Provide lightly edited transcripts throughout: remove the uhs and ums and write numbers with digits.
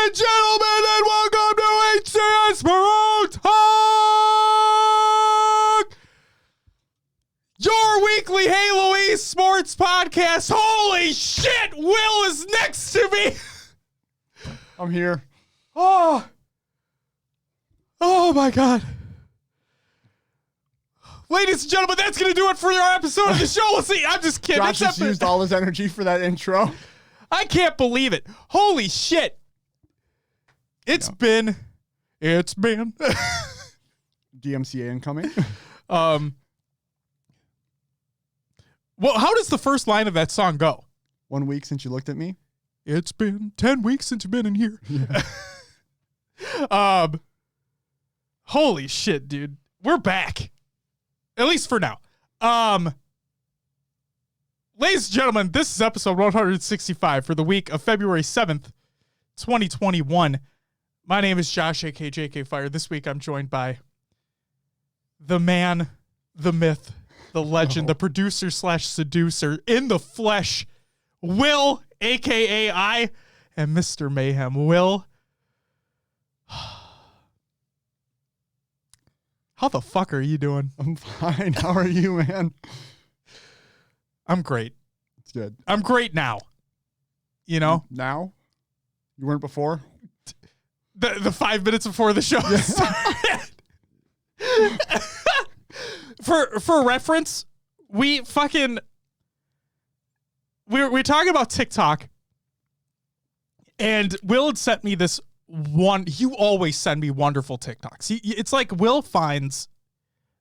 and gentlemen, and welcome to HCS Pro Talk, your weekly Halo esports podcast. Holy shit, Will is next to me. I'm here. Oh my God. Ladies and gentlemen, that's going to do it for our episode of the show. We'll see. I'm just kidding. Josh just used all his energy for that intro. I can't believe it. Holy shit. It's been DMCA incoming. Well, how does the first line of that song go? 1 week since you looked at me. It's been 10 weeks since you've been in here. Yeah. Holy shit, dude. We're back. At least for now. Ladies and gentlemen, this is episode 165 for the week of February 7th, 2021. My name is Josh, aka JK Fire. This week I'm joined by the man, the myth, the legend, the producer / seducer in the flesh, Will, aka I, and Mr. Mayhem. Will, how the fuck are you doing? I'm fine. How are you, man? I'm great. It's good. I'm great now. You know? Now? You weren't before? The 5 minutes before the show started. For reference, we're talking about TikTok, and Will had sent me this one. You always send me wonderful TikToks. It's like Will finds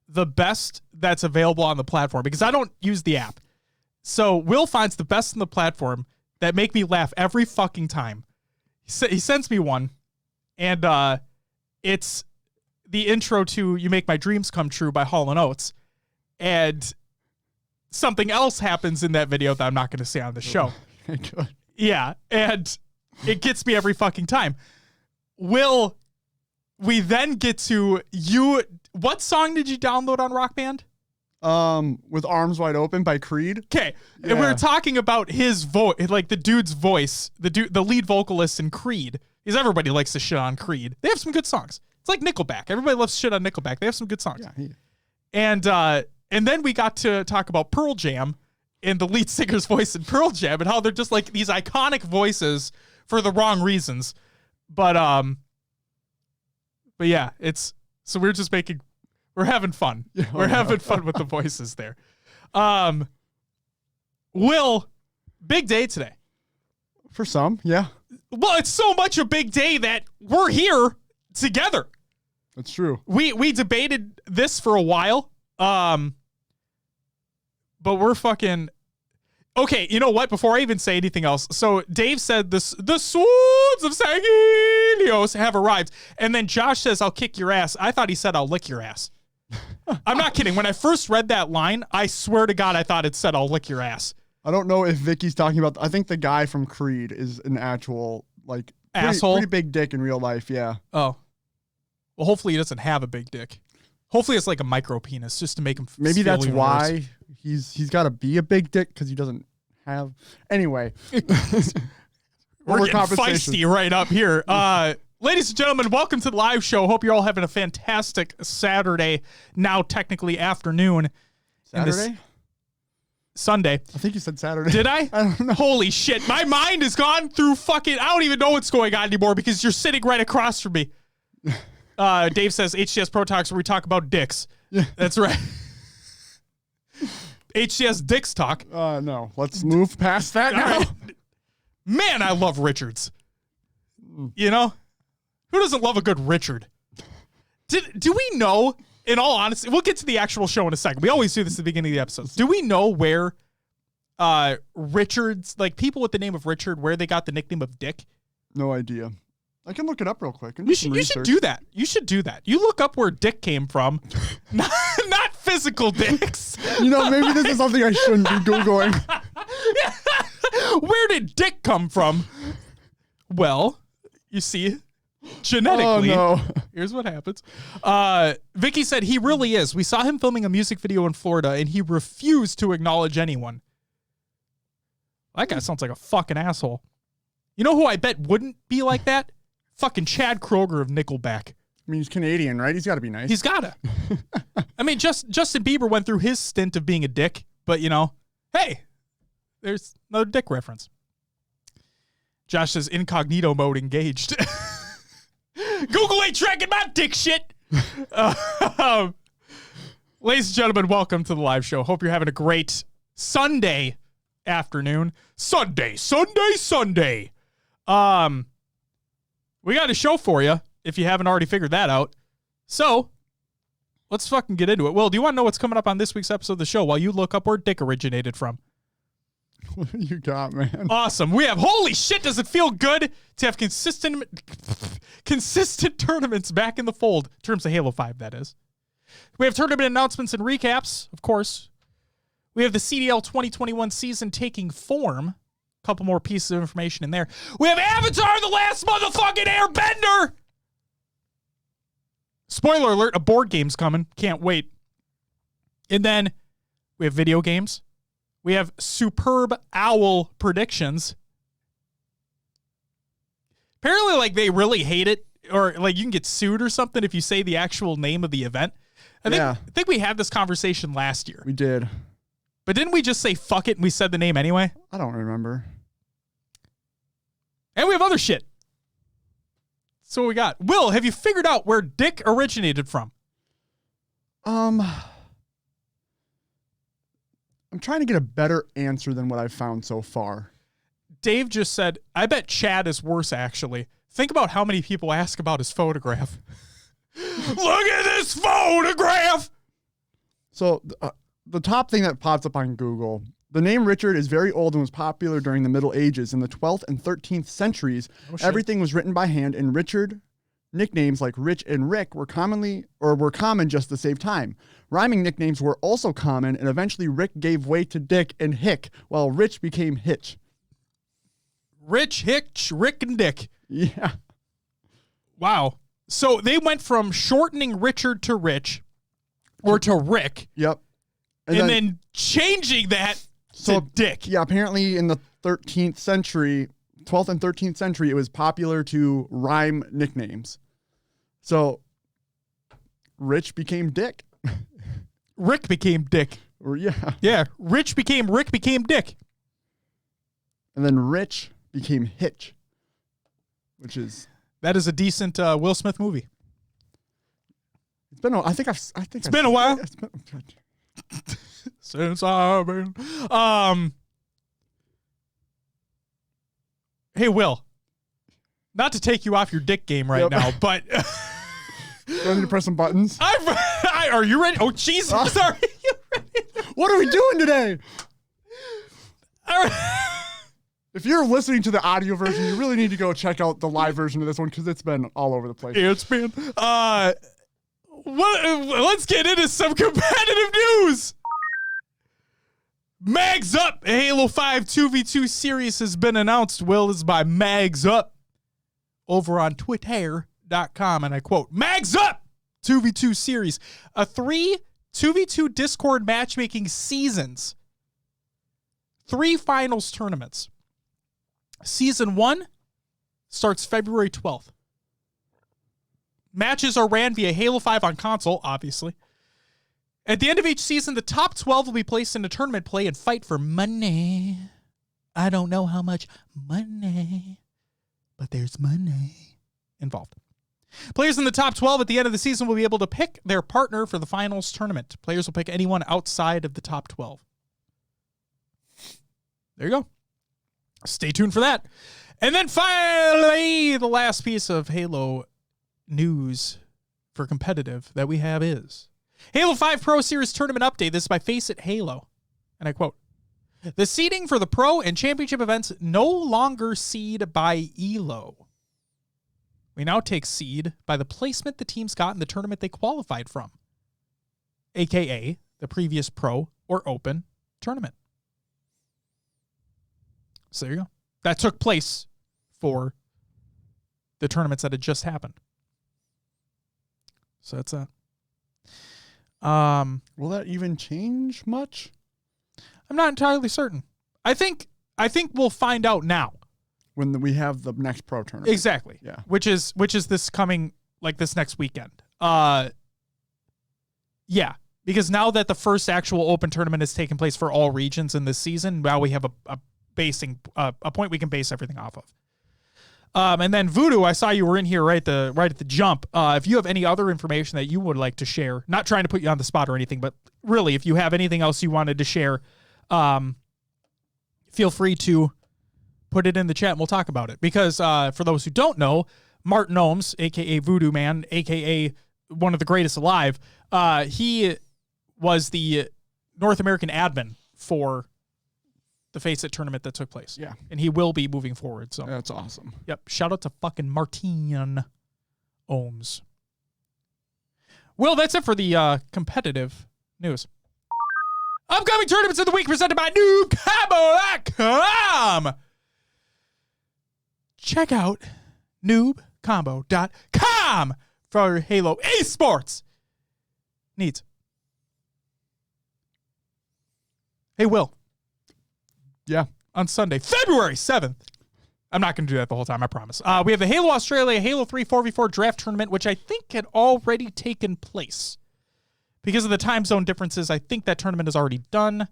the best that's available on the platform because I don't use the app. So Will finds the best in the platform that make me laugh every fucking time. He sends me one, and it's the intro to "You Make My Dreams Come True" by Hall & Oates, and something else happens in that video that I'm not going to say on the show. Yeah, and it gets me every fucking time. Will, we then get to you. What song did you download on Rock Band? With Arms Wide Open by Creed. Okay, yeah. And we were talking about his voice, like the dude's voice, the lead vocalist in Creed, because everybody likes to shit on Creed. They have some good songs. It's like Nickelback. Everybody loves shit on Nickelback. They have some good songs. Yeah. And then we got to talk about Pearl Jam and the lead singer's voice in Pearl Jam and how they're just like these iconic voices for the wrong reasons. But yeah, so we're having fun. Yeah, we're having fun with the voices there. Will, big day today. For some, yeah. Well, it's so much a big day that we're here together. That's true. We debated this for a while. But we're fucking... Okay, you know what? Before I even say anything else, so Dave said the swords of San Helios have arrived, and then Josh says, "I'll kick your ass." I thought he said, "I'll lick your ass." I'm not kidding. When I first read that line, I swear to God, I thought it said, "I'll lick your ass." I don't know if Vicky's talking about... I think the guy from Creed is an actual, like... Asshole? Pretty big dick in real life, yeah. Oh. Well, hopefully he doesn't have a big dick. Hopefully it's like a micro penis, just to make him Maybe feel that's even why worse. he's got to be a big dick, because he doesn't have... Anyway. We're getting feisty right up here. Ladies and gentlemen, welcome to the live show. Hope you're all having a fantastic Saturday, now technically afternoon. Saturday? Sunday. I think you said Saturday. Did I? I don't know. Holy shit. My mind has gone through fucking... I don't even know what's going on anymore because you're sitting right across from me. Dave says HCS Pro Talks where we talk about dicks. Yeah. That's right. HCS Dicks Talk. No. Let's move past that now. Right. Man, I love Richards. You know? Who doesn't love a good Richard? Do we know, in all honesty, we'll get to the actual show in a second. We always do this at the beginning of the episodes. Do we know where Richards, like people with the name of Richard, where they got the nickname of Dick? No idea. I can look it up real quick. You should do that. You should do that. You look up where Dick came from, not physical dicks. You know, maybe this is something I shouldn't be Googling. Where did Dick come from? Well, you see, genetically. Oh, no. Here's what happens. Vicky said he really is. We saw him filming a music video in Florida, and he refused to acknowledge anyone. That guy sounds like a fucking asshole. You know who I bet wouldn't be like that? Fucking Chad Kroeger of Nickelback. I mean, he's Canadian, right? He's got to be nice. He's gotta. I mean, Justin Bieber went through his stint of being a dick, but hey, there's another dick reference. Josh says incognito mode engaged. Google ain't tracking my dick shit. Ladies and gentlemen, welcome to the live show. Hope you're having a great Sunday afternoon. Sunday. We got a show for you if you haven't already figured that out. So let's fucking get into it. Will, do you want to know what's coming up on this week's episode of the show while you look up where dick originated from? What do you got, man? Awesome. We have, holy shit, does it feel good to have consistent tournaments back in the fold, in terms of Halo 5, that is. We have tournament announcements and recaps, of course. We have the CDL 2021 season taking form. A couple more pieces of information in there. We have Avatar: The Last Motherfucking Airbender! Spoiler alert, a board game's coming. Can't wait. And then we have video games. We have Superb Owl predictions. Apparently, they really hate it, or you can get sued or something if you say the actual name of the event. I think we had this conversation last year. We did. But didn't we just say fuck it and we said the name anyway? I don't remember. And we have other shit. So what we got? Will, have you figured out where dick originated from? I'm trying to get a better answer than what I've found so far. Dave just said, I bet Chad is worse, actually. Think about how many people ask about his photograph. Look at this photograph! So, the top thing that pops up on Google, the name Richard is very old and was popular during the Middle Ages. In the 12th and 13th centuries, everything was written by hand, and Richard nicknames like Rich and Rick were common just to save time. Rhyming nicknames were also common, and eventually Rick gave way to Dick and Hick, while Rich became Hitch. Rich, Hitch, Rick, and Dick. Yeah. Wow. So they went from shortening Richard to Rich, or to Rick. Yep. And then changing that to Dick. Yeah, apparently in the 13th century, 12th and 13th century, it was popular to rhyme nicknames. So Rich became Dick. Rick became Dick. Yeah, Rich became Rick became Dick. And then Rich became Hitch, that is a decent Will Smith movie. It's been it's been a while. Since I've been Hey Will, not to take you off your dick game right now, but do I need to press some buttons? Are you ready? Oh Jesus! Are you ready? What are we doing today? All right. If you're listening to the audio version, you really need to go check out the live version of this one because it's been all over the place. It's been let's get into some competitive news. Mags Up, a Halo 5 2v2 series has been announced. Will is by Mags Up over on Twitter.com, and I quote, Mags Up 2v2 series, a 3 2v2 Discord matchmaking seasons, 3 finals tournaments. Season 1 starts February 12th. Matches are ran via Halo 5 on console, obviously. At the end of each season, the top 12 will be placed into tournament play and fight for money. I don't know how much money, but there's money involved. Players in the top 12 at the end of the season will be able to pick their partner for the finals tournament. Players will pick anyone outside of the top 12. There you go. Stay tuned for that. And then finally, the last piece of Halo news for competitive that we have is Halo 5 Pro Series Tournament Update. This is by Face It Halo. And I quote, the seeding for the Pro and Championship events no longer seed by ELO. We now take seed by the placement the teams got in the tournament they qualified from, a.k.a. the previous Pro or Open tournament. So there you go. That took place for the tournaments that had just happened. So that's that. Will that even change much? I'm not entirely certain. I think we'll find out now. when we have the next pro tournament. Exactly. Yeah. Which is this coming, like, this next weekend. Yeah. Because now that the first actual open tournament has taken place for all regions in this season, now we have a point we can base everything off of. And then Voodoo, I saw you were in here right at the jump. If you have any other information that you would like to share, not trying to put you on the spot or anything, but really, if you have anything else you wanted to share, feel free to put it in the chat and we'll talk about it. Because for those who don't know, Martin Ohms, a.k.a. Voodoo Man, a.k.a. one of the greatest alive, he was the North American admin for the Face It tournament that took place. Yeah. And he will be moving forward. So that's awesome. Yep. Shout out to fucking Martin Ohms. Well, that's it for the competitive news. Upcoming tournaments of the week presented by noobcombo.com. Check out noobcombo.com for your Halo esports needs. Hey, Will. Yeah. On Sunday, February 7th. I'm not going to do that the whole time, I promise. We have the Halo Australia Halo 3 4v4 draft tournament, which I think had already taken place. Because of the time zone differences, I think that tournament is already done.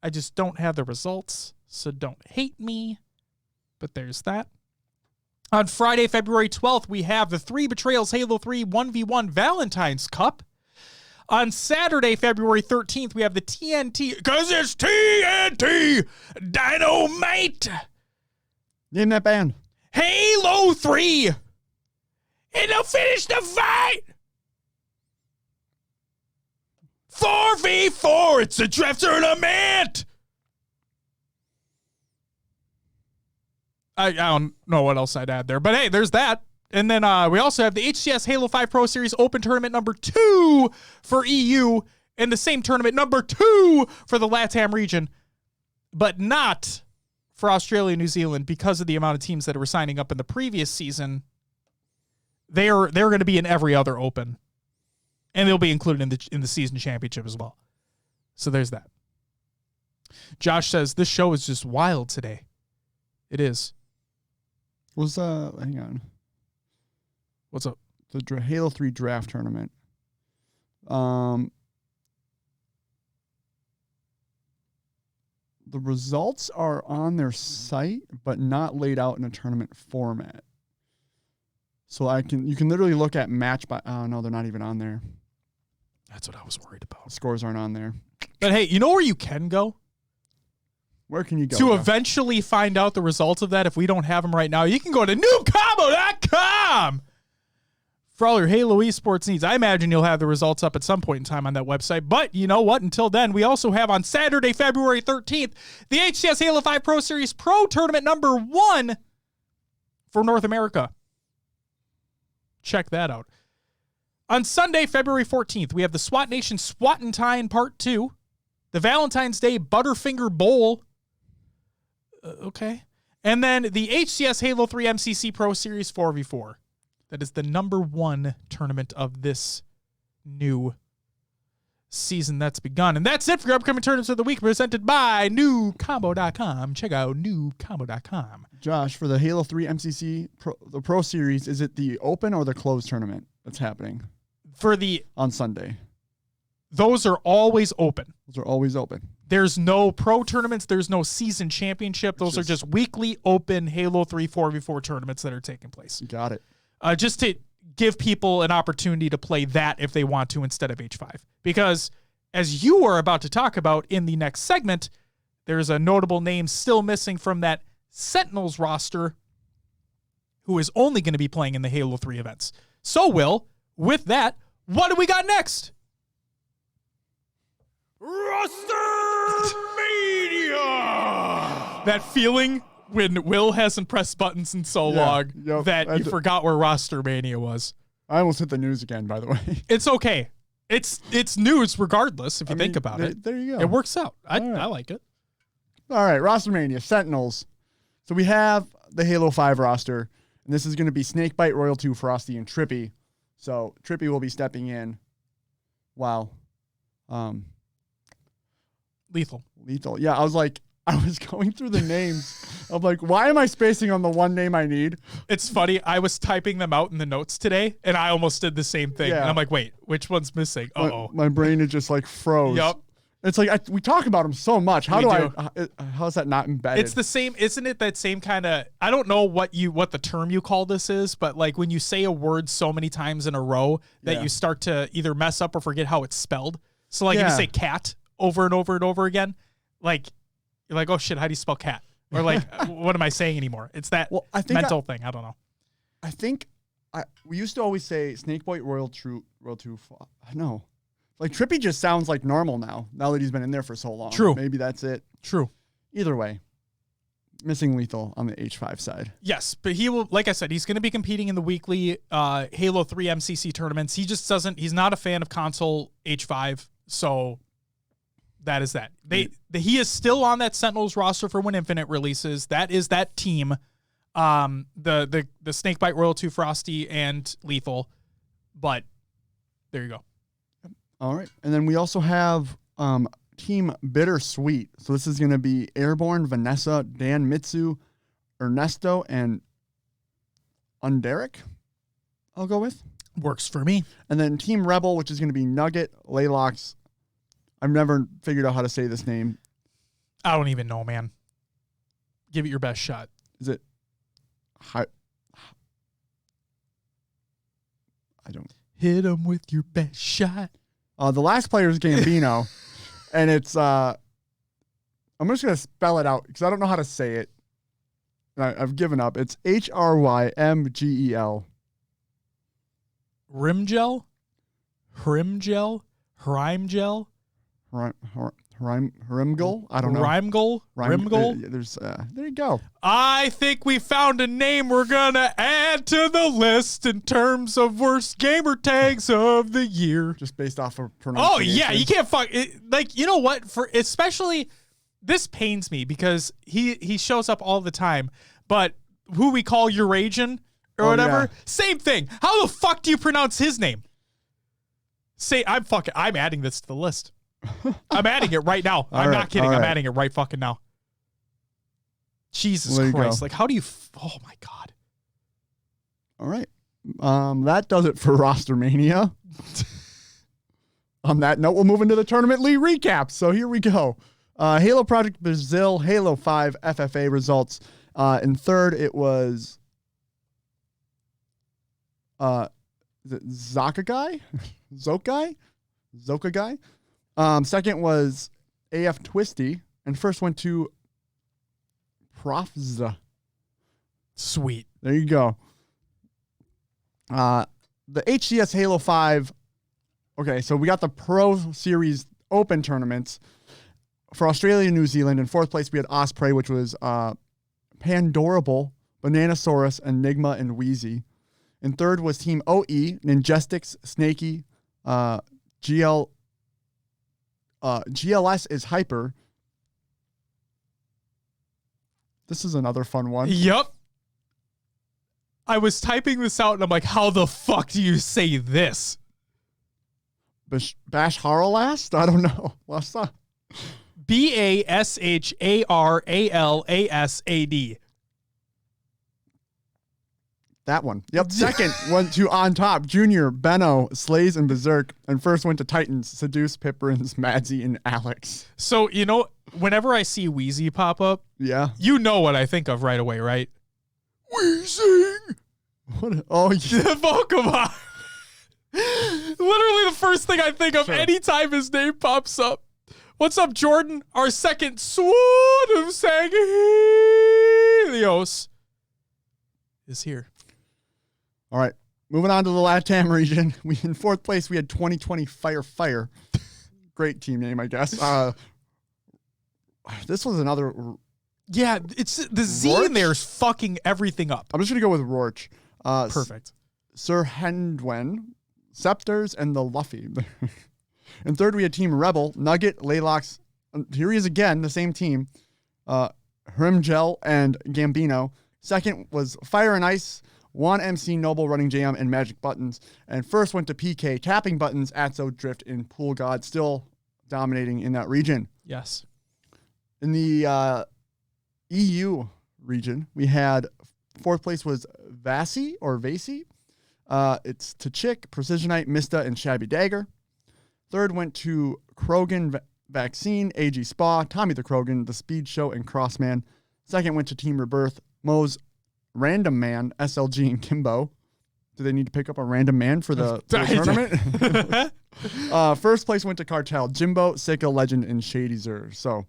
I just don't have the results, so don't hate me. But there's that. On Friday, February 12th, we have the 3 Betrayals Halo 3 1v1 Valentine's Cup. On Saturday, February 13th, we have the TNT, because it's TNT Dynamite. Name that band. Halo 3. And they'll finish the fight. 4v4. It's a draft tournament. I don't know what else I'd add there. But hey, there's that. And then we also have the HCS Halo 5 Pro Series Open Tournament number 2 for EU, and the same tournament number 2 for the LATAM region, but not for Australia and New Zealand because of the amount of teams that were signing up in the previous season. They're going to be in every other Open, and they'll be included in the season championship as well. So there's that. Josh says this show is just wild today. It is. Hang on. What's up? The Halo 3 draft tournament. The results are on their site, but not laid out in a tournament format. So you can literally look at match by. Oh no, they're not even on there. That's what I was worried about. The scores aren't on there. But hey, you know where you can go? Where can you go? To eventually find out the results of that, if we don't have them right now, you can go to noobcombo.com. For all your Halo esports needs. I imagine you'll have the results up at some point in time on that website. But you know what? Until then, we also have on Saturday, February 13th, the HCS Halo 5 Pro Series Pro Tournament number 1 for North America. Check that out. On Sunday, February 14th, we have the SWAT Nation Swatentine Part 2, the Valentine's Day Butterfinger Bowl. Okay. And then the HCS Halo 3 MCC Pro Series 4v4. That is the number 1 tournament of this new season that's begun. And that's it for your upcoming tournaments of the week presented by noobcombo.com. Check out noobcombo.com. Josh, for the Halo 3 MCC the Pro Series, is it the open or the closed tournament that's happening? On Sunday. Those are always open. Those are always open. There's no pro tournaments. There's no season championship. Those are just weekly open Halo 3 4v4 tournaments that are taking place. Got it. Just to give people an opportunity to play that if they want to instead of H5. Because as you are about to talk about in the next segment, there's a notable name still missing from that Sentinels roster who is only going to be playing in the Halo 3 events. So, Will, with that, what do we got next? Roster Mania! That feeling when Will hasn't pressed buttons in so long that you forgot where Roster Mania was. I almost hit the news again, by the way. It's okay. It's news regardless if you think about it. There you go. It works out. I like it. All right, Roster Mania, Sentinels. So we have the Halo 5 roster, and this is going to be Snakebite, Royal 2, Frosty, and Trippy. So Trippy will be stepping in while Lethal. Yeah, I was going through the names, I'm like, why am I spacing on the one name I need? It's funny. I was typing them out in the notes today, and I almost did the same thing. Yeah. And I'm like, wait, which one's missing? Uh-oh. My brain is just like froze. Yep. It's like we talk about them so much. How how's that not embedded? It's the same, isn't it? That same kind of. I don't know what the term you call this is, but like when you say a word so many times in a row that you start to either mess up or forget how it's spelled. So like if you say cat over and over and over again, like you're like, oh shit, how do you spell cat? Or like, what am I saying anymore? It's that mental thing. I don't know. I think we used to always say Snakebite Royal True. No. Like Trippy just sounds like normal now that he's been in there for so long. True. Maybe that's it. True. Either way, missing Lethal on the H5 side. Yes, but he will, like I said, he's going to be competing in the weekly Halo 3 MCC tournaments. He just he's not a fan of console H5, so that is that. He is still on that Sentinels roster for when Infinite releases. That is that team. The Snakebite Royal 2 Frosty and Lethal, but there you go. All right. And then we also have Team Bittersweet. So this is going to be Airborne, Vanessa, Dan Mitsu, Ernesto, and Underic, I'll go with. Works for me. And then Team Rebel, which is going to be Nugget, Laylox. I've never figured out how to say this name. I don't even know, man. Give it your best shot. Is it? I don't. Hit him with your best shot. The last player is Gambino, and it's I'm just gonna spell it out because I don't know how to say it. I've given up. It's HRYMGEL. Rimgel, Hrimgel, Hrimgel, Rimgol. I don't know. Rimgol. There's there you go. I think we found a name we're gonna add to the list in terms of worst gamer tags of the year, just based off of pronunciation. Oh yeah, you can't fuck it. Like, you know what? For especially this pains me because he shows up all the time, but who we call Eurasian or whatever, yeah. Same thing. How the fuck do you pronounce his name? I'm adding this to the list. I'm adding it right now. I'm not kidding. I'm adding it right fucking now. Jesus Christ. Like, how do you... oh, my God. All right. That does it for Roster Mania. On that note, we'll move into the Tournament League recaps. So here we go. Halo Project Brazil, Halo 5 FFA results. In third, it was... is it Zokagai? Zokagai? Second was AF Twisty, and first went to Profza. Sweet. There you go. The HCS Halo 5. Okay, so we got the Pro Series Open tournaments for Australia and New Zealand. In fourth place, we had Osprey, which was Pandorable, Bananasaurus, Enigma, and Wheezy. In third was Team OE, Ninjestics, Snaky, GLS is Hyper. This is another fun one. Yep. I was typing this out and I'm like, how the fuck do you say this? Bash Haralast? I don't know. What's that? BASHARALASAD. That one. Yep. Second went to On Top, Junior, Benno, Slays, and Berserk. And first went to Titans, Seduce, Pipperins, Madsy, and Alex. So, you know, whenever I see Wheezy pop up, yeah, you know what I think of right away, right? Wheezing. What? Oh, yeah. The Pokemon. Literally the first thing I think of anytime his name pops up. What's up, Jordan? Our second swan of Sanghelios is here. All right, moving on to the LATAM region. In fourth place, we had 2020 Fire. Great team name, I guess. This was another... Yeah, it's the Z Rorch? in there is fucking everything up. I'm just going to go with Rorch. Perfect. Sir Hendwen, Scepters, and the Luffy. In third, we had Team Rebel, Nugget, Laylox. Here he is again, the same team. Hrimgel and Gambino. Second was Fire and Ice, Juan MC, Noble, Running Jam, and Magic Buttons. And first went to PK, Tapping Buttons, Atso, Drift, and Pool God, still dominating in that region. Yes. In the EU region. We had fourth place was Vasi. It's Tachik, Precisionite, Mista, and Shabby Dagger. Third went to Krogan Vaccine, AG Spa, Tommy the Krogan, The Speed Show, and Crossman. Second went to Team Rebirth, Mo's Random Man, SLG, and Kimbo. Do they need to pick up a random man for the tournament? First place went to Cartel, Jimbo, Sika, Legend, and Shady Zer. So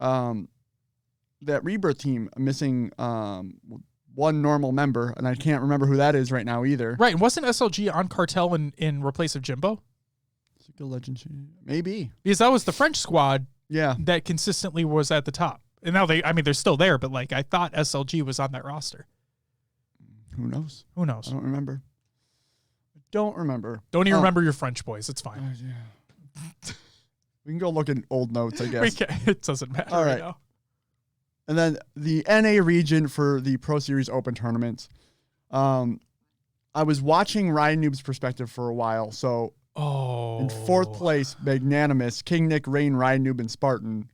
that Rebirth team missing one normal member, and I can't remember who that is right now either. Right, and wasn't SLG on Cartel in replace of Jimbo? Sika, Legend, maybe. Because that was the French squad that consistently was at the top. And now they're still there, but like I thought SLG was on that roster. Who knows? Who knows? I don't remember. Don't even remember your French boys. It's fine. Yeah. We can go look at old notes, I guess. It doesn't matter right now. And then the NA region for the Pro Series Open tournaments. I was watching Ryan Noob's perspective for a while. So in fourth place, Magnanimous, King Nick, Rain, Ryan Noob, and Spartan.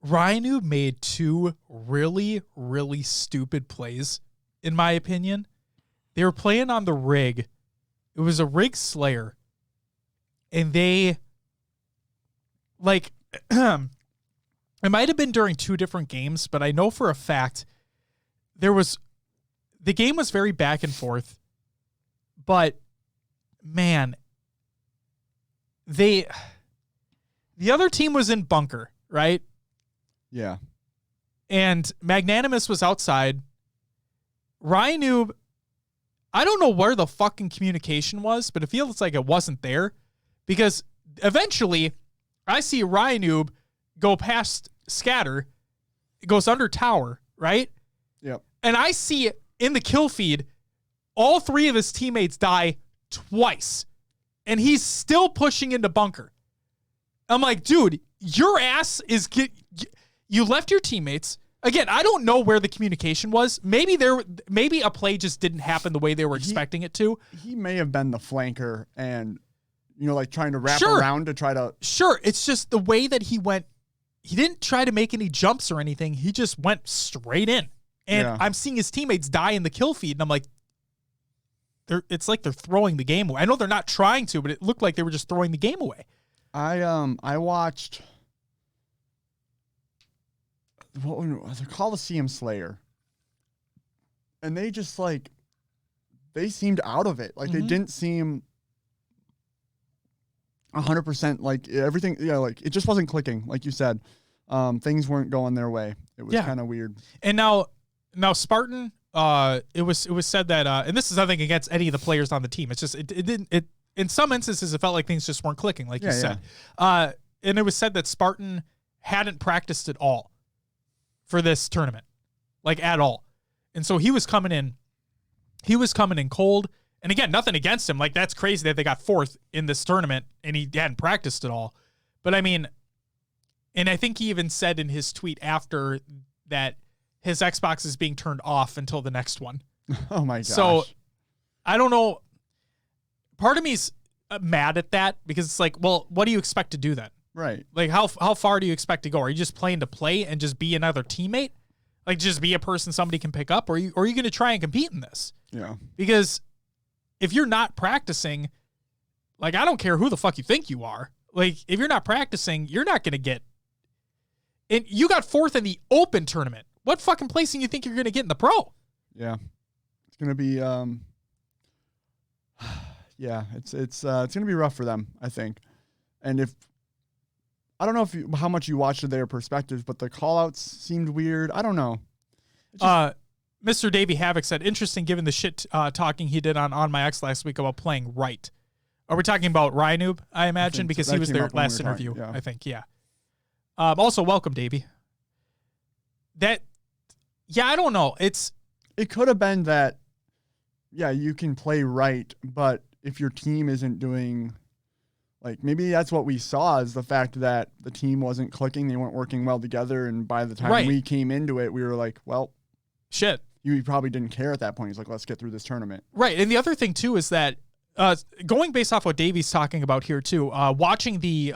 Ryan Noob made two really, really stupid plays, in my opinion. They were playing on the rig. It was a rig slayer. And they, like, it might have been during two different games, but I know for a fact the game was very back and forth. But, man, the other team was in bunker, right? Yeah. And Magnanimous was outside. Ryan Noob, I don't know where the fucking communication was, but it feels like it wasn't there. Because eventually, I see Ryan Noob go past Scatter. It goes under tower, right? Yep. And I see in the kill feed, all three of his teammates die twice. And he's still pushing into bunker. I'm like, dude, your ass is... You left your teammates. Again, I don't know where the communication was. Maybe a play just didn't happen the way they were expecting it to. He may have been the flanker and, like trying to wrap around to try to... Sure, it's just the way that he went. He didn't try to make any jumps or anything. He just went straight in. And I'm seeing his teammates die in the kill feed, and I'm like, it's like they're throwing the game away. I know they're not trying to, but it looked like they were just throwing the game away. I watched... the Coliseum Slayer, and they just they seemed out of it. Like they didn't seem 100% like everything. Yeah, like it just wasn't clicking. Like you said, things weren't going their way. It was kind of weird. And now Spartan. It was said that, and this is nothing against any of the players on the team. It's just it didn't. In some instances, it felt like things just weren't clicking, like you said. And it was said that Spartan hadn't practiced at all for this tournament, like at all. And so he was coming in cold. And again, nothing against him. Like, that's crazy that they got fourth in this tournament and he hadn't practiced at all. But I mean, and I think he even said in his tweet after that his Xbox is being turned off until the next one. Oh my gosh. So I don't know. Part of me's mad at that because it's like, well, what do you expect to do then? Right. Like, how far do you expect to go? Are you just playing to play and just be another teammate? Like, just be a person somebody can pick up? Or are you going to try and compete in this? Yeah. Because if you're not practicing, like, I don't care who the fuck you think you are. Like, if you're not practicing, you're not going to get... And you got fourth in the open tournament. What fucking placing you think you're going to get in the pro? Yeah. It's going to be... yeah, it's going to be rough for them, I think. And if... I don't know how much you watched their perspectives, but the call-outs seemed weird. I don't know. Mr. Davey Havoc said, interesting given the shit talking he did on my X last week about playing right. Are we talking about Ryanoob, I imagine? Because he was their last interview, I think. Yeah. Also, welcome, Davey. I don't know. It could have been that, you can play right, but if your team isn't doing... Like, maybe that's what we saw is the fact that the team wasn't clicking. They weren't working well together. And by the time we came into it, we were like, well, shit. You probably didn't care at that point. He's like, let's get through this tournament. Right. And the other thing, too, is that going based off what Davey's talking about here, too, watching the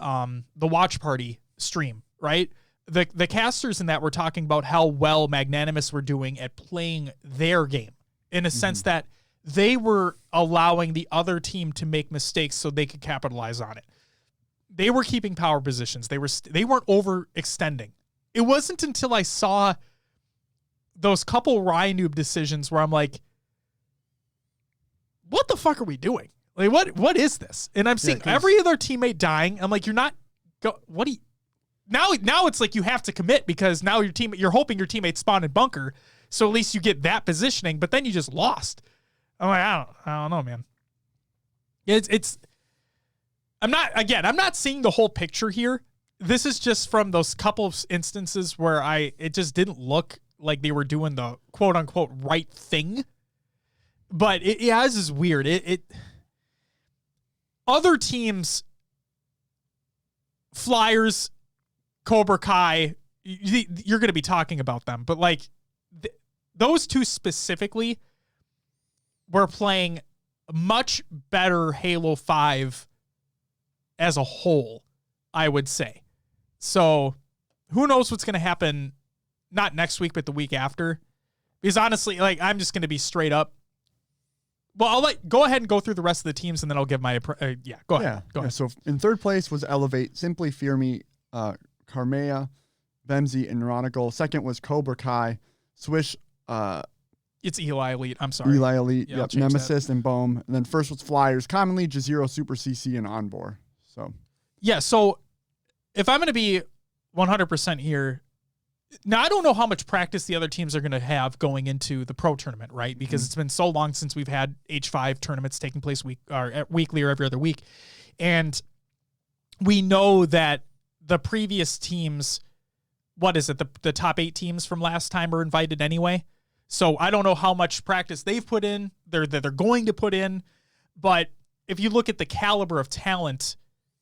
watch party stream, right? the casters in that were talking about how well Magnanimous were doing at playing their game, in a sense that they were allowing the other team to make mistakes so they could capitalize on it. They were keeping power positions. They weren't overextending. It wasn't until I saw those couple Rynoob decisions where I'm like, what the fuck are we doing? Like, what is this? And I'm seeing every other teammate dying. I'm like, you're not what do you now it's like you have to commit, because now you're hoping your teammates spawn in bunker, so at least you get that positioning, but then you just lost. I'm like, I don't know, man. I'm not seeing the whole picture here. This is just from those couple of instances where it just didn't look like they were doing the quote unquote right thing. But it is weird. Other teams, Flyers, Cobra Kai, you're going to be talking about them, but like those two specifically were playing much better Halo 5 as a whole, I would say. So who knows what's going to happen, not next week, but the week after. Because honestly, like, I'm just going to be straight up. Well, go ahead and go through the rest of the teams, and then I'll give my, go ahead. Go ahead. So in third place was Elevate, Simply, Fear Me, Carmea, Vemzy, and Neuronical. Second was Cobra Kai, Swish. It's Eli Elite. I'm sorry. Eli Elite, Yeah, Nemesis, and Bohm. And then first was Flyers, commonly Jazero, Super CC, and Onbor. So, yeah. So if I'm going to be 100% here, now I don't know how much practice the other teams are going to have going into the pro tournament, right? Because it's been so long since we've had H5 tournaments taking place weekly or every other week. And we know that the previous teams, what is it? The top 8 teams from last time are invited anyway. So I don't know how much practice they've put in, they're going to put in. But if you look at the caliber of talent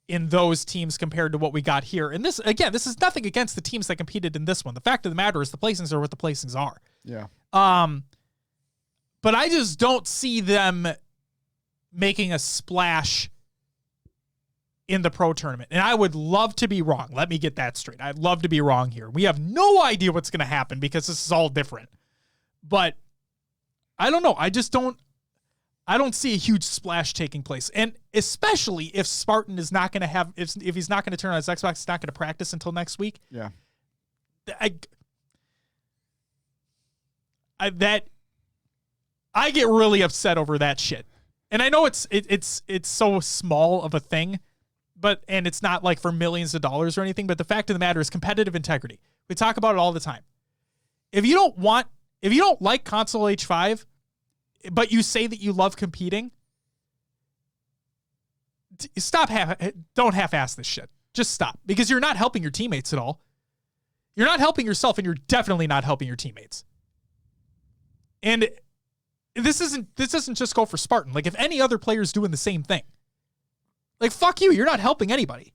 in those teams compared to what we got here, and this is nothing against the teams that competed in this one. The fact of the matter is the placings are what the placings are. Yeah. But I just don't see them making a splash in the pro tournament. And I would love to be wrong. Let me get that straight. I'd love to be wrong here. We have no idea what's going to happen because this is all different. But I don't know. I don't see a huge splash taking place. And especially if Spartan is not going to have, if he's not going to turn on his Xbox, he's not going to practice until next week. Yeah. I get really upset over that shit. And I know it's so small of a thing, and it's not like for millions of dollars or anything, but the fact of the matter is competitive integrity. We talk about it all the time. If you don't like console H5, but you say that you love competing, don't half-ass this shit. Just stop, because you're not helping your teammates at all. You're not helping yourself, and you're definitely not helping your teammates. And this doesn't just go for Spartan. Like, if any other player's doing the same thing, like, fuck you, you're not helping anybody.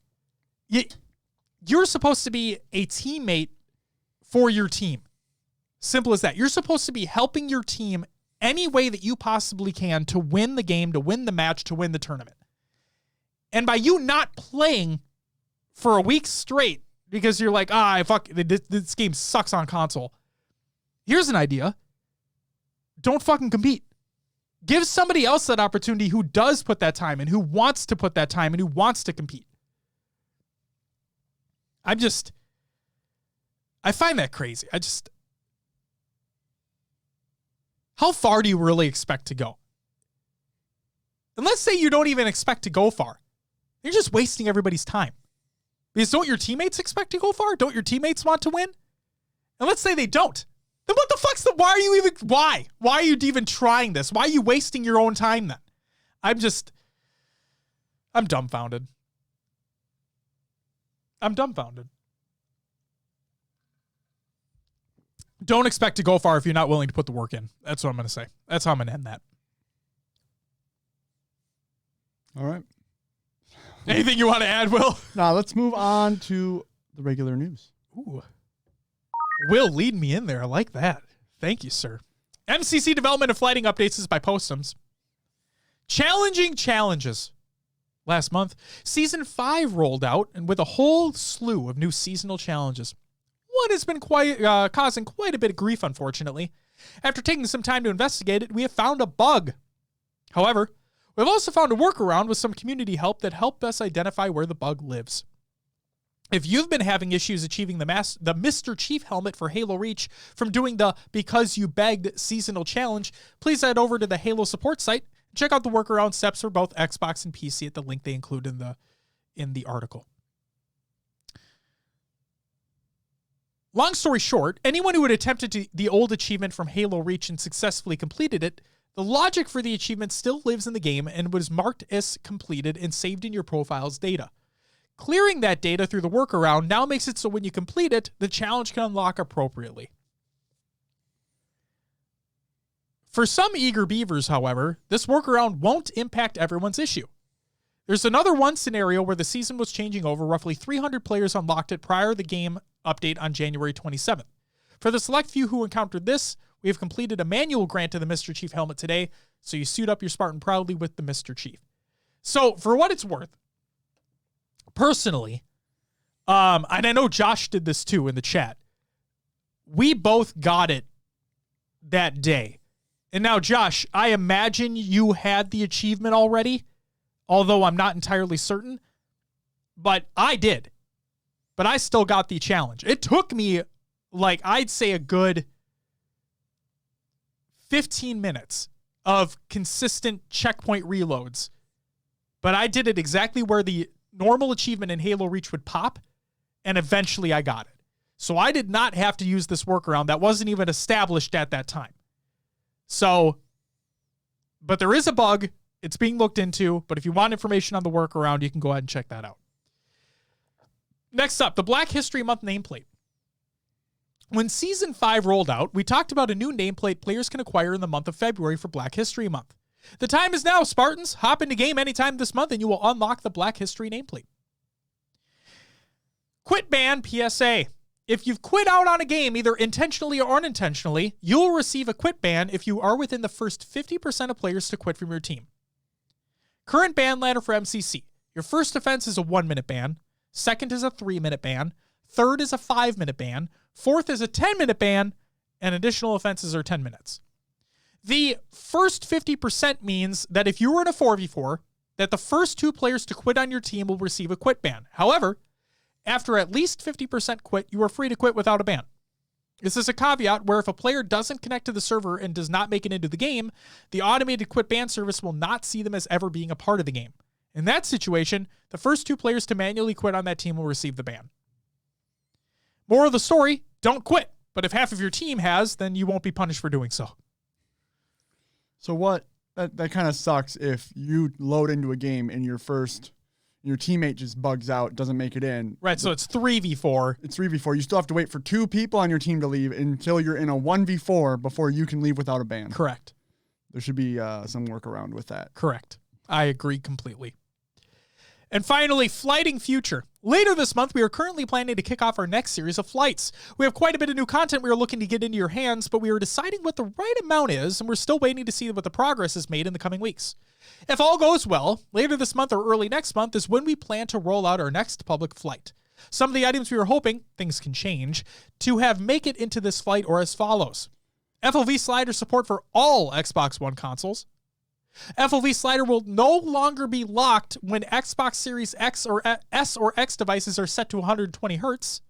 You're supposed to be a teammate for your team. Simple as that. You're supposed to be helping your team any way that you possibly can to win the game, to win the match, to win the tournament. And by you not playing for a week straight because you're like, fuck, this game sucks on console. Here's an idea. Don't fucking compete. Give somebody else that opportunity who does put that time in, who wants to put that time in, who wants to compete. I find that crazy. How far do you really expect to go? And let's say you don't even expect to go far. You're just wasting everybody's time. Because don't your teammates expect to go far? Don't your teammates want to win? And let's say they don't. Then what the fuck's why? Why are you even trying this? Why are you wasting your own time then? I'm dumbfounded. I'm dumbfounded. Don't expect to go far if you're not willing to put the work in. That's what I'm going to say. That's how I'm going to end that. All right. Anything you want to add, Will? Now let's move on to the regular news. Ooh. Will, lead me in there. I like that. Thank you, sir. MCC development of flighting updates is by Postums. Challenging challenges. Last month, Season 5 rolled out, and with a whole slew of new seasonal challenges. one has been causing quite a bit of grief, unfortunately. After taking some time to investigate it, we have found a bug. However, we've also found a workaround with some community help that helped us identify where the bug lives. If you've been having issues achieving the Mr. Chief helmet for Halo Reach from doing the Because You Begged seasonal challenge, please head over to the Halo support site and check out the workaround steps for both Xbox and PC at the link they include in the article. Long story short, anyone who had attempted the old achievement from Halo Reach and successfully completed it, the logic for the achievement still lives in the game and was marked as completed and saved in your profile's data. Clearing that data through the workaround now makes it so when you complete it, the challenge can unlock appropriately. For some eager beavers, however, this workaround won't impact everyone's issue. There's another one scenario where the season was changing over. Roughly 300 players unlocked it prior to the game update on January 27th. For the select few who encountered this, we have completed a manual grant of the Mr. Chief helmet today, so you suit up your Spartan proudly with the Mr. Chief. So, for what it's worth, personally, and I know Josh did this too in the chat, we both got it that day. And now, Josh, I imagine you had the achievement already, although I'm not entirely certain, but I did. But I still got the challenge. It took me, I'd say a good 15 minutes of consistent checkpoint reloads. But I did it exactly where the normal achievement in Halo Reach would pop, and eventually I got it. So I did not have to use this workaround. That wasn't even established at that time. So, but there is a bug. It's being looked into, but if you want information on the workaround, you can go ahead and check that out. Next up, the Black History Month nameplate. When Season 5 rolled out, we talked about a new nameplate players can acquire in the month of February for Black History Month. The time is now, Spartans. Hop into game anytime this month and you will unlock the Black History nameplate. Quit ban PSA. If you've quit out on a game, either intentionally or unintentionally, you'll receive a quit ban if you are within the first 50% of players to quit from your team. Current ban ladder for MCC. Your first offense is a 1-minute ban. Second is a 3-minute ban. Third is a 5-minute ban. Fourth is a 10-minute ban. And additional offenses are 10 minutes. The first 50% means that if you were in a 4v4, that the first 2 players to quit on your team will receive a quit ban. However, after at least 50% quit, you are free to quit without a ban. This is a caveat where if a player doesn't connect to the server and does not make it into the game, the automated quit ban service will not see them as ever being a part of the game. In that situation, the first 2 players to manually quit on that team will receive the ban. Moral of the story, don't quit. But if half of your team has, then you won't be punished for doing so. So that kind of sucks if you load into a game and your teammate just bugs out, doesn't make it in. Right, so it's 3v4. It's 3v4. You still have to wait for 2 people on your team to leave until you're in a 1v4 before you can leave without a ban. Correct. There should be some workaround with that. Correct. I agree completely. And finally, Flighting Future. Later this month, we are currently planning to kick off our next series of flights. We have quite a bit of new content we are looking to get into your hands, but we are deciding what the right amount is, and we're still waiting to see what the progress is made in the coming weeks. If all goes well, later this month or early next month is when we plan to roll out our next public flight. Some of the items we are hoping, things can change, to have make it into this flight are as follows. FOV slider support for all Xbox One consoles. FOV slider will no longer be locked when Xbox Series X or S or X devices are set to 120 hertz.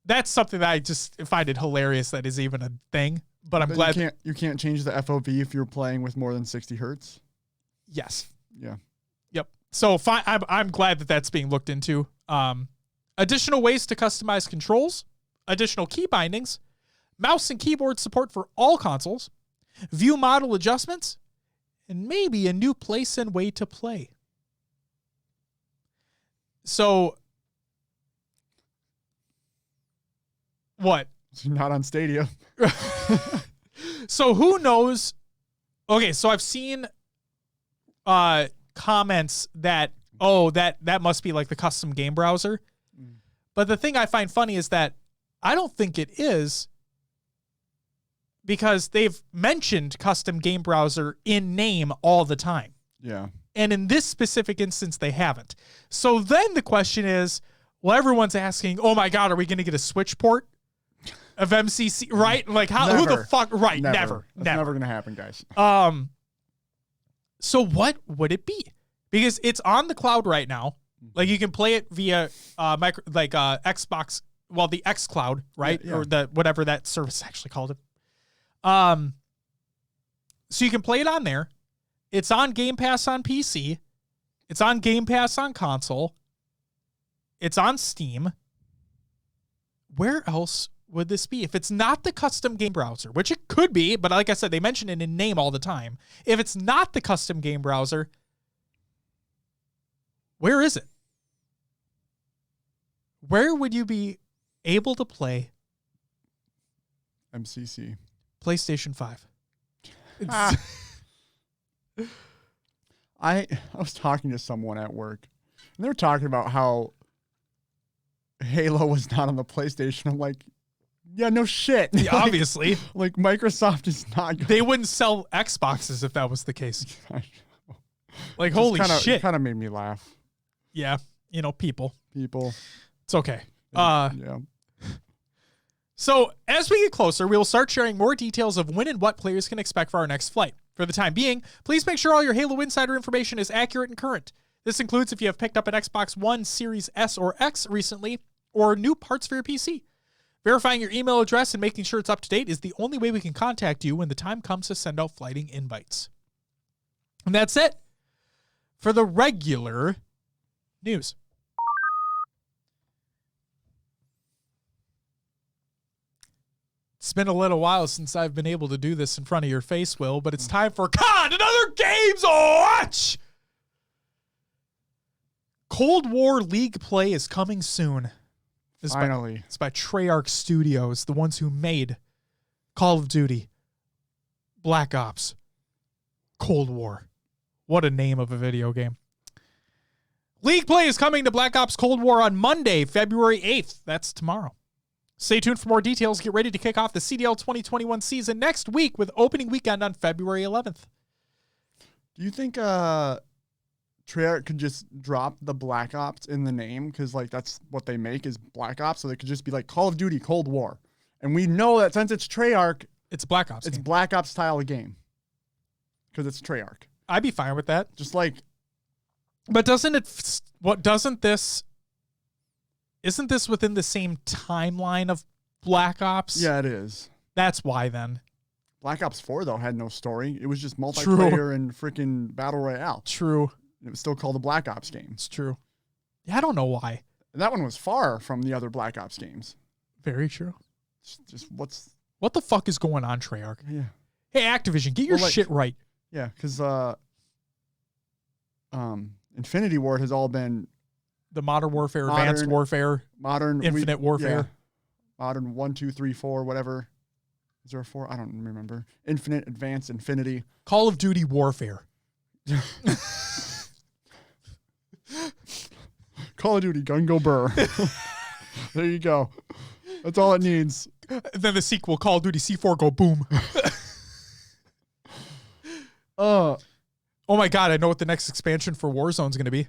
That's something that I just find it hilarious that is even a thing. But I'm glad you can't change the FOV if you're playing with more than 60 hertz. Yes. Yeah. Yep. So I'm glad that that's being looked into. Additional ways to customize controls, additional key bindings, mouse and keyboard support for all consoles, view model adjustments, and maybe a new place and way to play. So, what? Not on Stadia. So who knows? Okay, so I've seen comments that, that must be like the custom game browser. But the thing I find funny is that I don't think it is, because they've mentioned custom game browser in name all the time. Yeah. And in this specific instance, they haven't. So then the question is, Well, everyone's asking, oh my God, are we going to get a Switch port of MCC? Right? Like, how? Who the fuck? Right? Never. That's never going to happen, guys. So what would it be? Because it's on the cloud right now. Like, you can play it via Xbox. Well, the X Cloud, right? Yeah. Or the whatever that service actually called it. So you can play it on there. It's on Game Pass on PC. It's on Game Pass on console. It's on Steam. Where else would this be? If it's not the custom game browser, which it could be, but like I said, they mention it in name all the time. If it's not the custom game browser, where is it? Where would you be able to play MCC? PlayStation 5. I was talking to someone at work, and they were talking about how Halo was not on the PlayStation. I'm like, yeah, no shit. Yeah, obviously. Like, Microsoft is not going. They wouldn't sell Xboxes if that was the case. Like, holy shit. It kind of made me laugh. Yeah, people. It's okay. Yeah. So as we get closer, we will start sharing more details of when and what players can expect for our next flight. For the time being, please make sure all your Halo Insider information is accurate and current. This includes if you have picked up an Xbox One Series S or X recently, or new parts for your PC. Verifying your email address and making sure it's up to date is the only way we can contact you when the time comes to send out flighting invites. And that's it for the regular news. It's been a little while since I've been able to do this in front of your face, Will, but it's time for another Games Watch! Cold War League play is coming soon. Finally. It's by Treyarch Studios, the ones who made Call of Duty, Black Ops, Cold War. What a name of a video game. League play is coming to Black Ops Cold War on Monday, February 8th. That's tomorrow. Stay tuned for more details. Get ready to kick off the CDL 2021 season next week with opening weekend on February 11th. Do you think Treyarch could just drop the Black Ops in the name? Because, like, that's what they make is Black Ops. So they could just be like Call of Duty Cold War. And we know that since it's Treyarch, it's Black Ops. It's game. Black Ops style of game. Because it's Treyarch. I'd be fine with that. Just like. But isn't this within the same timeline of Black Ops? Yeah, it is. That's why then. Black Ops 4, though, had no story. It was just multiplayer and freaking Battle Royale. True. It was still called a Black Ops game. It's true. Yeah, I don't know why. And that one was far from the other Black Ops games. Very true. Just what the fuck is going on, Treyarch? Yeah. Hey, Activision, get your shit right. Yeah, because Infinity Ward has all been the Modern Warfare, Advanced Warfare, Infinite Warfare. Yeah. Modern 1, 2, 3, 4, whatever. Is there a 4? I don't remember. Infinite, Advanced, Infinity. Call of Duty Warfare. Call of Duty, gun go burr. There you go. That's all it needs. And then the sequel, Call of Duty C4, go boom. Oh my God, I know what the next expansion for Warzone is going to be.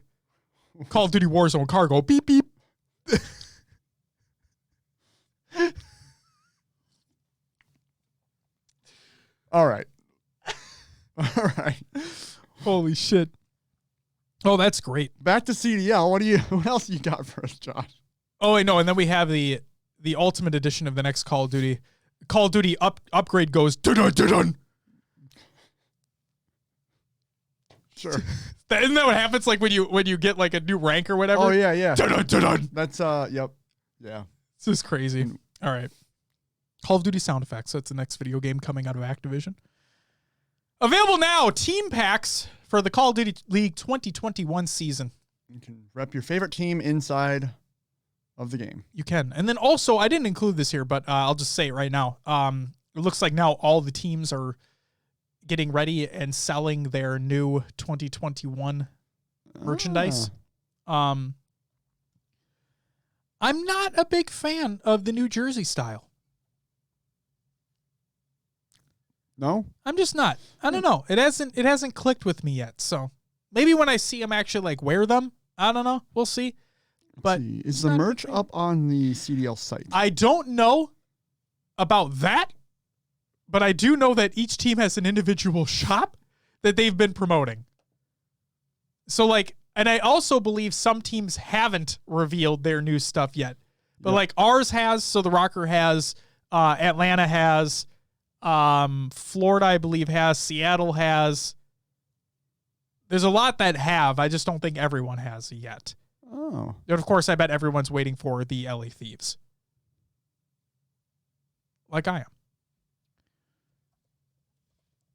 Call of Duty Warzone cargo, beep, beep. All right. All right. Holy shit. Oh, that's great. Back to CDL. What else you got for us, Josh? Oh, I know. And then we have the Ultimate Edition of the next Call of Duty. Call of Duty upgrade goes dun dun dun. Sure. Isn't that what happens like when you get like a new rank or whatever? Oh yeah. Dun dun dun dun. That's yep. Yeah. This is crazy. All right. Call of Duty sound effects. That's the next video game coming out of Activision. Available now, team packs for the Call of Duty League 2021 season. You can rep your favorite team inside of the game. You can. And then also, I didn't include this here, but I'll just say it right now. It looks like now all the teams are getting ready and selling their new 2021 merchandise. I'm not a big fan of the New Jersey style. No? I'm just not. I don't know. It hasn't clicked with me yet. So maybe when I see them actually like wear them, I don't know. We'll see. But see. Is the merch up on the CDL site? I don't know about that, but I do know that each team has an individual shop that they've been promoting. So, like, and I also believe some teams haven't revealed their new stuff yet. But, like, ours has, so the Rocker has, Atlanta has, Florida, I believe, has, Seattle has. There's a lot that have. I just don't think everyone has yet. Oh. And, of course, I bet everyone's waiting for the LA Thieves. Like I am.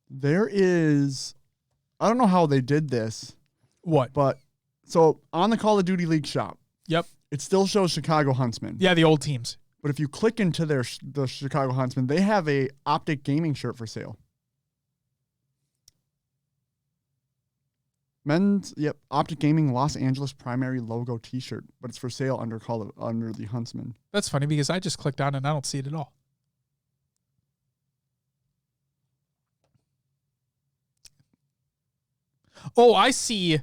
There is, I don't know how they did this. What? But, so on the Call of Duty League shop. Yep. It still shows Chicago Huntsmen. Yeah, the old teams. But if you click into the Chicago Huntsmen, they have a Optic Gaming shirt for sale. Men's, Optic Gaming Los Angeles primary logo T-shirt, but it's for sale under the Huntsman. That's funny because I just clicked on it and I don't see it at all. Oh, I see.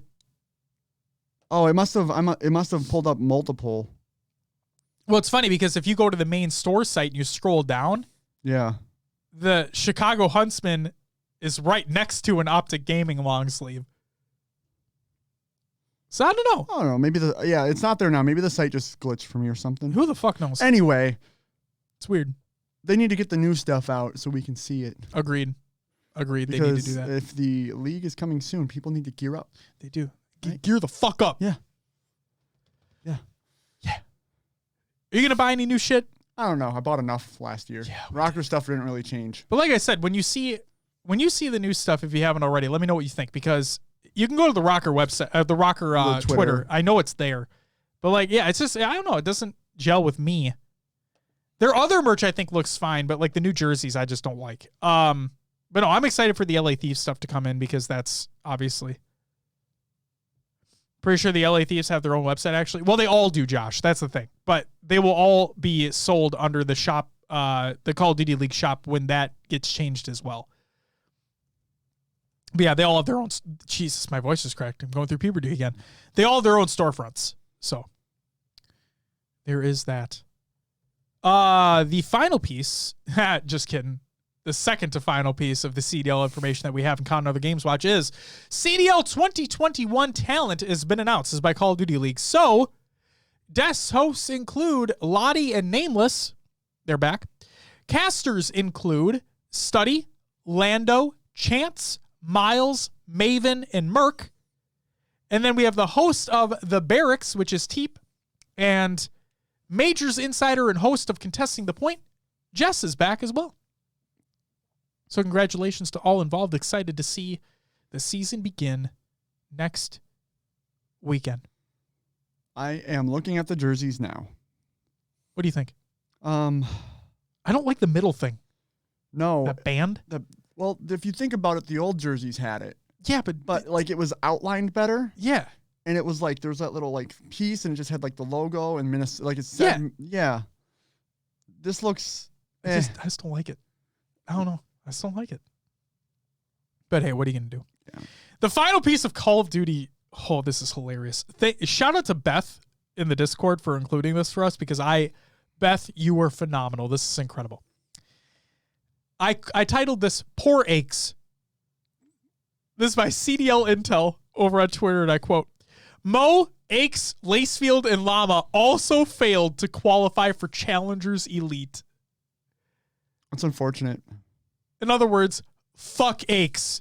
Oh, it must have pulled up multiple. Well, it's funny because if you go to the main store site and you scroll down, yeah, the Chicago Huntsman is right next to an Optic Gaming long sleeve. So I don't know. I don't know. Maybe it's not there now. Maybe the site just glitched for me or something. Who the fuck knows? Anyway, it's weird. They need to get the new stuff out so we can see it. Agreed. Because they need to do that. If the league is coming soon, people need to gear up. They do. Right? Gear the fuck up. Yeah. Are you going to buy any new shit? I don't know. I bought enough last year. Yeah, Rocker stuff didn't really change. But like I said, when you see the new stuff, if you haven't already, let me know what you think, because you can go to the Rocker website, the Rocker Twitter. I know it's there. But it's just, I don't know. It doesn't gel with me. Their other merch, I think, looks fine, but the new jerseys, I just don't like. But no, I'm excited for the LA Thieves stuff to come in because that's obviously... Pretty sure the LA Thieves have their own website, actually. Well, they all do, Josh. That's the thing. But they will all be sold under the shop, the Call of Duty League shop when that gets changed as well. But yeah, they all have their own... Jesus, my voice is cracked. I'm going through puberty again. They all have their own storefronts. So there is that. The final piece... just kidding. The second to final piece of the CDL information that we have in Con Other Games Watch is CDL 2021 talent has been announced. This is by Call of Duty League. So, guest hosts include Lottie and Nameless. They're back. Casters include Studdy, Lando, Chance, Miles, Maven, and Merc. And then we have the host of The Barracks, which is Teep, and Majors Insider and host of Contesting the Point, Jess is back as well. So congratulations to all involved. Excited to see the season begin next weekend. I am looking at the jerseys now. What do you think? I don't like the middle thing. No. That band? Well, if you think about it, the old jerseys had it. Yeah, but it was outlined better. Yeah. And it was there was that little piece and it just had the logo and Minnesota. It said, yeah. This looks... I just don't like it. I don't know. I just don't like it. But hey, what are you going to do? Yeah. The final piece of Call of Duty. Oh, this is hilarious. Shout out to Beth in the Discord for including this for us because Beth, you were phenomenal. This is incredible. I titled this Poor Aches. This is by CDL Intel over on Twitter, and I quote, Mo, Aches, Lacefield, and Llama also failed to qualify for Challengers Elite. That's unfortunate. In other words, fuck Aches.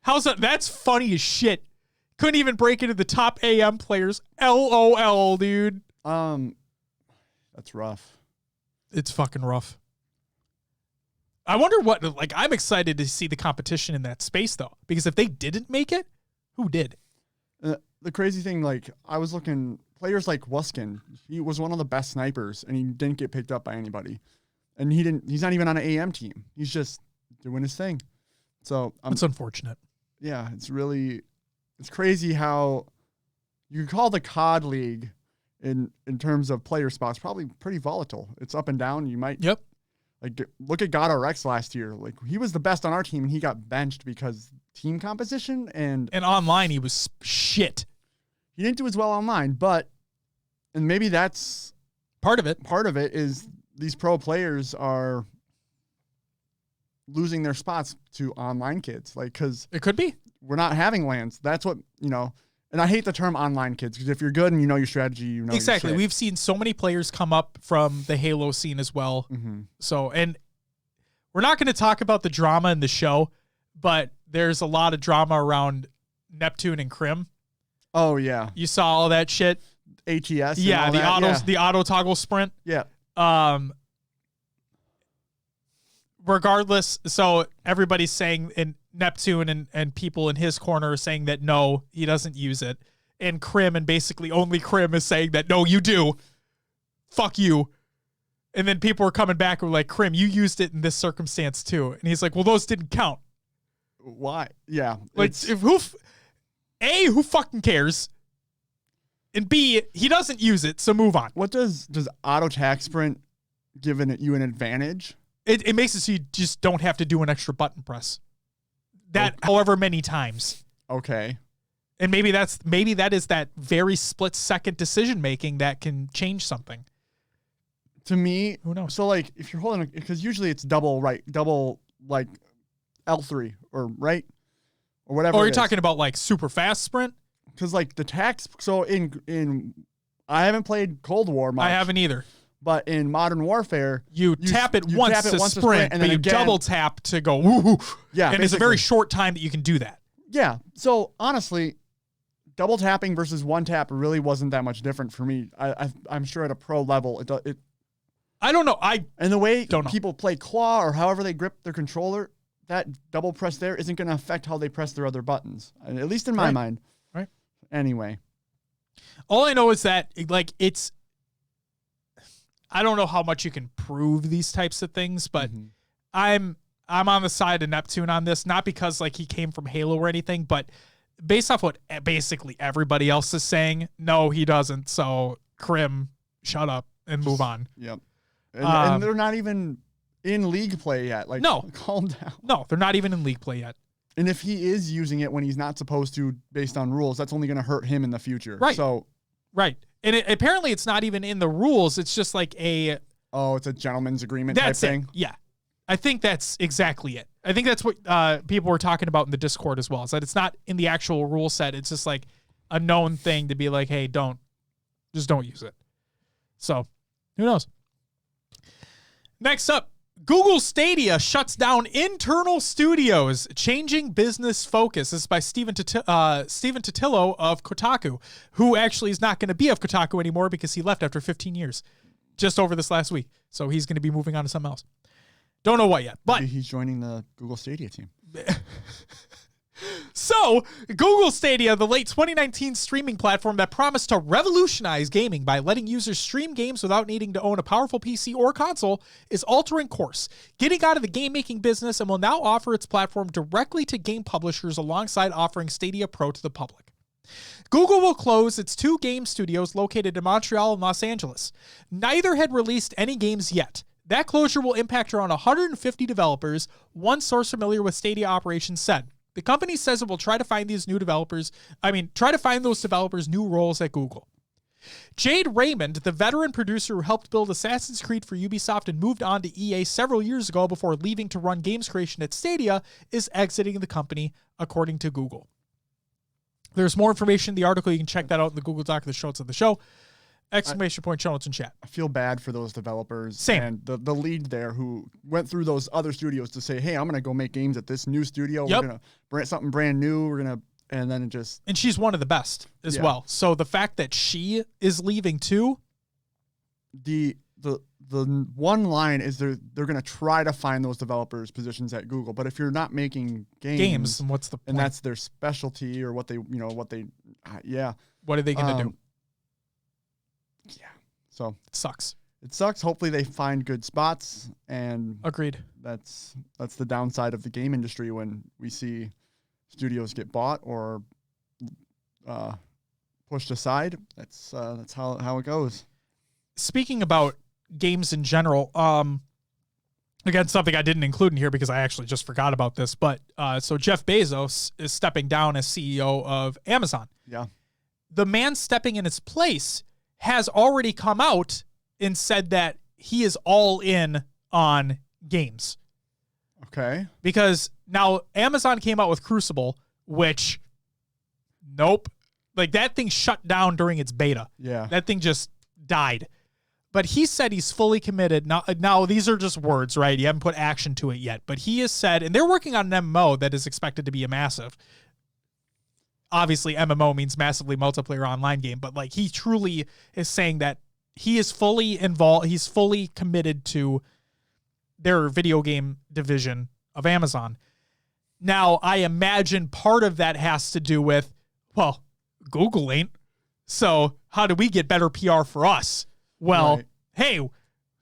How's that? That's funny as shit. Couldn't even break into the top AM players. LOL, dude. That's rough. It's fucking rough. I wonder what, I'm excited to see the competition in that space, though, because if they didn't make it, who did? The crazy thing, I was looking, players like Wuskin, he was one of the best snipers, and he didn't get picked up by anybody. And he's not even on an AM team. He's just doing his thing. So it's unfortunate. Yeah, it's crazy how you could call the COD League in terms of player spots probably pretty volatile. It's up and down. You might look at God RX last year. He was the best on our team and he got benched because team composition and online he was shit. He didn't do as well online, but And maybe that's part of it. Part of it is these pro players are losing their spots to online kids. Like, because it could be. We're not having LANs. That's what, and I hate the term online kids, because if you're good and you know your strategy, you know exactly. Your shit. We've seen so many players come up from the Halo scene as well. Mm-hmm. So, and we're not going to talk about the drama in the show, but there's a lot of drama around Neptune and Crim. Oh yeah, you saw all that shit. HCS. Yeah, the auto toggle sprint. Yeah. Regardless, so everybody's saying, in Neptune and people in his corner are saying that no, he doesn't use it. And Crim, and basically only Crim, is saying that no, you do. Fuck you. And then people were coming back and were like, Crim, you used it in this circumstance too. And he's like, well, those didn't count. Why? Yeah. Like, who fucking cares? And B, he doesn't use it, so move on. What does auto tack sprint give you an advantage? It makes it so you just don't have to do an extra button press. That however many times. Okay. And maybe that is that very split second decision making that can change something. To me, who knows? So like if you're holding, because usually it's double like L3 or right or whatever. Or you're talking about like super fast sprint? Because like the tax. So in I haven't played Cold War much. I haven't either. But in Modern Warfare, you tap it once to sprint, and then you double tap to go woo. Yeah, and it's a very short time that you can do that. Yeah. So honestly, double tapping versus one tap really wasn't that much different for me. I'm sure at a pro level, it I don't know. And the way don't know. People play claw or however they grip their controller, that double press there isn't going to affect how they press their other buttons, at least in my mind. Right. Anyway. All I know is that I don't know how much you can prove these types of things, but I'm on the side of Neptune on this, not because like he came from Halo or anything, but based off what basically everybody else is saying, no, he doesn't. So Crim, shut up and move on. Yep. And they're not even in league play yet. Like, no, calm down. No, they're not even in league play yet. And if he is using it when he's not supposed to, based on rules, that's only going to hurt him in the future. Right. So, right. And apparently it's not even in the rules. It's just like it's a gentleman's agreement type thing. Yeah. I think that's exactly it. I think that's what people were talking about in the Discord as well. Is that it's not in the actual rule set. It's just like a known thing to be like, hey, don't use it. So who knows? Next up, Google Stadia shuts down internal studios, changing business focus. This is by Stephen Totillo of Kotaku, who actually is not going to be of Kotaku anymore because he left after 15 years, just over this last week. So he's going to be moving on to something else. Don't know what yet, but maybe he's joining the Google Stadia team. So, Google Stadia, the late 2019 streaming platform that promised to revolutionize gaming by letting users stream games without needing to own a powerful PC or console, is altering course, getting out of the game-making business, and will now offer its platform directly to game publishers alongside offering Stadia Pro to the public. Google will close its 2 game studios located in Montreal and Los Angeles. Neither had released any games yet. That closure will impact around 150 developers, one source familiar with Stadia operations said. The company says it will try to find those developers new roles at Google. Jade Raymond, the veteran producer who helped build Assassin's Creed for Ubisoft and moved on to EA several years ago before leaving to run games creation at Stadia, is exiting the company, according to Google. There's more information in the article. You can check that out in the Google Doc, the show notes of the show. Exclamation point, show notes in chat. I feel bad for those developers. Same. And the lead there who went through those other studios to say, hey, I'm going to go make games at this new studio. Yep. We're going to brand something brand new. And then it just. And she's one of the best as well. So the fact that she is leaving too. The one line is they're going to try to find those developers positions at Google. But if you're not making games, then what's the point? And that's their specialty or what are they going to do? Yeah. So it sucks. It sucks. Hopefully they find good spots, and agreed. That's the downside of the game industry when we see studios get bought or pushed aside. That's how it goes. Speaking about games in general, again, something I didn't include in here because I actually just forgot about this, but so Jeff Bezos is stepping down as CEO of Amazon. Yeah. The man stepping in his place has already come out and said that he is all in on games. Okay. Because now Amazon came out with Crucible, which, nope. Like, that thing shut down during its beta. Yeah. That thing just died. But he said he's fully committed. Now, these are just words, right? You haven't put action to it yet. But he has said, and they're working on an MMO that is expected to be a massive. Obviously, MMO means massively multiplayer online game. But, like, he truly is saying that he is fully involved. He's fully committed to their video game division of Amazon. Now, I imagine part of that has to do with, well, Google ain't. So how do we get better PR for us? Well, right. Hey,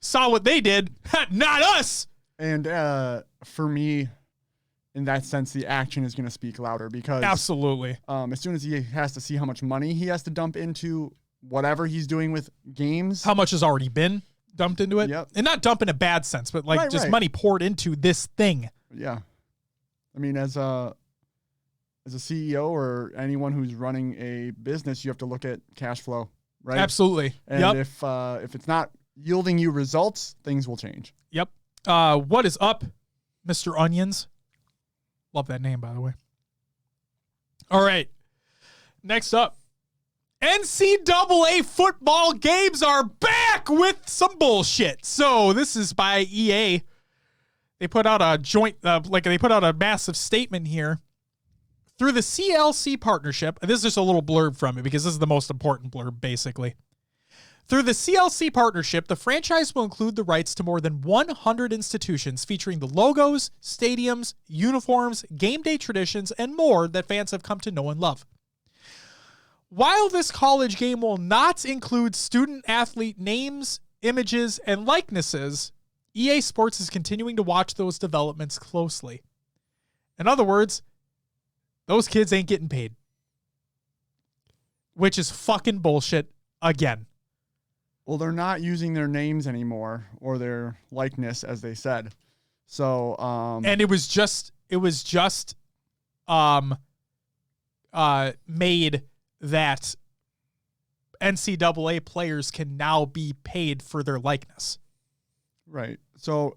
saw what they did. Not us. And for me, in that sense, the action is going to speak louder because absolutely. As soon as he has to see how much money he has to dump into whatever he's doing with games, how much has already been dumped into it, yep. And not dump in a bad sense, but like just money poured into this thing. Yeah, I mean, as a CEO or anyone who's running a business, you have to look at cash flow, right? Absolutely. And if it's not yielding you results, things will change. Yep. What is up, Mr. Onions? Love that name, by the way. All right. Next up, NCAA football games are back with some bullshit. So this is by EA. They put out a they put out a massive statement here. Through the CLC partnership, this is just a little blurb from it because this is the most important blurb, basically. Through the CLC partnership, the franchise will include the rights to more than 100 institutions featuring the logos, stadiums, uniforms, game day traditions, and more that fans have come to know and love. While this college game will not include student-athlete names, images, and likenesses, EA Sports is continuing to watch those developments closely. In other words, those kids ain't getting paid. Which is fucking bullshit again. Well, they're not using their names anymore or their likeness, as they said. So, and it was just made that NCAA players can now be paid for their likeness. Right. So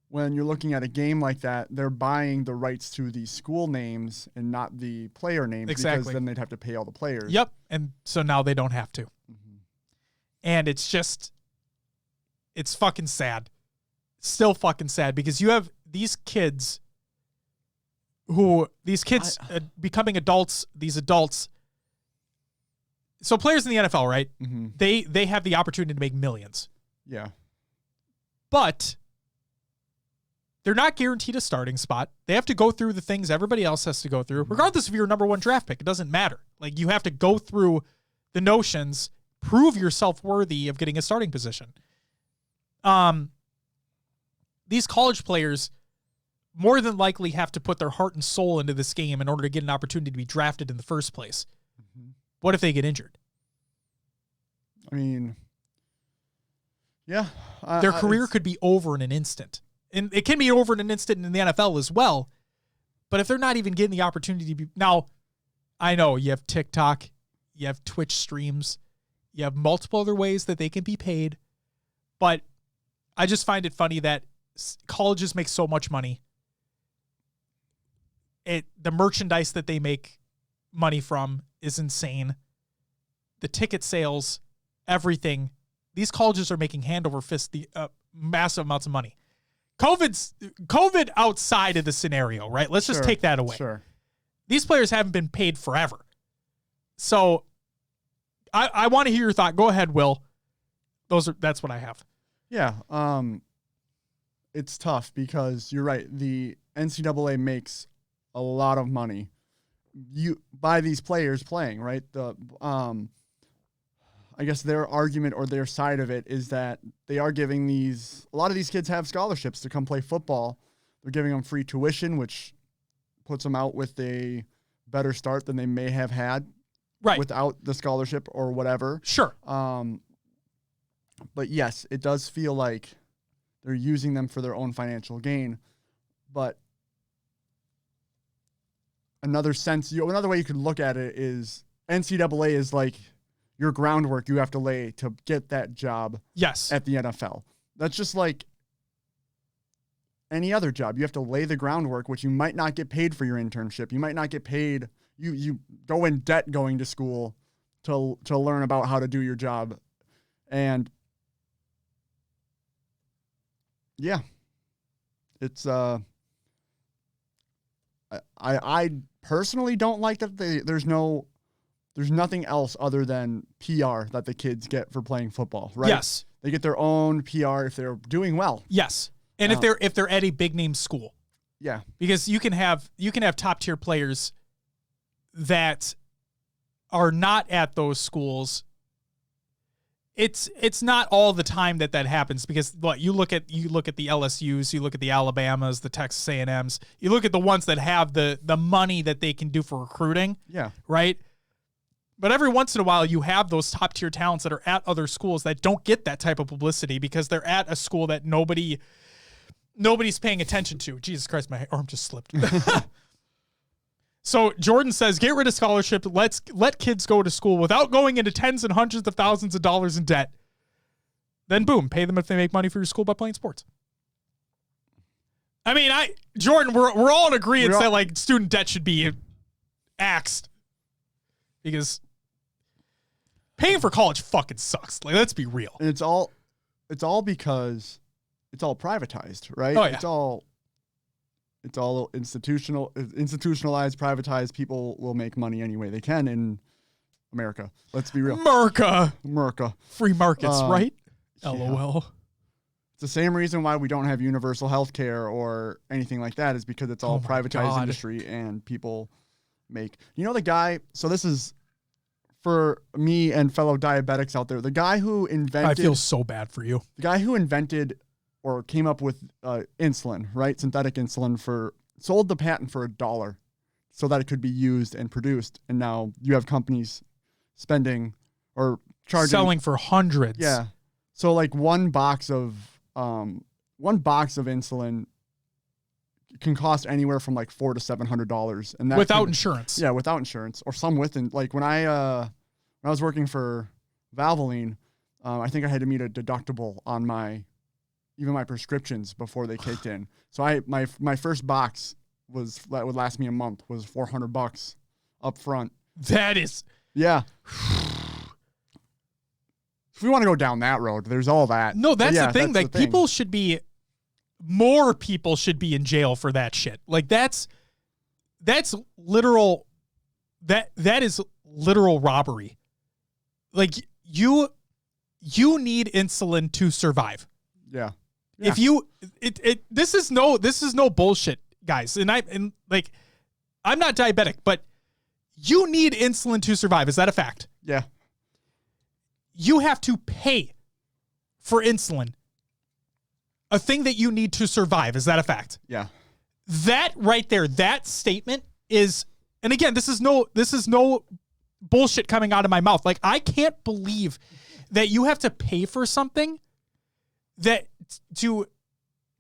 when you're looking at a game like that, they're buying the rights to the school names and not the player names. Exactly. Because then they'd have to pay all the players. Yep. And so now they don't have to. Mm-hmm. And it's fucking sad. Still fucking sad because you have these kids becoming adults, these adults. So players in the NFL, right? Mm-hmm. They have the opportunity to make millions. Yeah. But they're not guaranteed a starting spot. They have to go through the things everybody else has to go through, regardless if you're a number one draft pick. It doesn't matter. Like, you have to go through the notions, prove yourself worthy of getting a starting position. These college players more than likely have to put their heart and soul into this game in order to get an opportunity to be drafted in the first place. Mm-hmm. What if they get injured? I mean, yeah. Their career could be over in an instant. And it can be over in an instant in the NFL as well. But if they're not even getting the opportunity to be... Now, I know you have TikTok, you have Twitch streams, you have multiple other ways that they can be paid. But I just find it funny that colleges make so much money. The merchandise that they make money from is insane. The ticket sales, everything. These colleges are making hand over fist the massive amounts of money. COVID outside of the scenario, right? Let's just take that away. Sure. These players haven't been paid forever. So I want to hear your thought. Go ahead, Will. That's what I have. Yeah. It's tough because you're right. The NCAA makes a lot of money by these players playing, right? I guess their argument or their side of it is that they are giving a lot of these kids have scholarships to come play football. They're giving them free tuition, which puts them out with a better start than they may have had without the scholarship or whatever. Sure. But yes, it does feel like they're using them for their own financial gain. But another way you could look at it is NCAA is like your groundwork you have to lay to get that job Yes. at the NFL. That's just like any other job. You have to lay the groundwork, which you might not get paid for your internship. You might not get paid. You go in debt going to school to learn about how to do your job. And yeah, it's I personally don't like that there's nothing else other than PR that the kids get for playing football, right? Yes. They get their own PR if they're doing well. Yes. And if they're at a big name school. Yeah. Because you can have top tier players that are not at those schools. It's not all the time that happens, because you look at the LSUs, you look at the Alabamas, the Texas A&Ms, you look at the ones that have the money that they can do for recruiting. Yeah. Right? But every once in a while, you have those top tier talents that are at other schools that don't get that type of publicity because they're at a school that nobody's paying attention to. Jesus Christ, my arm just slipped. So Jordan says, get rid of scholarship. Let kids go to school without going into tens and hundreds of thousands of dollars in debt. Then boom, pay them if they make money for your school by playing sports. I mean, Jordan, we're all in agreement that like student debt should be axed, because paying for college fucking sucks. Like, let's be real. And it's all because it's all privatized, right? Oh, yeah. It's all institutionalized, privatized. People will make money any way they can in America. Let's be real. America. Free markets, right? Yeah. LOL. It's the same reason why we don't have universal health care or anything like that, is because it's all privatized industry and people make. You know the guy, so this is for me and fellow diabetics out there, the guy who invented. I feel so bad for you. The guy who invented or came up with insulin, right? Synthetic insulin, sold the patent for $1 so that it could be used and produced. And now you have companies spending or selling for hundreds. Yeah. So like one box of insulin can cost anywhere from like $400 to $700, and that without insurance. Yeah, without insurance, or some with. And like when I was working for Valvoline, I think I had to meet a deductible on even my prescriptions before they kicked in. So my first box that would last me a month was $400 up front. That is, yeah. If we want to go down that road, there's all that. No, that's the thing. Like, more people should be in jail for that shit. Like, that's literal. That is literal robbery. Like, you need insulin to survive. Yeah. If this is no bullshit, guys. And I'm not diabetic, but you need insulin to survive. Is that a fact? Yeah. You have to pay for insulin, a thing that you need to survive. Is that a fact? Yeah. That right there, that statement is, and again, this is no bullshit coming out of my mouth. Like, I can't believe that you have to pay for something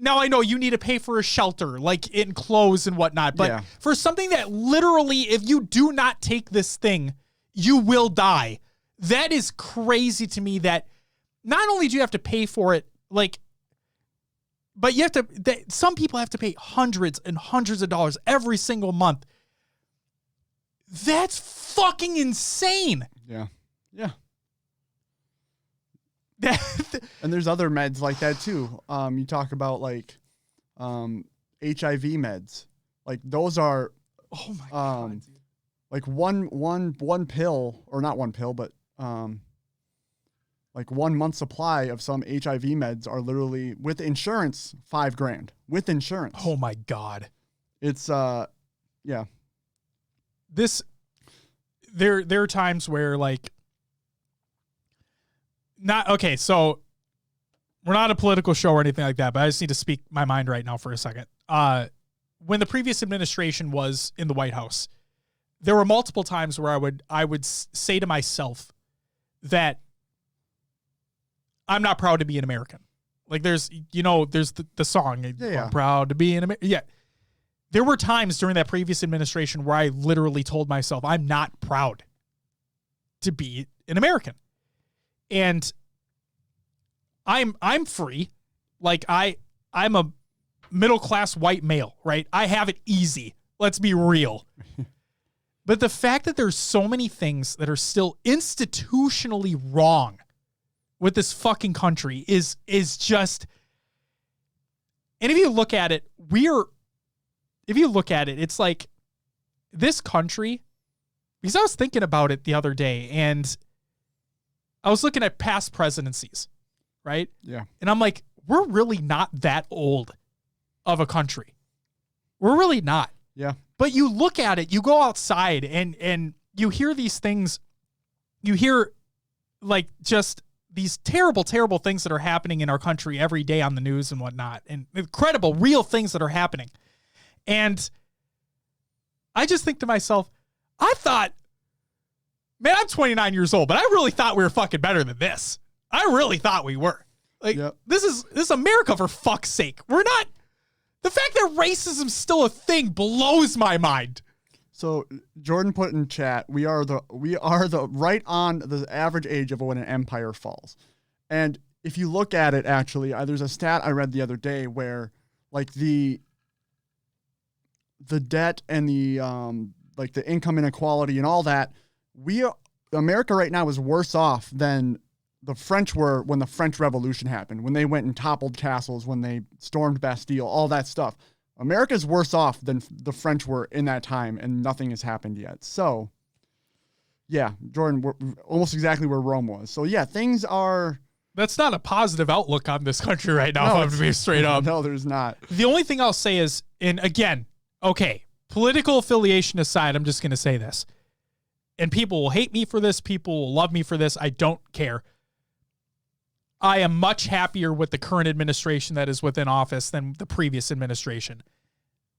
now I know you need to pay for a shelter, like in clothes and whatnot, but for something that literally, if you do not take this thing, you will die. That is crazy to me, that not only do you have to pay for it, like, but you have to, some people have to pay hundreds and hundreds of dollars every single month. That's fucking insane. Yeah. Yeah. And there's other meds like that too. You talk about like HIV meds. Like, those are oh my god. Like one pill, or not one pill, but like 1 month supply of some HIV meds are literally, with insurance, $5,000 with insurance. Oh my god. It's yeah. There are times where, like, so we're not a political show or anything like that, but I just need to speak my mind right now for a second. When the previous administration was in the White House, there were multiple times where I would say to myself that I'm not proud to be an American. Like, there's the song, I'm proud to be an American. Yeah. There were times during that previous administration where I literally told myself, I'm not proud to be an American. And I'm free. Like I'm a middle-class white male, right? I have it easy. Let's be real. But the fact that there's so many things that are still institutionally wrong with this fucking country is just, and if you look at it, it's like this country, because I was thinking about it the other day and I was looking at past presidencies, right? Yeah. And I'm like, we're really not that old of a country. We're really not. Yeah. But you look at it, you go outside and you hear these things, you hear like just these terrible, terrible things that are happening in our country every day on the news and whatnot, and incredible, real things that are happening. And I just think to myself, I thought, man, I'm 29 years old, but I really thought we were fucking better than this. I really thought we were. Like, Yep. This is America, for fuck's sake. We're not. The fact that racism's still a thing blows my mind. So Jordan put in chat, we are the right on the average age of when an empire falls. And if you look at it, actually, there's a stat I read the other day where like the debt and the like the income inequality and all that, America right now is worse off than the French were when the French Revolution happened, when they went and toppled castles, when they stormed Bastille, all that stuff. America's worse off than the French were in that time, and nothing has happened yet. So, yeah, Jordan, we're almost exactly where Rome was. So, yeah, things are... That's not a positive outlook on this country right now, No, if I'm to be straight up. No, there's not. The only thing I'll say is, and again, okay, political affiliation aside, I'm just going to say this. And people will hate me for this. People will love me for this. I don't care. I am much happier with the current administration that is within office than the previous administration.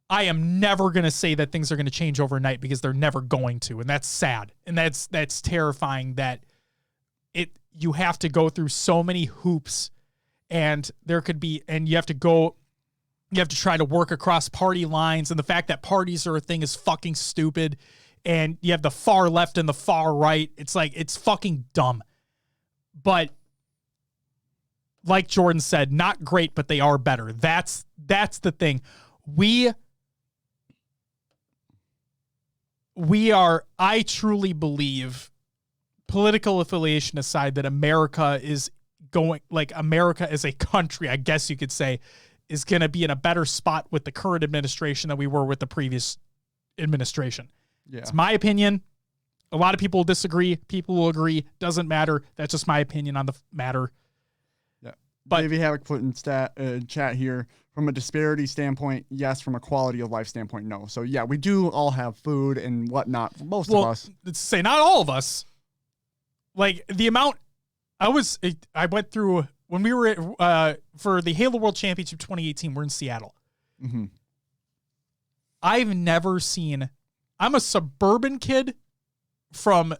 I am never going to say that things are going to change overnight because they're never going to. And that's sad. And that's terrifying that you have to go through so many hoops and there could be, and you have to try to work across party lines. And the fact that parties are a thing is fucking stupid. And you have the far left and the far right. It's like, it's fucking dumb. But like Jordan said, not great, but they are better. That's the thing. We are, I truly believe, political affiliation aside, that America is going, like America as a country, I guess you could say, is going to be in a better spot with the current administration than we were with the previous administration. Yeah. It's my opinion. A lot of people will disagree. People will agree. Doesn't matter. That's just my opinion on the matter. But Davey Havoc put in chat here, from a disparity standpoint, yes. From a quality of life standpoint, no. So, yeah, we do all have food and whatnot. Most of us. Let's say not all of us. Like, the amount I went through when we were for the Halo World Championship 2018, we're in Seattle. Mm-hmm. I've never seen, I'm a suburban kid from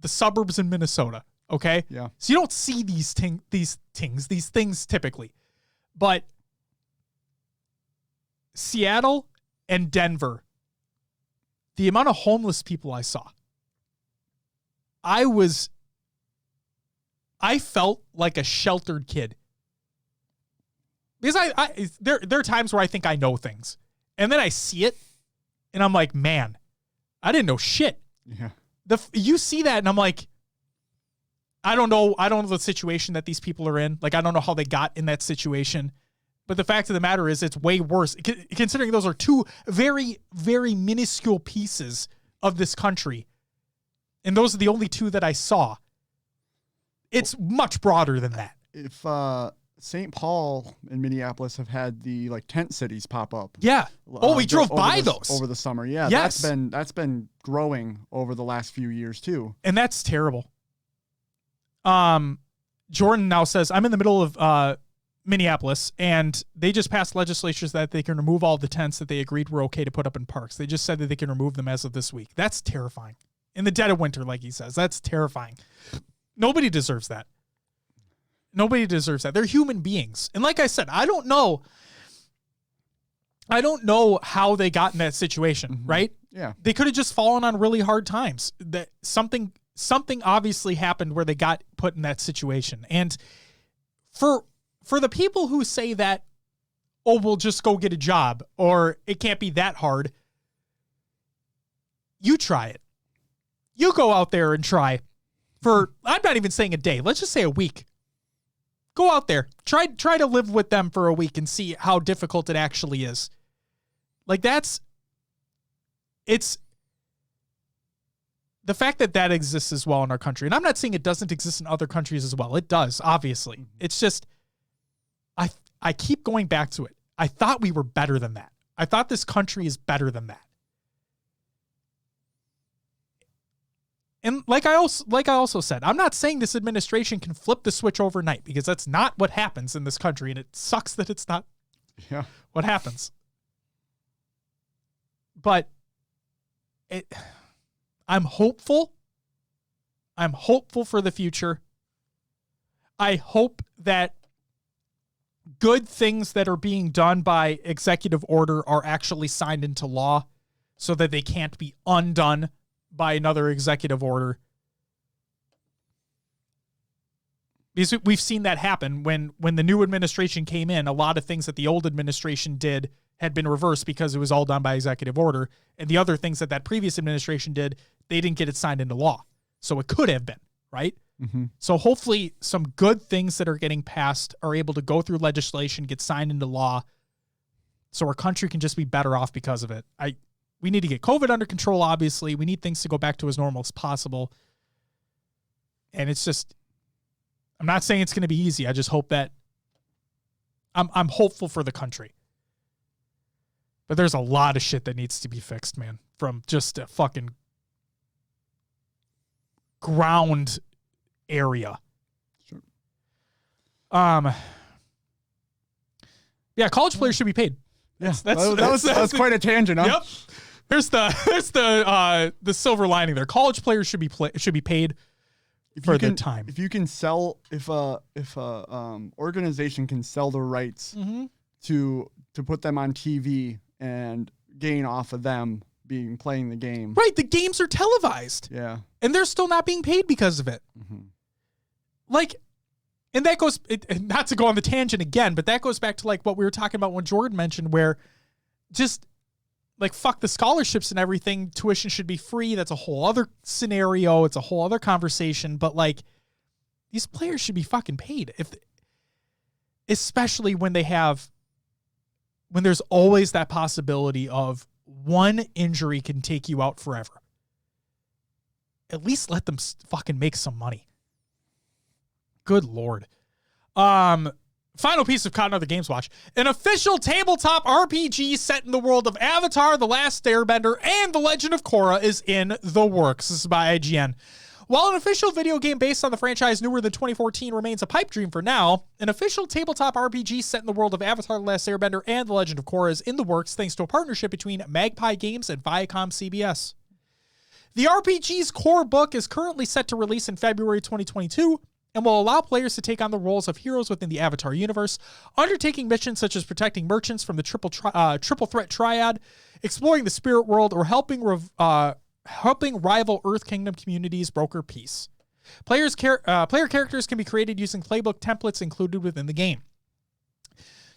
the suburbs in Minnesota. Okay. Yeah. So you don't see these things typically, but Seattle and Denver, the amount of homeless people I saw, I felt like a sheltered kid because there are times where I think I know things and then I see it and I'm like, man, I didn't know shit. Yeah. You see that and I'm like, I don't know the situation that these people are in. Like, I don't know how they got in that situation. But the fact of the matter is it's way worse, considering those are two very, very minuscule pieces of this country. And those are the only two that I saw. It's much broader than that. If St. Paul and Minneapolis have had the like tent cities pop up. Yeah. We drove by those over the summer. Yeah. Yes. That's been growing over the last few years too. And that's terrible. Jordan now says, I'm in the middle of Minneapolis, and they just passed legislatures that they can remove all the tents that they agreed were okay to put up in parks. They just said that they can remove them as of this week. That's terrifying. In the dead of winter, like he says, that's terrifying. Nobody deserves that. Nobody deserves that. They're human beings. And like I said, I don't know how they got in that situation, right? Yeah. They could have just fallen on really hard times. That something something obviously happened where they got put in that situation. And for the people who say that, oh, we'll just go get a job, or it can't be that hard, you try it. You go out there and try for, I'm not even saying a day, let's just say a week. Go out there, try to live with them for a week and see how difficult it actually is. Like it's the fact that exists as well in our country. And I'm not saying it doesn't exist in other countries as well. It does, obviously. It's just, I keep going back to it. I thought we were better than that. I thought this country is better than that. And like I also said, I'm not saying this administration can flip the switch overnight, because that's not what happens in this country, and it sucks that it's not what happens. But I'm hopeful. I'm hopeful for the future. I hope that good things that are being done by executive order are actually signed into law so that they can't be undone by another executive order. Because we've seen that happen when the new administration came in. A lot of things that the old administration did had been reversed because it was all done by executive order. And the other things that previous administration did, they didn't get it signed into law. So it could have been, right? Mm-hmm. So hopefully some good things that are getting passed are able to go through legislation, get signed into law, so our country can just be better off because of it. We need to get COVID under control, obviously. We need things to go back to as normal as possible. And it's just, I'm not saying it's going to be easy. I just hope that I'm hopeful for the country. But there's a lot of shit that needs to be fixed, man, from just a fucking ground area. Sure. Yeah, college players should be paid. Yeah, that's quite a tangent, huh? Yep. There's the silver lining there. College players should be paid for their time. If you can sell, if a organization can sell the rights to put them on TV and gain off of them playing the game. Right, the games are televised. Yeah. And they're still not being paid because of it. Mm-hmm. Like, and that goes, not to go on the tangent again, but that goes back to like what we were talking about when Jordan mentioned, where just like, fuck the scholarships and everything. Tuition should be free. That's a whole other scenario. It's a whole other conversation. But like, these players should be fucking paid, especially when there's always that possibility of one injury can take you out forever. At least let them fucking make some money. Good Lord. Final piece of content of the Games Watch. An official tabletop RPG set in the world of Avatar, The Last Airbender, and The Legend of Korra is in the works. This is by IGN. While an official video game based on the franchise newer than 2014 remains a pipe dream for now, an official tabletop RPG set in the world of Avatar, The Last Airbender, and The Legend of Korra is in the works thanks to a partnership between Magpie Games and Viacom CBS. The RPG's core book is currently set to release in February 2022 and will allow players to take on the roles of heroes within the Avatar universe, undertaking missions such as protecting merchants from the triple threat triad, exploring the spirit world, or helping rival Earth Kingdom communities broker peace. Player characters can be created using playbook templates included within the game.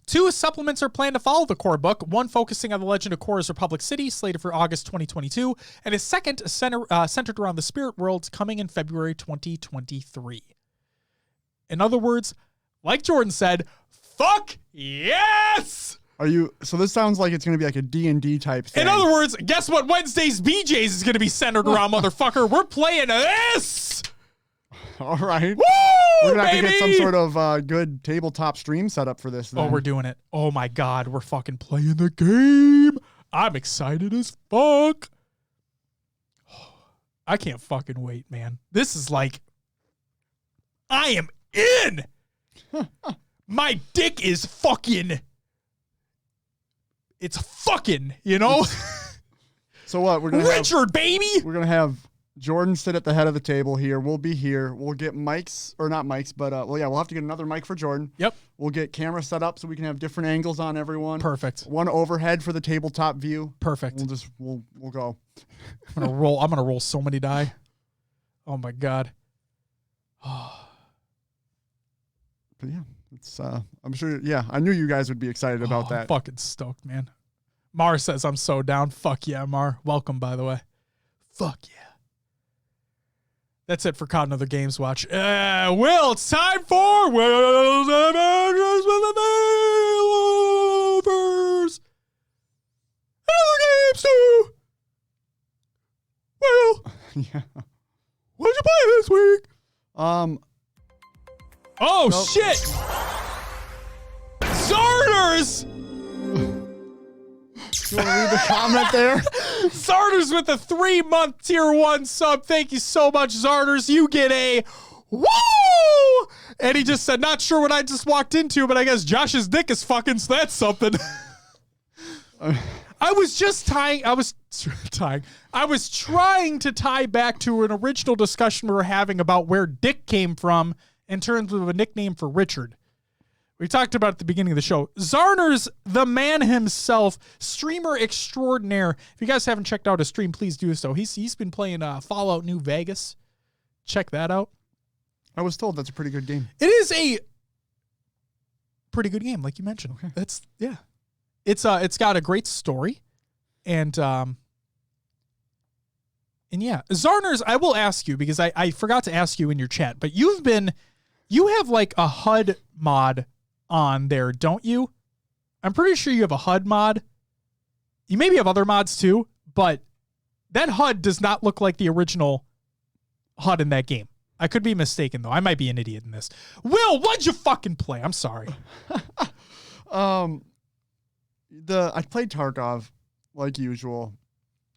2 supplements are planned to follow the core book, one focusing on The Legend of Korra's Republic City, slated for August 2022, and a second centered around the spirit worlds, coming in February 2023. In other words, like Jordan said, fuck yes! So this sounds like it's going to be like a D&D type thing. In other words, guess what Wednesday's BJ's is going to be centered around, motherfucker? We're playing this! All right. Woo, we're going to have baby! to get some sort of good tabletop stream set up for this then. Oh, we're doing it. Oh my God, we're fucking playing the game. I'm excited as fuck. I can't fucking wait, man. This is like, I am in. My dick is fucking. It's fucking, you know? So what? We're gonna Richard, baby! We're going to have Jordan sit at the head of the table here. We'll be here. We'll get mics, or not mics, but, we'll have to get another mic for Jordan. Yep. We'll get camera set up so we can have different angles on everyone. Perfect. One overhead for the tabletop view. Perfect. We'll go. I'm gonna roll so many die. Oh my God. But yeah, it's I'm sure. Yeah, I knew you guys would be excited about I'm that. fucking stoked, man. Mar says I'm so down. Fuck yeah, Mar. Welcome, by the way. Fuck yeah. That's it for COD and Other Games Watch. Will, it's time for Will's Avengers with the Mailovers. Other games too. Will, Yeah. what'd you play this week? Oh, Nope. shit. Zarters. You want to read the comment there? Zarters with a 3-month tier 1 sub. Thank you so much, Zarters. You get a woo! And he just said, not sure what I just walked into, but I guess Josh's dick is fucking, so that's something. I was trying to tie back to an original discussion we were having about where dick came from in terms of a nickname for Richard. We talked about it at the beginning of the show. Zarners, the man himself, streamer extraordinaire. If you guys haven't checked out his stream, please do so. He's been playing Fallout New Vegas. Check that out. I was told that's a pretty good game. It is a pretty good game, like you mentioned. Okay. It's got a great story, and yeah, Zarners. I will ask you because I forgot to ask you in your chat, but you have like a HUD mod on there, don't you? I'm pretty sure you have a HUD mod. You maybe have other mods too, but that HUD does not look like the original HUD in that game. I could be mistaken though. I might be an idiot in this. Will, what'd you fucking play? I'm sorry. I played Tarkov like usual.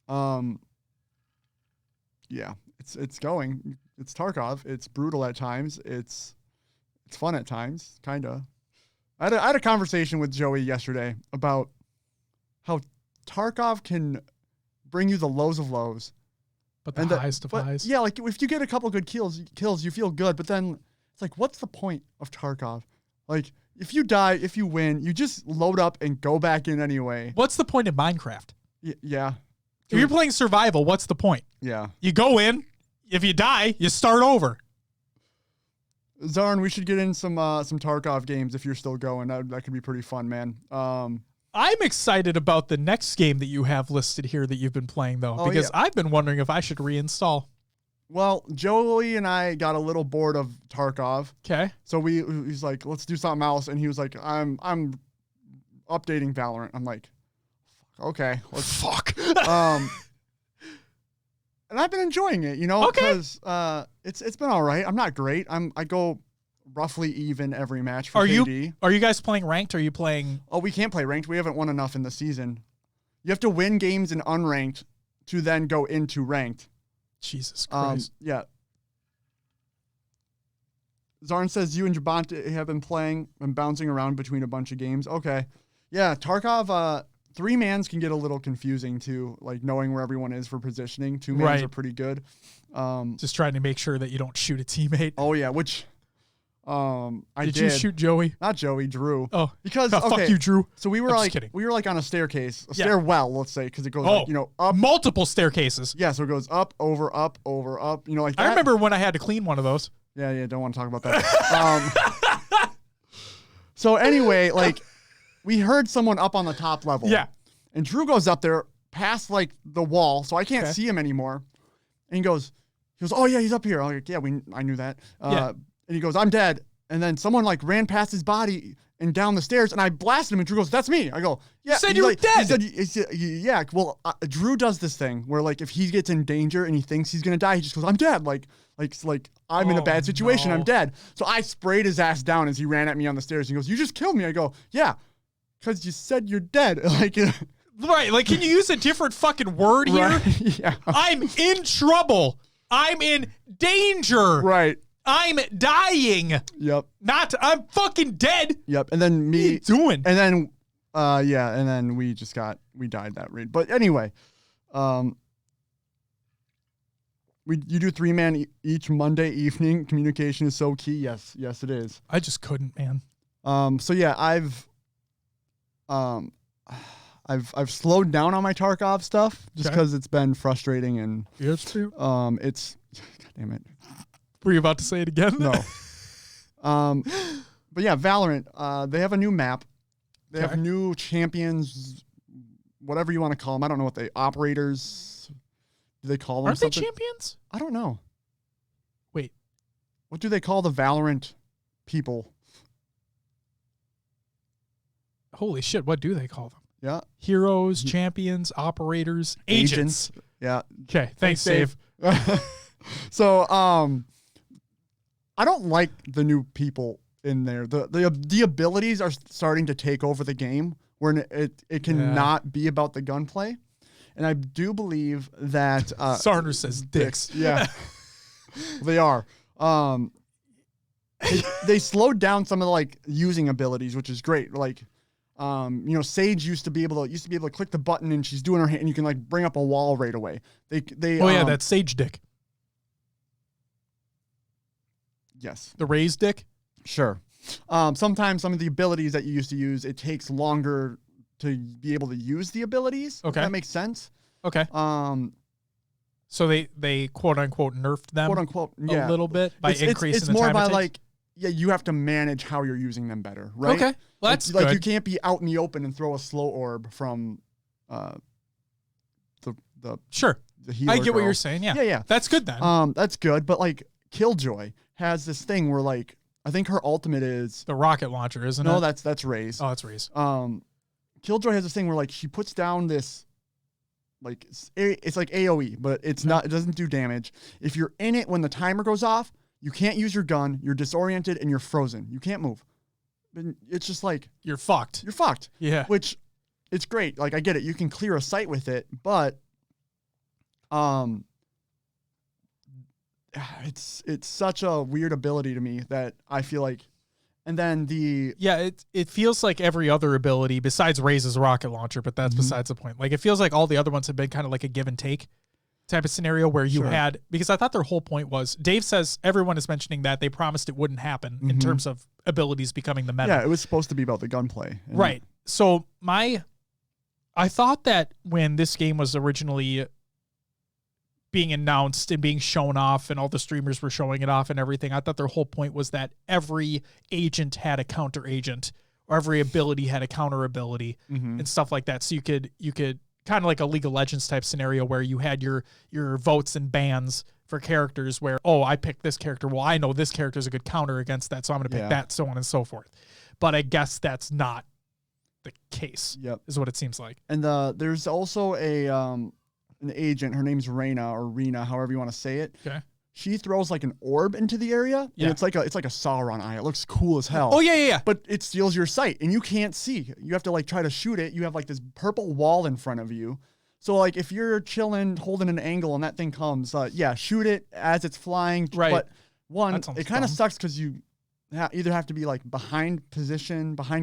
Yeah, it's going. It's Tarkov. It's brutal at times. It's fun at times, kinda. I had a conversation with Joey yesterday about how Tarkov can bring you the lows of lows, But the highest of highs. Yeah, like if you get a couple good kills, you feel good. But then it's like, what's the point of Tarkov? Like, if you die, if you win, you just load up and go back in anyway. What's the point of Minecraft? Yeah. If you're playing survival, what's the point? Yeah. You go in. If you die, you start over. Zarn, we should get in some Tarkov games if you're still going. That could be pretty fun, man. I'm excited about the next game that you have listed here that you've been playing, though, because I've been wondering if I should reinstall. Well, Joey and I got a little bored of Tarkov. Okay. So he's like, let's do something else. And he was like, I'm updating Valorant. I'm like, okay, let's fuck. And I've been enjoying it, because Okay. it's been all right. I'm not great. I go roughly even every match for Are KD. you guys playing ranked? Or are you playing? Oh, we can't play ranked. We haven't won enough in the season. You have to win games in unranked to then go into ranked. Jesus Christ. Yeah. Zarn says you and Jabante have been playing and bouncing around between a bunch of games. Okay. Yeah, Tarkov, 3-mans can get a little confusing too, like knowing where everyone is for positioning. 2-mans are pretty good. Just trying to make sure that you don't shoot a teammate. Oh yeah, which I did. Did you shoot Joey? Not Joey, Drew. Oh, because fuck you, Drew. So we were like on a staircase, stairwell, let's say, because it goes up multiple staircases. Yeah, so it goes up, over, up, like that. I remember when I had to clean one of those. Yeah, don't want to talk about that. So anyway, like we heard someone up on the top level. Yeah. And Drew goes up there past like the wall, so I can't see him anymore. And he goes, oh yeah, he's up here. I'm like, yeah, I knew that. And he goes, I'm dead. And then someone like ran past his body and down the stairs, and I blasted him. And Drew goes, that's me. I go, yeah. You said you were dead. He said, yeah. Well, Drew does this thing where like if he gets in danger and he thinks he's gonna die, he just goes, I'm dead. Like I'm in a bad situation. No. I'm dead. So I sprayed his ass down as he ran at me on the stairs. He goes, you just killed me. I go, yeah, because you said you're dead. Like. Right, like, can you use a different fucking word here? Right, yeah. I'm in trouble. I'm in danger. Right. I'm dying. Yep. I'm fucking dead. Yep. And then me. What are you doing? And then, and then we died that raid. But anyway, you do 3-man each Monday evening. Communication is so key. Yes, it is. I just couldn't, man. So yeah, I've I've slowed down on my Tarkov stuff just because it's been frustrating and it's God damn it. Were you about to say it again? No. But yeah, Valorant. They have a new map. They have new champions, whatever you want to call them. I don't know what operators. Do they call them? Aren't something? they champions? I don't know. Wait, what do they call the Valorant people? holy shit! What do they call them? Yeah, Heroes, champions, operators, agents. Yeah. Okay, thanks, Dave. So, I don't like the new people in there. The abilities are starting to take over the game, where it can not be about the gunplay. And I do believe that Sarner says dicks. Yeah, they are. They slowed down some of the like using abilities, which is great. Like, Sage used to be able to click the button and she's doing her hand, and you can like bring up a wall right away. That's Sage dick. Yes, the raised dick. Sure. Sometimes some of the abilities that you used to use, it takes longer to be able to use the abilities. Okay. If that makes sense. Okay. So they quote unquote nerfed them quote unquote a little bit by increasing it's the more time by it takes? like, yeah, you have to manage how you're using them better, right? Okay. Well, that's like good. you can't be out in the open and throw a slow orb from the Sure. the healer I get what girl. you're saying. Yeah. Yeah. That's good then. That's good, but like Killjoy has this thing where like I think her ultimate is the rocket launcher, isn't it? no, that's Ray's. Oh, it's Reese. Killjoy has this thing where like she puts down this like it's like AoE, but it's not. It doesn't do damage. If you're in it when the timer goes off, you can't use your gun. You're disoriented and you're frozen. You can't move. And it's just like You're fucked. you're fucked. Yeah. Which it's great. Like I get it. You can clear a site with it, but it's such a weird ability to me that I feel like. And then it feels like every other ability besides Ray's rocket launcher, but that's besides the point. Like it feels like all the other ones have been kind of like a give and take type of scenario where you had, because I thought their whole point was, Dave says everyone is mentioning that they promised it wouldn't happen in terms of abilities becoming the meta. Yeah, it was supposed to be about the gunplay. Right. So I thought that when this game was originally being announced and being shown off and all the streamers were showing it off and everything, I thought their whole point was that every agent had a counter agent, or every ability had a counter ability and stuff like that. So you could kind of like a League of Legends type scenario where you had your votes and bans for characters where, oh, I picked this character. Well, I know this character is a good counter against that, so I'm going to pick that, so on and so forth. But I guess that's not the case. Yep. Is what it seems like. And there's also an agent, her name's Reyna or Rena, however you want to say it. Okay. She throws like an orb into the area, and it's like a Sauron eye. It looks cool as hell. Oh yeah. But it steals your sight, and you can't see. You have to like try to shoot it. You have like this purple wall in front of you. So like if you're chilling, holding an angle, and that thing comes, shoot it as it's flying. Right. But one, it kind of dumb. sucks because you either have to be like behind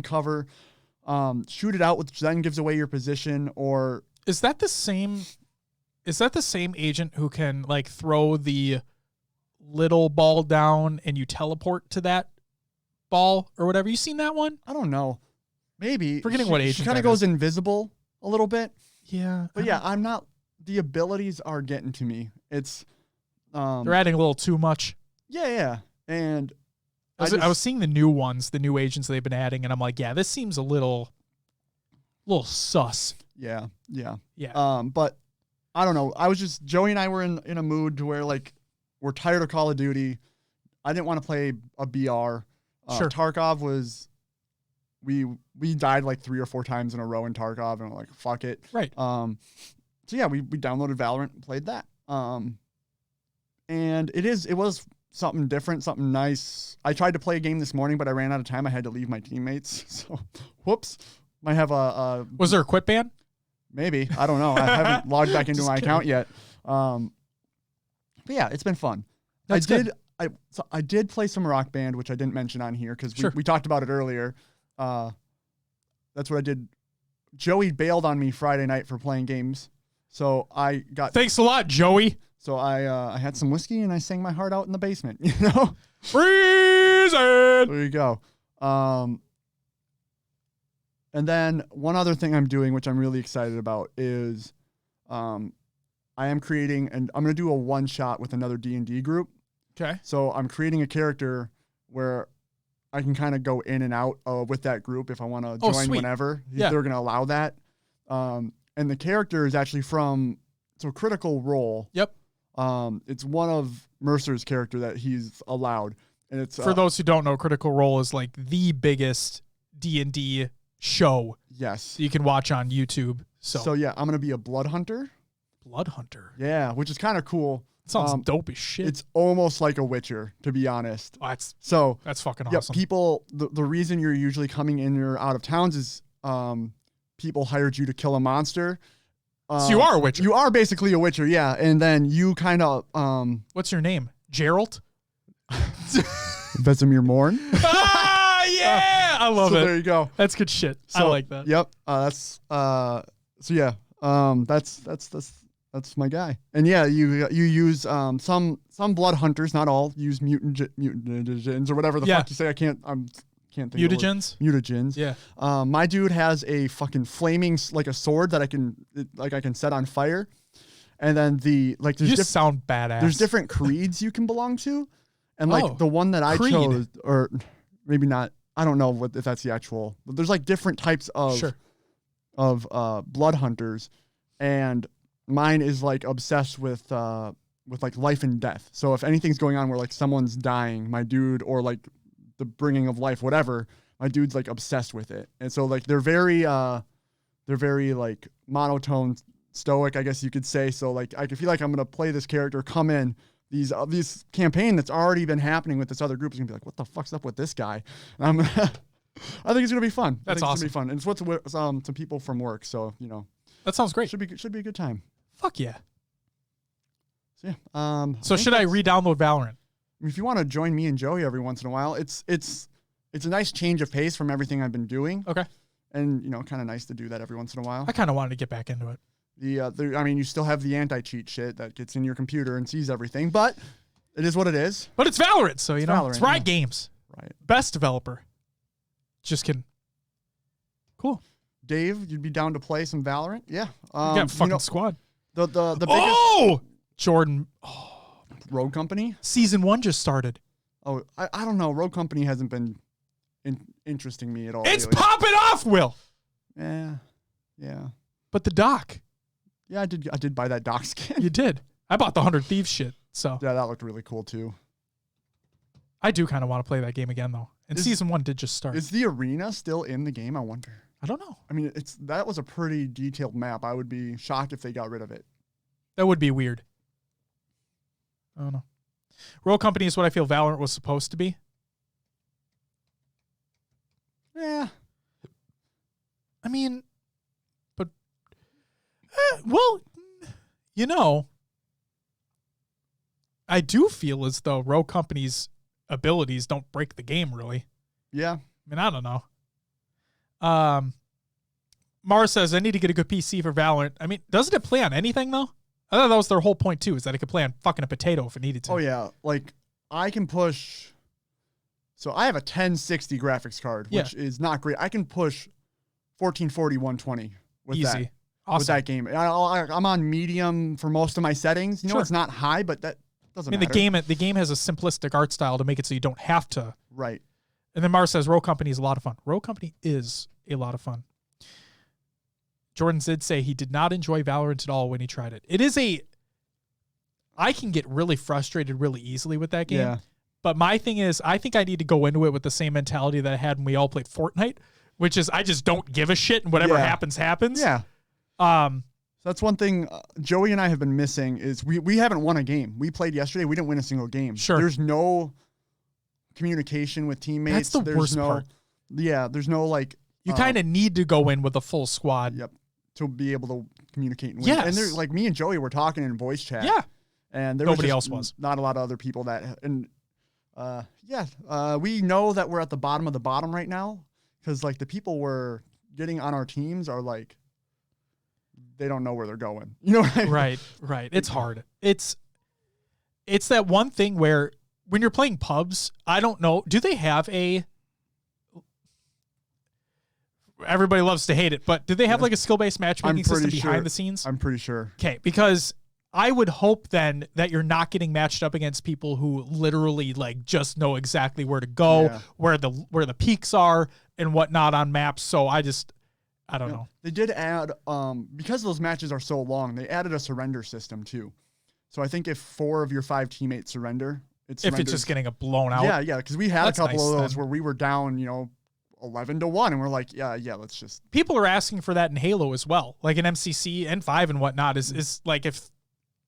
cover, shoot it out, which then gives away your position, or Is that the same agent who can like throw the little ball down and you teleport to that ball or whatever? You seen that one? I don't know. Maybe. Forgetting what agent She kind that of goes is. invisible a little bit. Yeah. But yeah, I'm not. The abilities are getting to me. It's. They're adding a little too much. Yeah. And I was seeing the new ones, the new agents they've been adding, and I'm like, yeah, this seems a little sus. Yeah. Yeah. But I don't know. Joey and I were in a mood to where like we're tired of Call of Duty. I didn't want to play a BR. Sure. Tarkov was. We died like 3 or 4 times in a row in Tarkov, and we're like, fuck it. Right. So yeah, we downloaded Valorant and played that. And it was something different, something nice. I tried to play a game this morning, but I ran out of time. I had to leave my teammates. So, whoops. Might have Was there a quit ban? Maybe. I don't know. I haven't logged back into my account yet. But yeah, it's been fun. That's good. I did play some Rock Band, which I didn't mention on here because Sure. we talked about it earlier. That's what I did. Joey bailed on me Friday night for playing games. So I got. Thanks a lot, Joey. So I had some whiskey and I sang my heart out in the basement. You know, Freezing. there you go. And then one other thing I'm doing, which I'm really excited about, is I am creating, and I'm going to do a one-shot with another D&D group. Okay. So I'm creating a character where I can kind of go in and out with that group if I want to join whenever. Yeah. They're going to allow that. And the character is actually from Critical Role. Yep. It's one of Mercer's character that he's allowed. And it's for those who don't know, Critical Role is like the biggest D&D show. Yes. You can watch on YouTube. So yeah, I'm going to be a blood hunter. Blood hunter. Yeah, which is kind of cool. Sounds dope as shit. It's almost like a Witcher, to be honest. Oh, that's fucking awesome. People, the reason you're usually coming in or out of towns is people hired you to kill a monster. So you are a Witcher. You are basically a Witcher, yeah. And then you kind of... What's your name? Geralt? Vesemir Morn. Ah, yeah! I love it. There you go. That's good shit. I like that. Yep. That's my guy. And yeah, you use some blood hunters, not all, use mutagens or whatever the fuck you say. I can't think mutagens. Mutagens. Yeah. My dude has a fucking flaming like a sword that I can set on fire. And then there's you just sound badass. There's different creeds you can belong to. And like the one that I chose, or maybe not, I don't know if that's the actual, but there's like different types of blood hunters, and mine is like obsessed with like life and death. So if anything's going on where like someone's dying, my dude, or like the bringing of life, whatever, my dude's like obsessed with it. And so like they're very like monotone, stoic, I guess you could say. So like I feel like I'm gonna play this character, come in. These campaign that's already been happening with this other group is gonna be like, what the fuck's up with this guy? I think it's gonna be fun. That's awesome. It's gonna be fun, and it's with some people from work, so that sounds great. Should be a good time. Fuck yeah. So yeah. So should I re-download Valorant? If you want to join me and Joey every once in a while, it's a nice change of pace from everything I've been doing. Okay. And kind of nice to do that every once in a while. I kind of wanted to get back into it. You still have the anti-cheat shit that gets in your computer and sees everything, but it is what it is. But it's Valorant, so Valorant, it's Riot Games. Right. Best developer. Just kidding. Cool. Dave, you'd be down to play some Valorant? Yeah. You got fucking squad. The biggest Jordan. Rogue Company? Season 1 just started. Oh, I don't know. Rogue Company hasn't been interesting me at all. It's lately. popping off, Will. Yeah. But the doc. Yeah, I did buy that doc skin. You did. I bought the 100 Thieves shit. So yeah, that looked really cool too. I do kind of want to play that game again though. And season 1 did just start. Is the arena still in the game? I wonder. I don't know. I mean, that was a pretty detailed map. I would be shocked if they got rid of it. That would be weird. I don't know. Rogue Company is what I feel Valorant was supposed to be. Yeah. I mean, but well, I do feel as though Rogue Company's abilities don't break the game really. Yeah. I mean, I don't know. Mara says, I need to get a good PC for Valorant. I mean, doesn't it play on anything, though? I thought that was their whole point, too, is that it could play on fucking a potato if it needed to. Oh, yeah. Like, I can push... So, I have a 1060 graphics card, which is not great. I can push 1440, 120 with Easy. that. Awesome. With that game. I'm on medium for most of my settings. It's not high, but that doesn't matter. The game has a simplistic art style to make it so you don't have to. Right. And then Mara says, Rogue Company is a lot of fun. Rogue Company is a lot of fun. Jordan did say he did not enjoy Valorant at all when he tried it. I can get really frustrated really easily with that game. Yeah. But my thing is, I think I need to go into it with the same mentality that I had when we all played Fortnite, which is I just don't give a shit and whatever happens, happens. Yeah. So that's one thing Joey and I have been missing is we haven't won a game. We played yesterday. We didn't win a single game. Sure. There's no communication with teammates. That's the worst part. Yeah. There's no like. You kind of need to go in with a full squad. Yep. To be able to communicate and win. Yes. And there's like me and Joey were talking in voice chat. Yeah. And there Nobody was else was. Not a lot of other people that we know that we're at the bottom of the bottom right now because like the people we're getting on our teams are like they don't know where they're going. You know what I mean? Right. It's hard. It's that one thing where when you're playing pubs, I don't know, do they have a everybody loves to hate it, but did they have like a skill-based matchmaking system behind the scenes? I'm pretty sure. Okay, because I would hope then that you're not getting matched up against people who literally like just know exactly where to go, where the peaks are and whatnot on maps. So I don't know. They did add, because those matches are so long, they added a surrender system too. So I think if 4 of your 5 teammates surrender, if it's just getting blown out. Yeah, because we had a couple of those where we were down, 11-1, and we're like, yeah, let's just. People are asking for that in Halo as well, like in MCC and 5 and whatnot. Is like if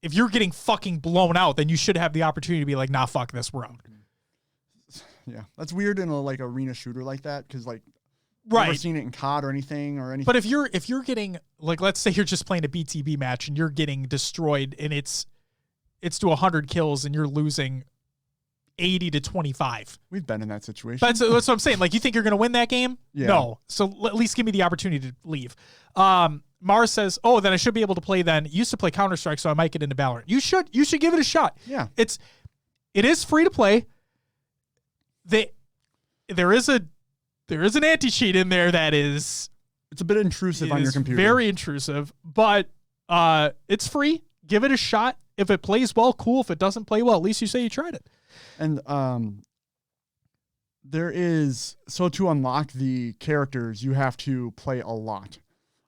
you're getting fucking blown out, then you should have the opportunity to be like, nah, fuck this, we're out. Yeah, that's weird in a like arena shooter like that, because like. Right. Never seen it in COD or anything. But if you're getting like, let's say you're just playing a BTB match and you're getting destroyed and it's to 100 kills and you're losing 80 to 25. We've been in that situation. That's what I'm saying. Like, you think you're going to win that game? Yeah. No. So at least give me the opportunity to leave. Mars says, "Oh, then I should be able to play then. Used to play Counter-Strike, so I might get into Valorant." You should give it a shot. Yeah. It is free to play. There is an anti-cheat in there that is... It's a bit intrusive on your computer. Very intrusive, but it's free. Give it a shot. If it plays well, cool. If it doesn't play well, at least you say you tried it. And there is... So to unlock the characters, you have to play a lot.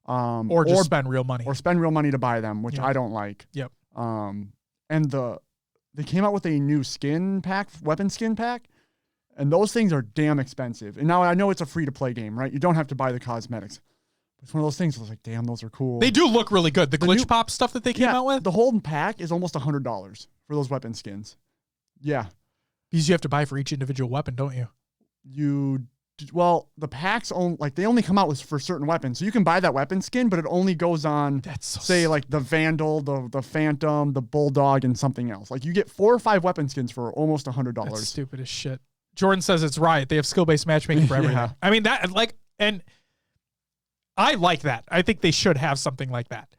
Or spend real money. Or spend real money to buy them, which I don't like. Yep. And they came out with a new skin pack, weapon skin pack. And those things are damn expensive. And now I know it's a free-to-play game, right? You don't have to buy the cosmetics. But it's one of those things I was like, damn, those are cool. They do look really good. The glitch pop stuff that they came out with? The whole pack is almost $100 for those weapon skins. Yeah. Because you have to buy for each individual weapon, don't you? The packs, they only come out for certain weapons. So you can buy that weapon skin, but it only goes on, like the Vandal, the Phantom, the Bulldog, and something else. Like you get 4 or 5 weapon skins for almost $100. That's stupid as shit. Jordan says it's right. They have skill-based matchmaking for everything. I mean, and I like that. I think they should have something like that.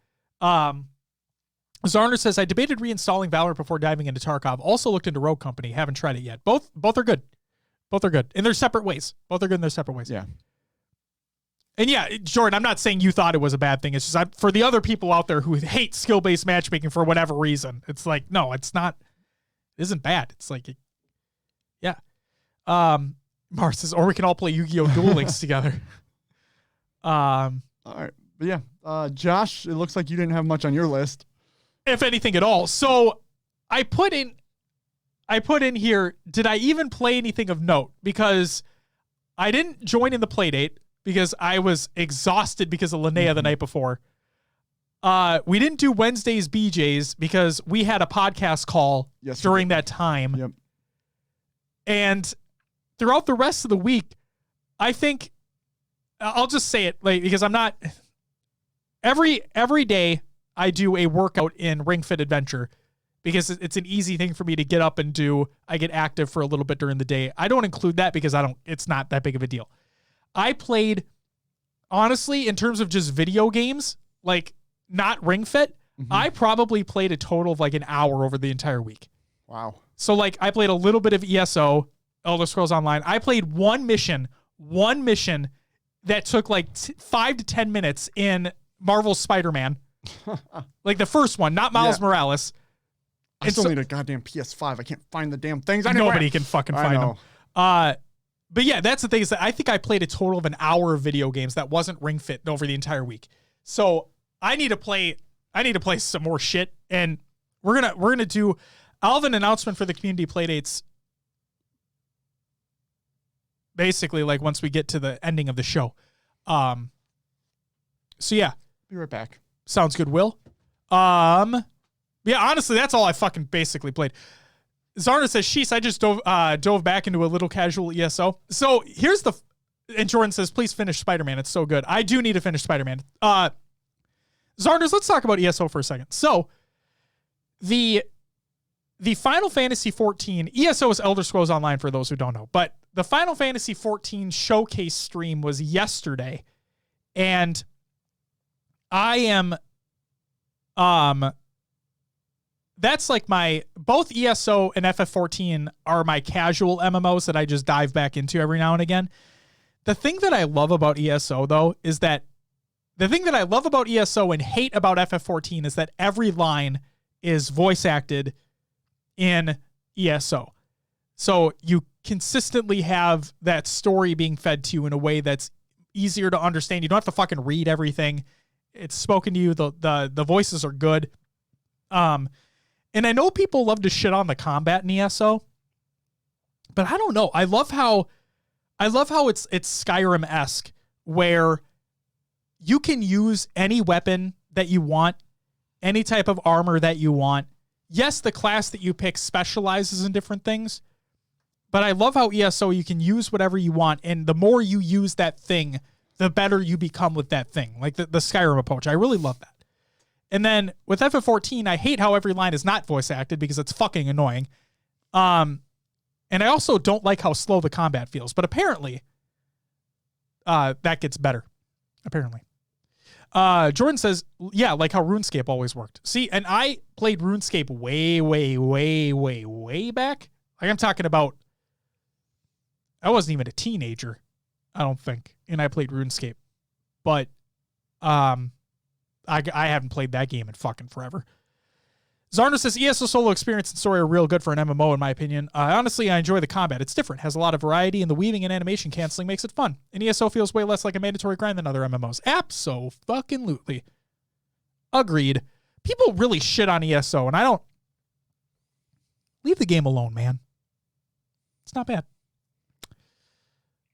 Zarner says, I debated reinstalling Valorant before diving into Tarkov. Also looked into Rogue Company. Haven't tried it yet. Both are good. Both are good. In their separate ways. Both are good in their separate ways. Yeah. And yeah, Jordan, I'm not saying you thought it was a bad thing. It's just for the other people out there who hate skill-based matchmaking for whatever reason, it's like, no, it's not. It isn't bad. It's like, yeah. Mars says, or we can all play Yu-Gi-Oh! Duel Links together. All right. But yeah, Josh, it looks like you didn't have much on your list. If anything at all. So I put in here, did I even play anything of note? Because I didn't join in the playdate because I was exhausted because of Linnea the night before. We didn't do Wednesday's BJ's because we had a podcast call during that time. Yep. And throughout the rest of the week, I think I'll just say it because I'm not every day I do a workout in Ring Fit Adventure because it's an easy thing for me to get up and do. I get active for a little bit during the day. I don't include that because it's not that big of a deal. I played, honestly, in terms of just video games, like not Ring Fit, I probably played a total of like an hour over the entire week. Wow. So like I played a little bit of ESO, Elder Scrolls Online. I played one mission that took like 5 to 10 minutes in Marvel's Spider-Man. Like the first one, not Miles Morales. I still need a goddamn PS5. I can't find the damn things anywhere. Nobody can fucking find them. But yeah, that's the thing is that I think I played a total of an hour of video games that wasn't Ring Fit over the entire week. So I need to play some more shit, and we're gonna do. I'll have an announcement for the community playdates. Basically, like once we get to the ending of the show. So yeah, be right back. Sounds good, Will. Yeah, honestly, that's all I fucking basically played. Zarna says, sheesh, I just dove back into a little casual ESO. So here's and Jordan says, please finish Spider-Man. It's so good. I do need to finish Spider-Man. Zarners, let's talk about ESO for a second. So the Final Fantasy 14, ESO is Elder Scrolls Online for those who don't know, but the Final Fantasy 14 showcase stream was yesterday, and I am, that's like both ESO and FF14 are my casual MMOs that I just dive back into every now and again. The thing that I love about ESO, though, is that the thing that I love about ESO and hate about FF14 is that every line is voice acted in ESO. So you consistently have that story being fed to you in a way that's easier to understand. You don't have to fucking read everything. It's spoken to you. The voices are good. And I know people love to shit on the combat in ESO, but I don't know. I love how it's Skyrim-esque, where you can use any weapon that you want, any type of armor that you want. Yes, the class that you pick specializes in different things, but I love how ESO, you can use whatever you want, and the more you use that thing, the better you become with that thing, like the Skyrim approach. I really love that. And then with FF14, I hate how every line is not voice acted because it's fucking annoying. And I also don't like how slow the combat feels, but apparently that gets better, apparently. Jordan says, yeah, like how RuneScape always worked. See, and I played RuneScape way back. Like I'm talking about, I wasn't even a teenager, I don't think, and I played RuneScape. But I haven't played that game in fucking forever. Zarno says, ESO solo experience and story are real good for an MMO, in my opinion. Honestly, I enjoy the combat. It's different, has a lot of variety, and the weaving and animation canceling makes it fun. And ESO feels way less like a mandatory grind than other MMOs. Abso-fucking-lutely. Agreed. People really shit on ESO, and I don't... Leave the game alone, man. It's not bad.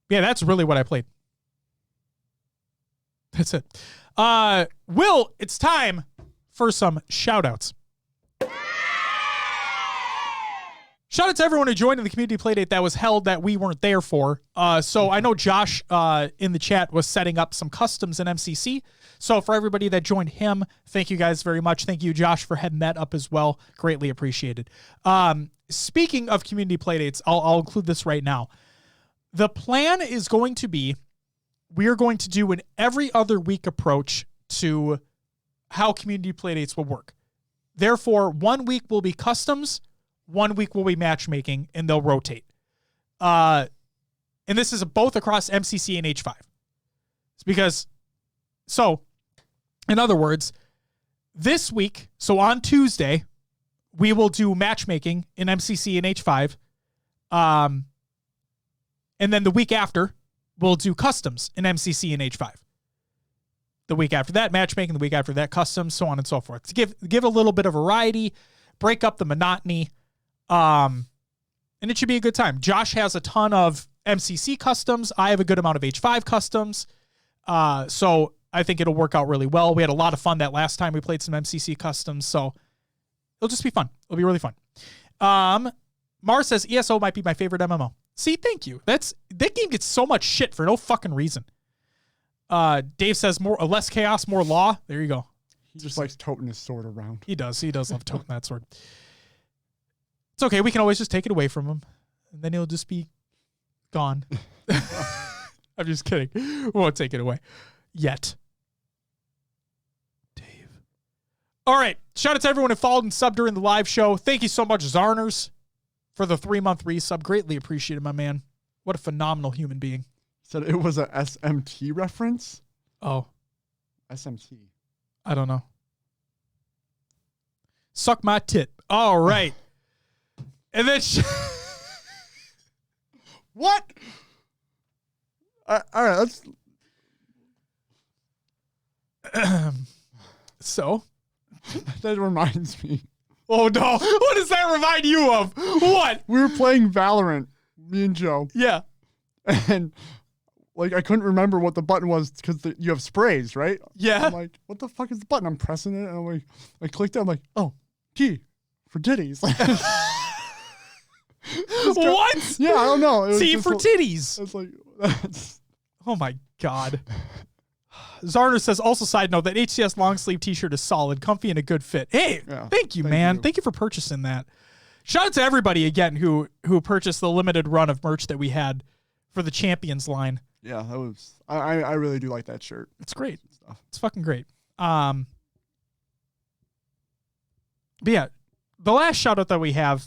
Yeah, that's really what I played. That's it. Will, it's time for some shout-outs. Shout out to everyone who joined in the community playdate that was held that we weren't there for. So I know Josh in the chat was setting up some customs in MCC. So for everybody that joined him, thank you guys very much. Thank you, Josh, for heading that up as well. Greatly appreciated. Speaking of community playdates, I'll include this right now. The plan is going to be, we are going to do an every other week approach to how community playdates will work. Therefore, 1 week will be customs, 1 week will be matchmaking, and they'll rotate. And this is both across MCC and H5. It's because, so, in other words, this week, so on Tuesday, we will do matchmaking in MCC and H5. And then the week after, we'll do customs in MCC and H5. The week after that, matchmaking. The week after that, customs, so on and so forth. To give a little bit of variety, break up the monotony, and it should be a good time. Josh has a ton of MCC customs. I have a good amount of H5 customs. So I think it'll work out really well. We had a lot of fun that last time we played some MCC customs, so it'll just be fun. It'll be really fun. Mars says ESO might be my favorite MMO. See, thank you. That game gets so much shit for no fucking reason. Dave says less chaos, more law. There you go. He just likes toting his sword around. He does. He does love toting that sword. It's okay. We can always just take it away from him, and then he'll just be gone. I'm just kidding. We won't take it away yet. Dave. All right. Shout out to everyone who followed and subbed during the live show. Thank you so much, Zarners, for the 3-month resub. Greatly appreciated, my man. What a phenomenal human being. Said it was a SMT reference? Oh. SMT. I don't know. Suck my tit. All right. And then... What? All right, let's... So? That reminds me. Oh, no. What does that remind you of? What? We were playing Valorant, me and Joe. Yeah. And... like, I couldn't remember what the button was because you have sprays, right? Yeah. I'm like, what the fuck is the button? I'm pressing it, and I'm like, I clicked it. I'm like, oh, T for titties. What? Yeah, I don't know. T for titties. It's like, that's... Oh my God. Zarner says, also side note, that HCS long sleeve t-shirt is solid, comfy, and a good fit. Hey, yeah, thank you, man. Thank you for purchasing that. Shout out to everybody again who purchased the limited run of merch that we had for the Champions line. Yeah, that was. I really do like that shirt. It's great. It's fucking great. But yeah, the last shout out that we have.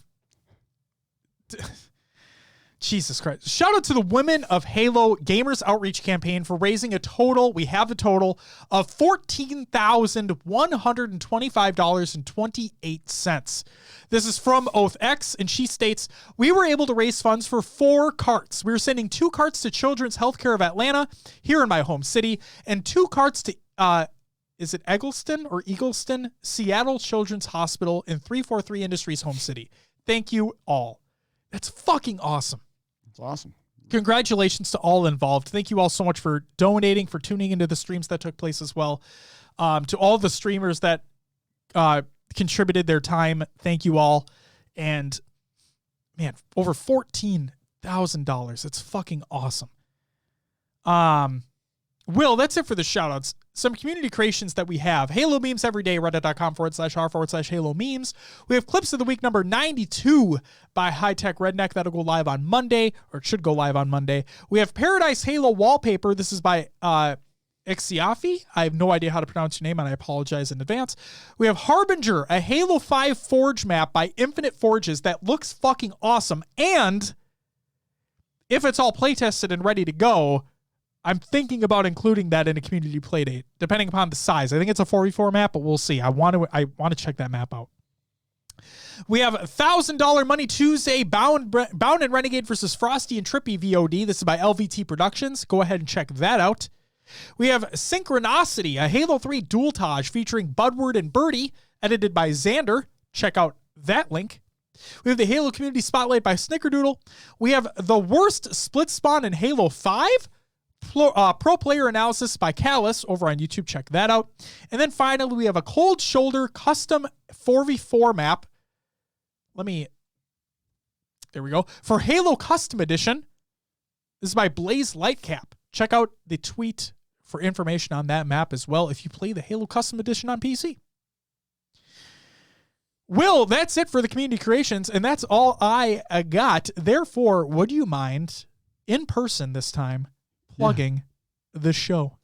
Jesus Christ. Shout out to the Women of Halo Gamers Outreach Campaign for raising a total, we have the total, of $14,125.28. This is from OathX, and she states, we were able to raise funds for 4 carts. We were sending 2 carts to Children's Healthcare of Atlanta, here in my home city, and 2 carts to, is it Eggleston or Eagleston? Seattle Children's Hospital in 343 Industries home city. Thank you all. That's fucking awesome. It's awesome. Congratulations to all involved. Thank you all so much for donating, for tuning into the streams that took place as well. To all the streamers that contributed their time, thank you all. And man, over $14,000. It's fucking awesome. Will, that's it for the shout outs. Some community creations that we have. Halo memes every day, reddit.com/r/Halo memes. We have clips of the week number 92 by High Tech Redneck. That'll go live on Monday, or it should go live on Monday. We have Paradise Halo wallpaper. This is by Ixiafi. I have no idea how to pronounce your name, and I apologize in advance. We have Harbinger, a Halo 5 Forge map by Infinite Forges that looks fucking awesome. And if it's all playtested and ready to go, I'm thinking about including that in a community playdate, depending upon the size. I think it's a 4v4 map, but we'll see. I want to check that map out. We have $1,000 Money Tuesday, Bound and Renegade versus Frosty and Trippy VOD. This is by LVT Productions. Go ahead and check that out. We have Synchronicity, a Halo 3 dualtage featuring Budward and Birdie, edited by Xander. Check out that link. We have the Halo Community Spotlight by Snickerdoodle. We have the worst split spawn in Halo 5. Pro player analysis by Callus over on YouTube. Check that out. And then finally, we have a Cold Shoulder custom 4v4 map. There we go. For Halo Custom Edition. This is by Blaze Lightcap. Check out the tweet for information on that map as well if you play the Halo Custom Edition on PC. Will, that's it for the community creations, and that's all I got. Therefore, would you mind, in person this time, plugging the show?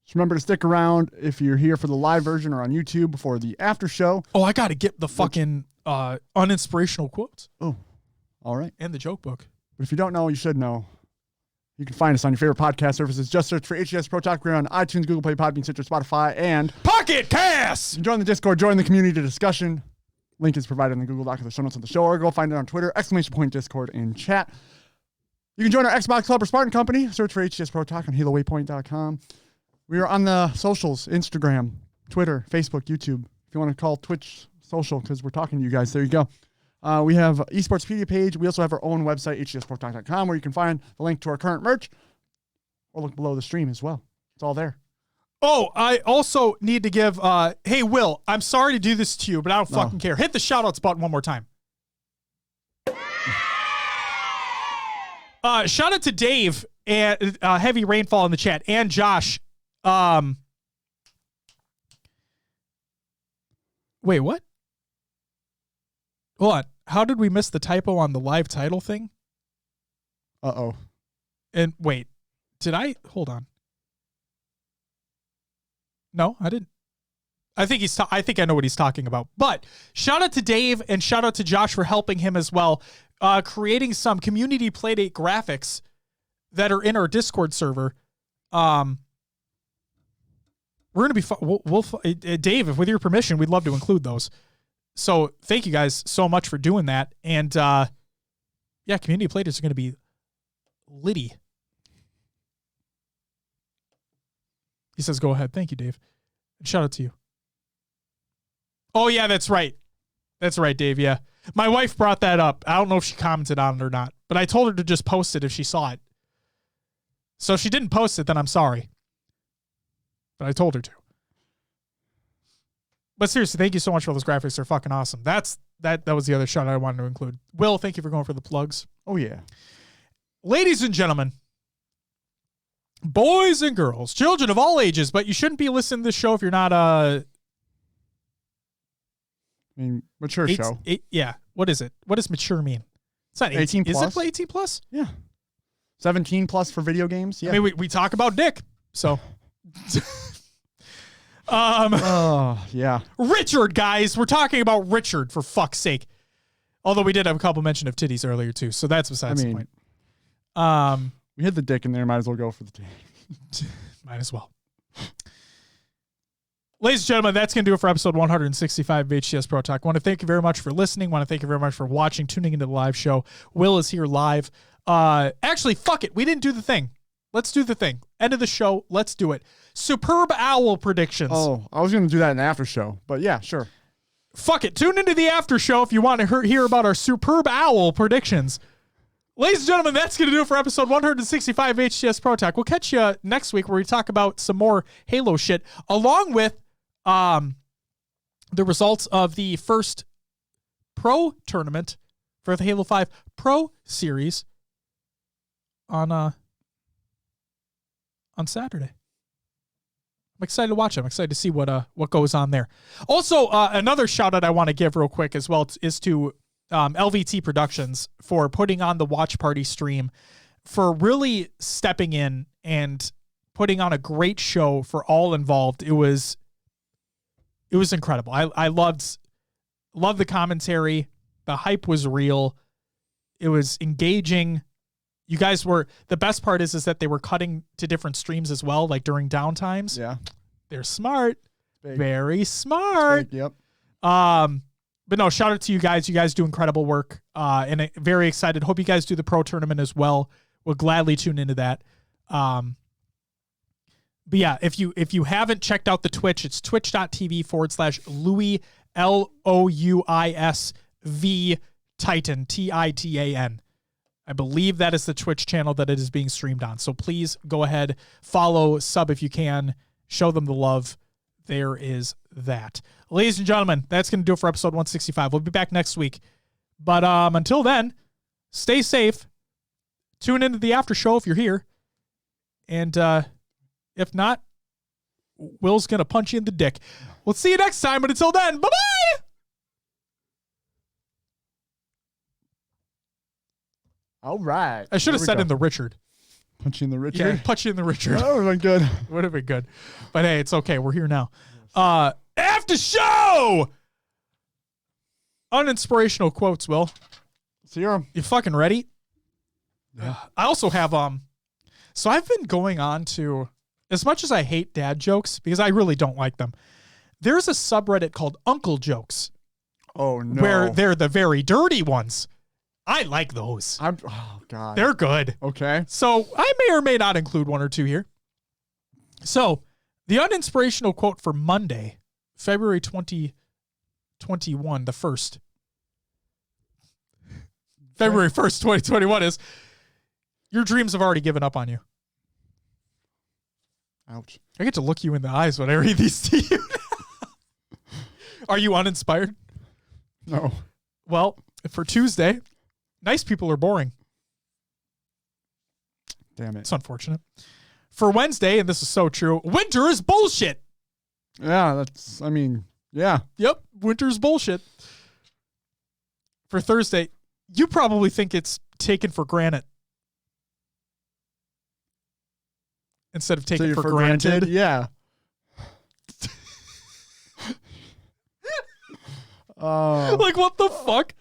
Just remember to stick around if you're here for the live version or on YouTube before the after show. Oh, I got to get the fucking uninspirational quotes. Oh, all right. And the joke book. But if you don't know, you should know. You can find us on your favorite podcast services. Just search for HCS Pro Talk. We're on iTunes, Google Play, Podbean, Stitcher, Spotify, and Pocket Cast. Join the Discord. Join the community discussion. Link is provided in the Google Doc of the show notes of the show, or go find it on Twitter, !Discord, and chat. You can join our Xbox Club or Spartan Company. Search for HCS Pro Talk on HaloWaypoint.com. We are on the socials, Instagram, Twitter, Facebook, YouTube. If you want to call Twitch social, because we're talking to you guys, there you go. We have eSportspedia page. We also have our own website, hcsprotalk.com, where you can find the link to our current merch, or look below the stream as well. It's all there. Oh, I also need to give, hey, Will, I'm sorry to do this to you, but I don't fucking care. Hit the shout-outs button one more time. Shout out to Dave and Heavy Rainfall in the chat, and Josh. Wait, what? Hold on. How did we miss the typo on the live title thing? Uh-oh. And wait, did I? Hold on. No, I didn't. I think I know what he's talking about. But shout out to Dave and shout out to Josh for helping him as well. Creating some community playdate graphics that are in our Discord server. We're going to be Dave, if with your permission, we'd love to include those. So thank you guys so much for doing that. And yeah, community playdates are going to be litty. He says, go ahead. Thank you, Dave. And shout out to you. Oh, yeah, that's right. That's right, Dave. Yeah. My wife brought that up. I don't know if she commented on it or not, but I told her to just post it if she saw it. So if she didn't post it, then I'm sorry. But I told her to. But seriously, thank you so much for those graphics. They're fucking awesome. That was the other shout I wanted to include. Will, thank you for going for the plugs. Oh, yeah. Ladies and gentlemen, boys and girls, children of all ages, but you shouldn't be listening to this show if you're not mature show. Yeah. What is it? What does mature mean? It's not 18 plus. Is it 18 plus? Yeah. 17 plus for video games. Yeah. I mean, we talk about dick, so. Oh, yeah. Richard, guys. We're talking about Richard, for fuck's sake. Although we did have a couple mention of titties earlier, too, so that's besides the point. We hit the dick in there. Might as well go for the dick. Might as well. Ladies and gentlemen, that's going to do it for episode 165 of HCS Pro Talk. I want to thank you very much for listening. I want to thank you very much for watching, tuning into the live show. Will is here live. Actually, fuck it. We didn't do the thing. Let's do the thing. End of the show. Let's do it. Superb Owl predictions. Oh, I was going to do that in the after show, but yeah, sure. Fuck it. Tune into the after show if you want to hear about our Superb Owl predictions. Ladies and gentlemen, that's going to do it for episode 165 of HCS Pro Talk. We'll catch you next week where we talk about some more Halo shit, along with the results of the first pro tournament for the Halo 5 Pro Series on Saturday. I'm excited to watch it. I'm excited to see what goes on there. Also, another shout out I want to give real quick as well is to LVT Productions for putting on the watch party stream, for really stepping in and putting on a great show for all involved. It was incredible. I loved the commentary. The hype was real. It was engaging. You guys were, the best part is that they were cutting to different streams as well, like during downtimes. Yeah. They're smart. Big. Very smart. Big, yep. But no, shout out to you guys. You guys do incredible work. And very excited. Hope you guys do the pro tournament as well. We'll gladly tune into that. But yeah, if you haven't checked out the Twitch, it's twitch.tv/Louis LOUISV Titan TITAN. I believe that is the Twitch channel that it is being streamed on. So please go ahead, follow, sub if you can, show them the love. There is that. Ladies and gentlemen, that's going to do it for episode 165. We'll be back next week. But until then, stay safe. Tune into the after show if you're here. And if not, Will's going to punch you in the dick. We'll see you next time. But until then, bye-bye! All right. I should have said in the Richard. Punch you in the Richard? Yeah, punch you in the Richard. That would have been good. Would have been good. But hey, it's okay. We're here now. After show! Uninspirational quotes, Will. See you. You fucking ready? Yeah. I also have, so I've been going on to, as much as I hate dad jokes, because I really don't like them, there's a subreddit called Uncle Jokes. Oh, no. Where they're the very dirty ones. I like those. Oh, God. They're good. Okay. So I may or may not include one or two here. So the uninspirational quote for Monday, February 2021, the 1st. February 1st, 2021 is, your dreams have already given up on you. Ouch. I get to look you in the eyes when I read these to you. Are you uninspired? No. Well, for Tuesday, nice people are boring. Damn it. It's unfortunate. For Wednesday, and this is so true, winter is bullshit. Yeah, yeah. Yep, winter's bullshit. For Thursday, you probably think it's taken for granted. Instead of taken for granted. Yeah. Like, what the fuck?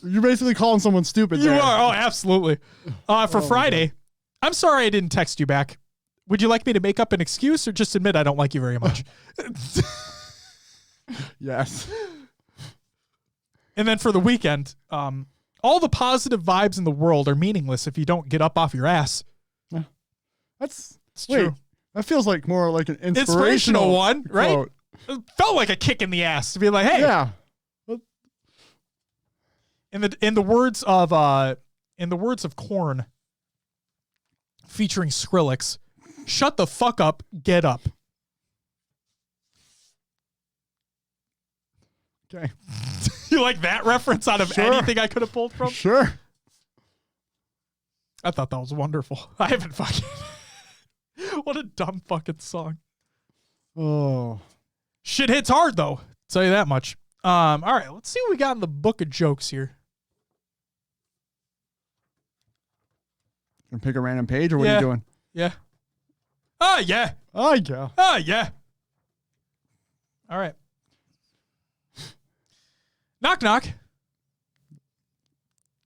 You're basically calling someone stupid. You there. are. Oh, absolutely. For Friday, I'm sorry I didn't text you back. Would you like me to make up an excuse or just admit I don't like you very much? Yes. And then for the weekend, all the positive vibes in the world are meaningless if you don't get up off your ass. It's Wait, true. That feels like more like an Inspirational one, right? quote. It felt like a kick in the ass to be like, hey. Yeah. In the words of Korn, featuring Skrillex, shut the fuck up, get up. Okay. You like that reference out of anything I could have pulled from? Sure. I thought that was wonderful. I haven't fucking. What a dumb fucking song. Oh. Shit hits hard though. Tell you that much. All right, let's see what we got in the book of jokes here. Gonna pick a random page, or what are you doing? Yeah. Oh yeah. Oh yeah. Oh yeah. All right. Knock knock. Do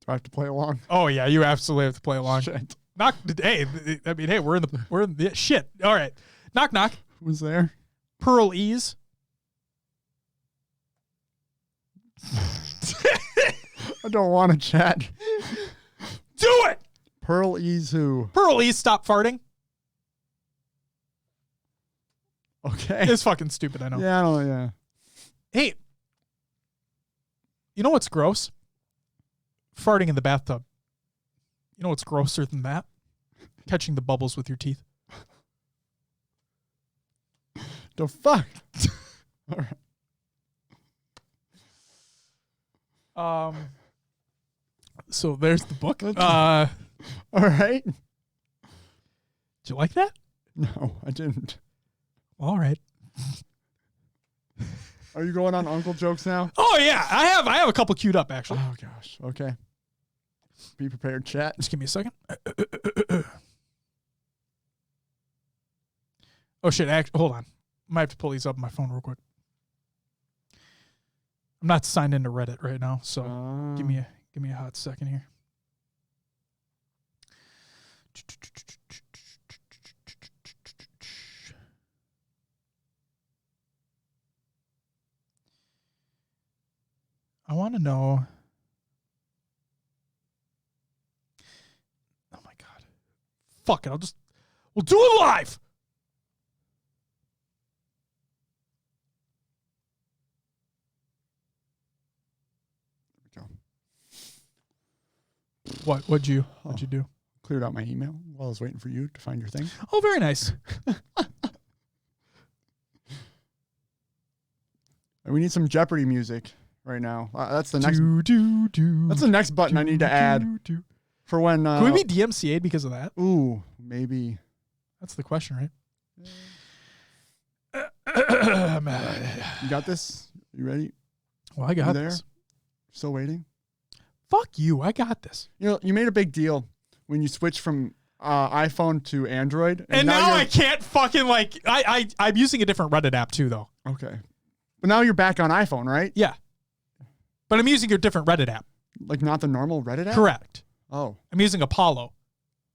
I have to play along? Oh yeah, you absolutely have to play along. Shit. Knock. Hey, I mean, hey, we're in the shit. All right. Knock, knock. Who's there? Pearl Ease. I don't want to chat. Do it. Pearl Ease who? Pearl Ease, stop farting. Okay. It's fucking stupid, I know. Yeah, I don't. Yeah. Hey, you know what's gross? Farting in the bathtub. You know what's grosser than that? Catching the bubbles with your teeth. The fuck? All right. So there's the book. All right. Did you like that? No, I didn't. All right. Are you going on uncle jokes now? Oh yeah, I have a couple queued up actually. Oh gosh. Okay. Be prepared, chat. Just give me a second. Oh shit! Hold on. I might have to pull these up on my phone real quick. I'm not signed into Reddit right now, so give me a hot second here. I want to know. Oh my god! Fuck it! We'll do it live. What'd you do? Cleared out my email while I was waiting for you to find your thing. Oh, very nice. We need some Jeopardy music right now. That's the next. That's the next button I need to add for when. Can we be DMCA'd because of that? Ooh, maybe. That's the question, right? You got this? You ready? Well, I got this. Still waiting? Fuck you. I got this. You know, you made a big deal when you switched from iPhone to Android. And now I can't fucking I'm using a different Reddit app too, though. Okay. But now you're back on iPhone, right? Yeah. But I'm using a different Reddit app. Like not the normal Reddit app? Correct. Oh. I'm using Apollo.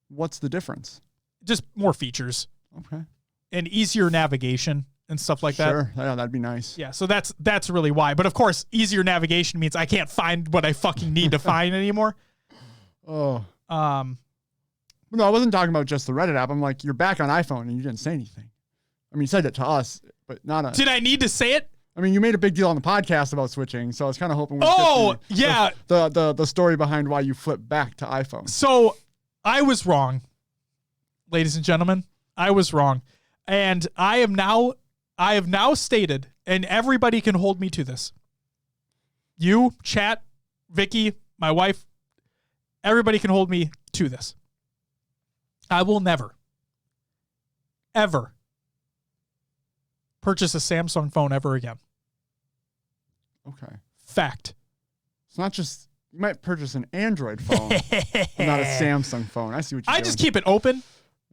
What's the difference? Just more features. Okay. And easier navigation and stuff like that. Sure. Yeah, that'd be nice. Yeah, so that's really why. But of course, easier navigation means I can't find what I fucking need to find anymore. Oh. No, I wasn't talking about just the Reddit app. I'm like, you're back on iPhone and you didn't say anything. I mean, you said it to us, but not a. Did I need to say it? I mean, you made a big deal on the podcast about switching, so I was kind of hoping. Yeah. The story behind why you flipped back to iPhone. So I was wrong, ladies and gentlemen. I was wrong, and I have now stated, and everybody can hold me to this. You, chat, Vicky, my wife, everybody can hold me to this. I will never, ever purchase a Samsung phone ever again. Okay. Fact. It's not just, you might purchase an Android phone, but not a Samsung phone. I see what you're doing. I just keep it open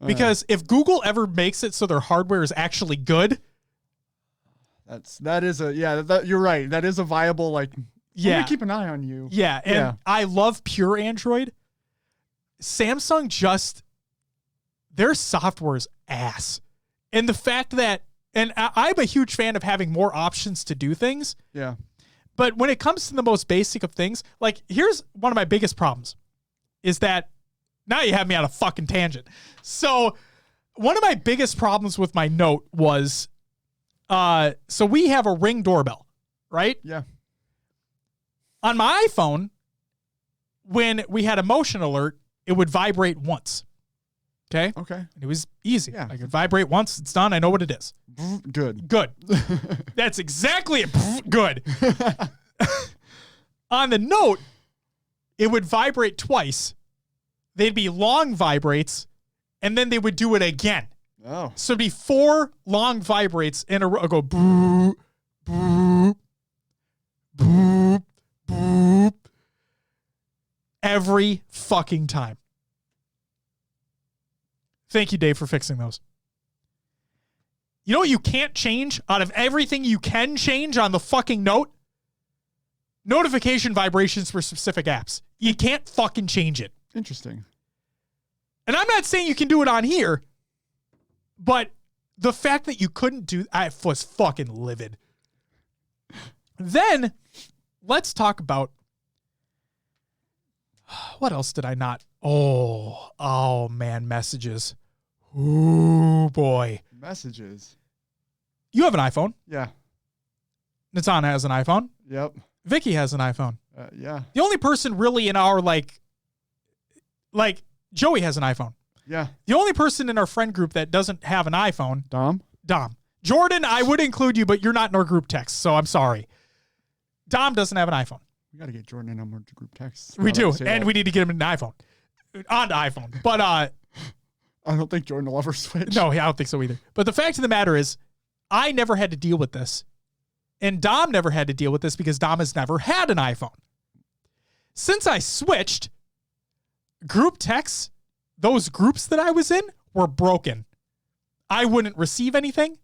because if Google ever makes it so their hardware is actually good. You're right. That is a viable, I'm gonna keep an eye on you. Yeah. And I love pure Android. Samsung their software is ass. And the fact that, and I'm a huge fan of having more options to do things. Yeah. But when it comes to the most basic of things, here's one of my biggest problems is that now you have me on a fucking tangent. So one of my biggest problems with my Note was, so we have a Ring doorbell, right? Yeah. On my iPhone, when we had a motion alert, it would vibrate once. Okay? Okay. And it was easy. Yeah. I could vibrate once. It's done. I know what it is. Good. That's exactly it. Good. On the Note, it would vibrate twice. They'd be long vibrates, and then they would do it again. Oh. So it'd be 4 long vibrates in a row. Go boop, boop, boop, boop. Every fucking time. Thank you, Dave, for fixing those. You know what you can't change out of everything you can change on the fucking Note? Notification vibrations for specific apps. You can't fucking change it. Interesting. And I'm not saying you can do it on here, but the fact that you couldn't do, I was fucking livid. Then let's talk about, what else did I not? Oh man, messages. Ooh, boy. Messages. You have an iPhone. Yeah. Natana has an iPhone. Yep. Vicky has an iPhone. Yeah. The only person really in our, like Joey has an iPhone. Yeah. The only person in our friend group that doesn't have an iPhone. Dom. Jordan, I would include you, but you're not in our group text, so I'm sorry. Dom doesn't have an iPhone. We got to get Jordan in on more group texts. We do, and we need to get him an iPhone. On iPhone. But I don't think Jordan will ever switch. No, I don't think so either. But the fact of the matter is, I never had to deal with this. And Dom never had to deal with this because Dom has never had an iPhone. Since I switched, group texts, those groups that I was in were broken. I wouldn't receive anything.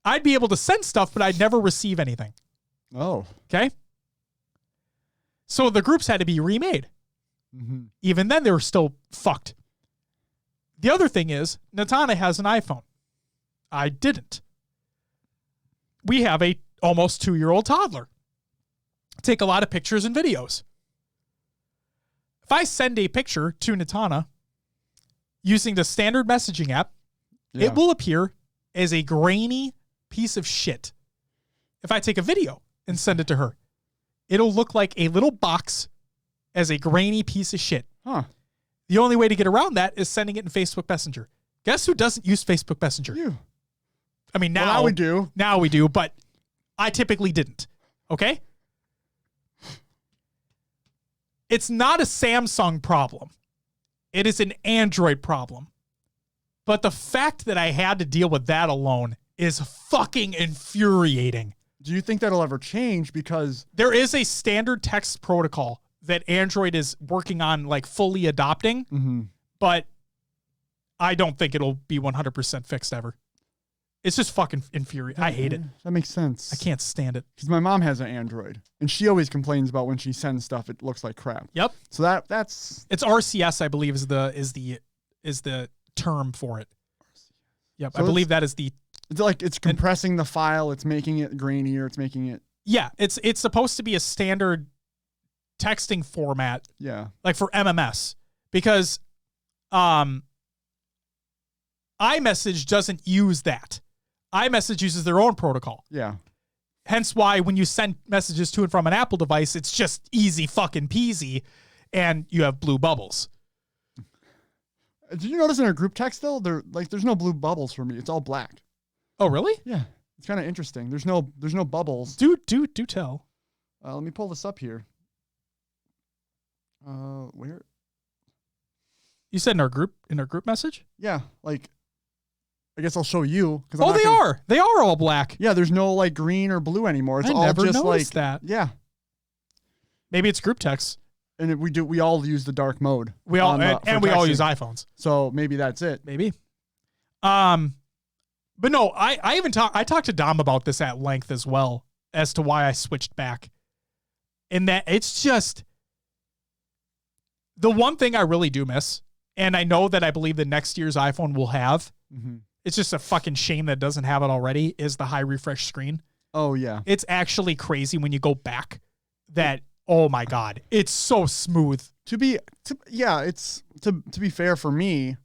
I'd be able to send stuff, but I'd never receive anything. Oh. Okay? So the groups had to be remade. Mm-hmm. Even then, they were still fucked. The other thing is, Natana has an iPhone. I didn't. We have a almost 2-year-old toddler. Take a lot of pictures and videos. If I send a picture to Natana using the standard messaging app, it will appear as a grainy piece of shit. If I take a video and send it to her, it'll look like a little box as a grainy piece of shit. Huh. The only way to get around that is sending it in Facebook Messenger. Guess who doesn't use Facebook Messenger? You. I mean, now we do. Now we do, but I typically didn't. Okay? It's not a Samsung problem. It is an Android problem. But the fact that I had to deal with that alone is fucking infuriating. Do you think that'll ever change? Because there is a standard text protocol that Android is working on, like, fully adopting, but I don't think it'll be 100% fixed ever. It's just fucking infuriating. I hate it. That makes sense. I can't stand it. Because my mom has an Android, and she always complains about when she sends stuff, it looks like crap. Yep. So that's it's RCS, I believe, is the term for it. Yep. So I believe that is the. It's like it's compressing the file. It's making it grainier. It's making it. Yeah, it's supposed to be a standard texting format. Yeah. Like for MMS, because iMessage doesn't use that. iMessage uses their own protocol. Yeah. Hence why when you send messages to and from an Apple device, it's just easy fucking peasy, and you have blue bubbles. Did you notice in our group text though, there's no blue bubbles for me. It's all black. Oh, really? Yeah. It's kind of interesting. There's no bubbles. Do tell. Let me pull this up here. Where? You said in our group message? Yeah, like I guess I'll show you. Oh, they are all black. Yeah, there's no like green or blue anymore. It's I all never just noticed like that. Yeah. Maybe it's group text. And we all use the dark mode. We all use iPhones. So maybe that's it. Maybe. But no, I talked to Dom about this at length as well as to why I switched back. And that it's just the one thing I really do miss, and I know that I believe the next year's iPhone will have. It's just a fucking shame that it doesn't have it already, is the high refresh screen. Oh yeah. It's actually crazy when you go back that, oh my God, it's so smooth. To be fair for me,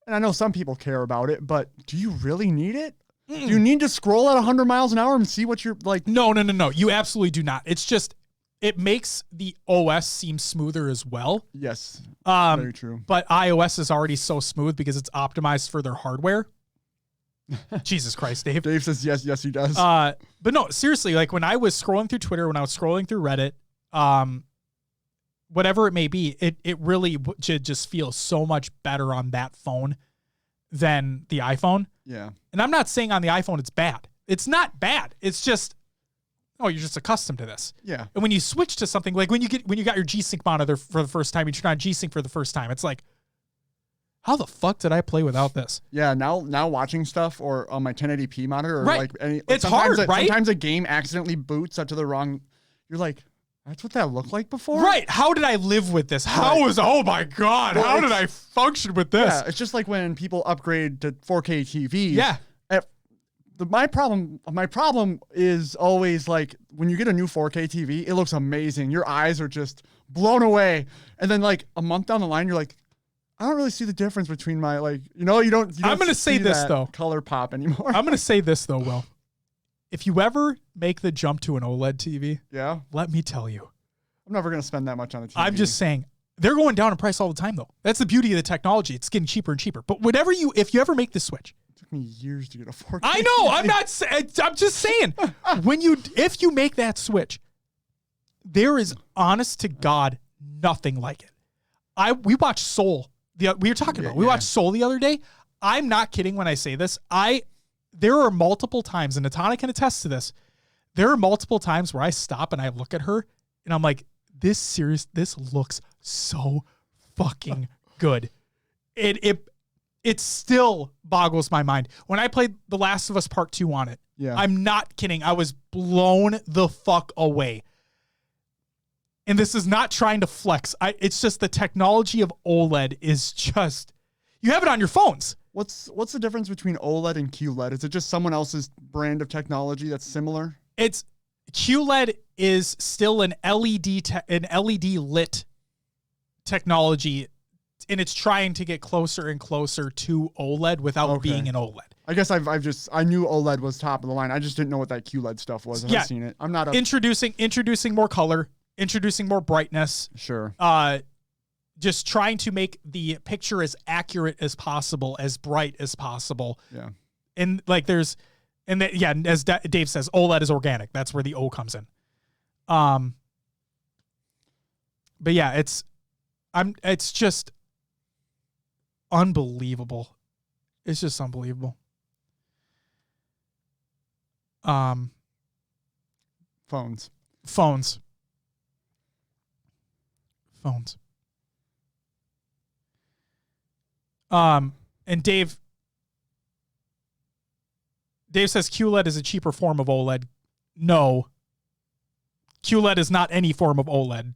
and I know some people care about it, but do you really need it? Do you need to scroll at 100 miles an hour and see what you're like? No. You absolutely do not. It's just, it makes the OS seem smoother as well. Yes. Very true. But iOS is already so smooth because it's optimized for their hardware. Jesus Christ, Dave. Dave says yes, he does. But no, seriously, like when I was scrolling through Twitter, when I was scrolling through Reddit, whatever it may be, it really just feels so much better on that phone than the iPhone. Yeah. And I'm not saying on the iPhone it's bad. It's not bad. It's just, you're just accustomed to this. Yeah. And when you switch to something like when you got your G-Sync monitor for the first time, you turn on G-Sync for the first time, it's like, how the fuck did I play without this? Yeah, now watching stuff or on my 1080p monitor or right. like it's hard, right? Sometimes a game accidentally boots up to the wrong. You're like, That's what that looked like before? Right. How did I live with this? Oh my God, Well, how did I function with this? Yeah, it's just like when people upgrade to 4K TVs. Yeah. My problem is always like when you get a new 4K TV, it looks amazing. Your eyes are just blown away. And then like a month down the line, you're like, I don't really see the difference between my you don't I'm going to say this though. Color pop anymore. I'm going to say this though, Will. If you ever make the jump to an OLED TV, yeah, let me tell you. I'm never going to spend that much on a TV. I'm just saying they're going down in price all the time though. That's the beauty of the technology. It's getting cheaper and cheaper. But if you ever make the switch, me years to get a 4K. I know. I'm just saying. If you make that switch, there is honest to God nothing like it. We watched Soul. We watched Soul the other day. I'm not kidding when I say this. There are multiple times, and Natana can attest to this. There are multiple times where I stop and I look at her, and I'm like, this looks so fucking good. It still boggles my mind. When I played The Last of Us Part 2 on it, I'm not kidding. I was blown the fuck away. And this is not trying to flex. It's just the technology of OLED is just, you have it on your phones. What's the difference between OLED and QLED? Is it just someone else's brand of technology that's similar? It's QLED is still an LED lit technology, and it's trying to get closer and closer to OLED without being an OLED. I guess I knew OLED was top of the line. I just didn't know what that QLED stuff was. I've seen it. I'm not introducing more color, introducing more brightness. Sure. Just trying to make the picture as accurate as possible, as bright as possible. Yeah. And like as Dave says, OLED is organic. That's where the O comes in. But yeah, it's just unbelievable. It's just unbelievable. Phones. And Dave says QLED is a cheaper form of OLED. No. QLED is not any form of OLED.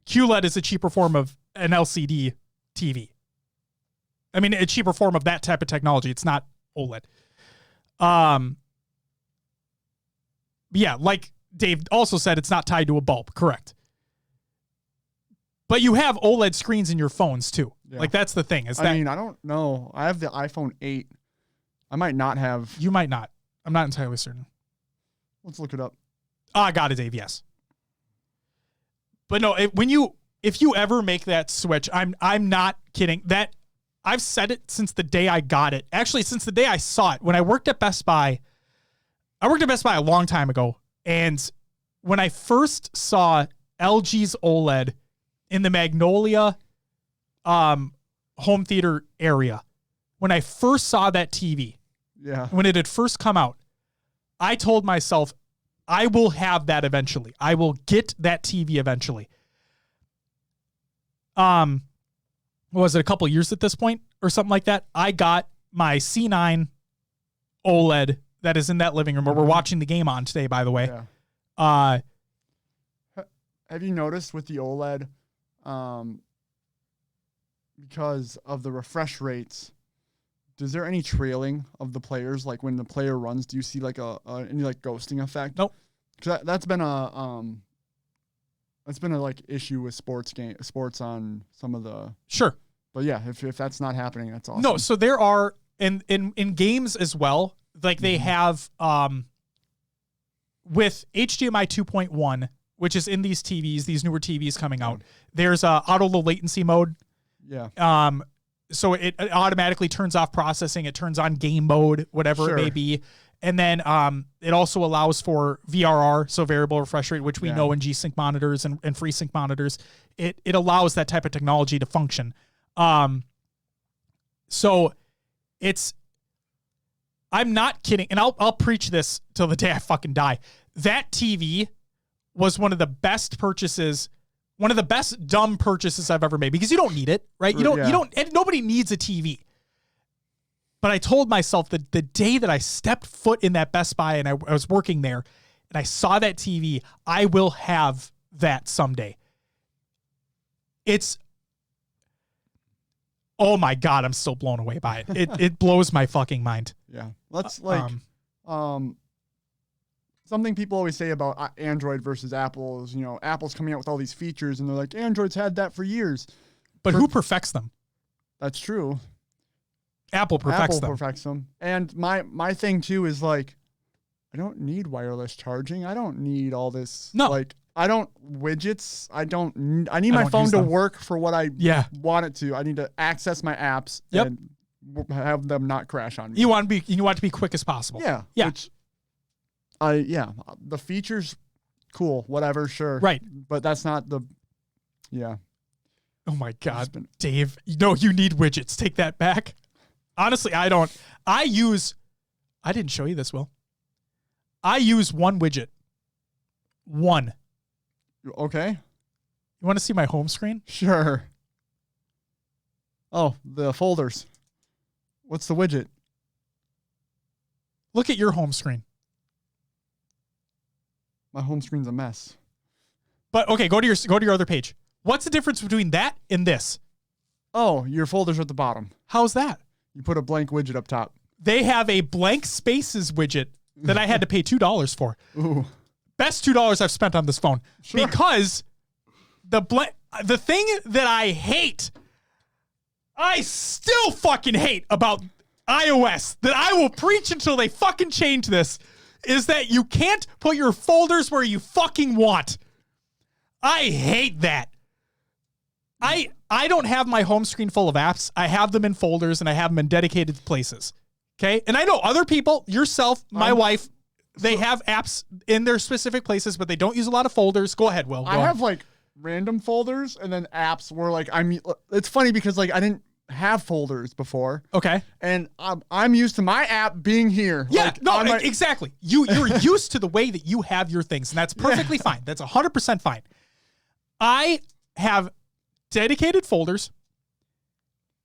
QLED is a cheaper form of an LCD TV. I mean, a cheaper form of that type of technology. It's not OLED. Yeah, like Dave also said, it's not tied to a bulb. Correct. But you have OLED screens in your phones too. Yeah. Like that's the thing. I don't know. I have the iPhone 8. I might not have. You might not. I'm not entirely certain. Let's look it up. I got it, Dave. Yes. But no, if you ever make that switch, I'm not kidding. That I've said it since the day I got it. Actually, since the day I saw it. When I worked at Best Buy, a long time ago, and when I first saw LG's OLED in the Magnolia home theater area, when I first saw that TV, when it had first come out, I told myself, I will have that eventually. I will get that TV eventually. What was it, a couple years at this point or something like that? I got my C9 OLED that is in that living room where we're watching the game on today, by the way. Yeah. Have you noticed with the OLED, because of the refresh rates, is there any trailing of the players? Like when the player runs, do you see like any like ghosting effect? Nope. Because that's been a like issue with sports on some of the. Sure. But yeah, if that's not happening, that's awesome. No, so there are in games as well. Like they have with HDMI 2.1, which is in these TVs, these newer TVs coming out. There's a auto low latency mode. Yeah. So it automatically turns off processing. It turns on game mode, whatever it may be. And then it also allows for VRR, so variable refresh rate, which we know in G-Sync monitors and FreeSync monitors. It allows that type of technology to function. So I'm not kidding, and I'll preach this till the day I fucking die. That TV was one of the best purchases, one of the best dumb purchases I've ever made, because you don't need it, right? You don't, and nobody needs a TV. But I told myself that the day that I stepped foot in that Best Buy and I was working there, and I saw that TV, I will have that someday. It's, oh my God, I'm still blown away by it. It blows my fucking mind. Yeah. Let's something people always say about Android versus Apple is, Apple's coming out with all these features and they're like, Android's had that for years. But who perfects them? That's true. Apple perfects them. And my thing too is like, I don't need wireless charging. I don't need all this. No. Like, I don't widgets. I need my phone to work for what I want it to. I need to access my apps and have them not crash on me. You want it to be quick as possible. Yeah. Yeah. The features, cool, whatever, sure. Right. But that's not Oh my God, Dave. No, you need widgets. Take that back. Honestly, I don't. I didn't show you this, Will. I use one widget. One. Okay. You want to see my home screen? Sure. Oh, the folders. What's the widget? Look at your home screen. My home screen's a mess. But okay, go to your other page. What's the difference between that and this? Oh, your folders are at the bottom. How's that? You put a blank widget up top. They have a blank spaces widget that I had to pay $2 for. Ooh. Best $2 I've spent on this phone. Sure. Because the thing that I still fucking hate about iOS, that I will preach until they fucking change this, is that you can't put your folders where you fucking want. I hate that. I don't have my home screen full of apps. I have them in folders and I have them in dedicated places. Okay? And I know other people, yourself, my wife, they have apps in their specific places, but they don't use a lot of folders. Go ahead, Will. I have like random folders and then apps where like it's funny because like I didn't have folders before. Okay. And I'm used to my app being here. Yeah, exactly. You're used to the way that you have your things, and that's perfectly fine. That's 100% fine. I have dedicated folders,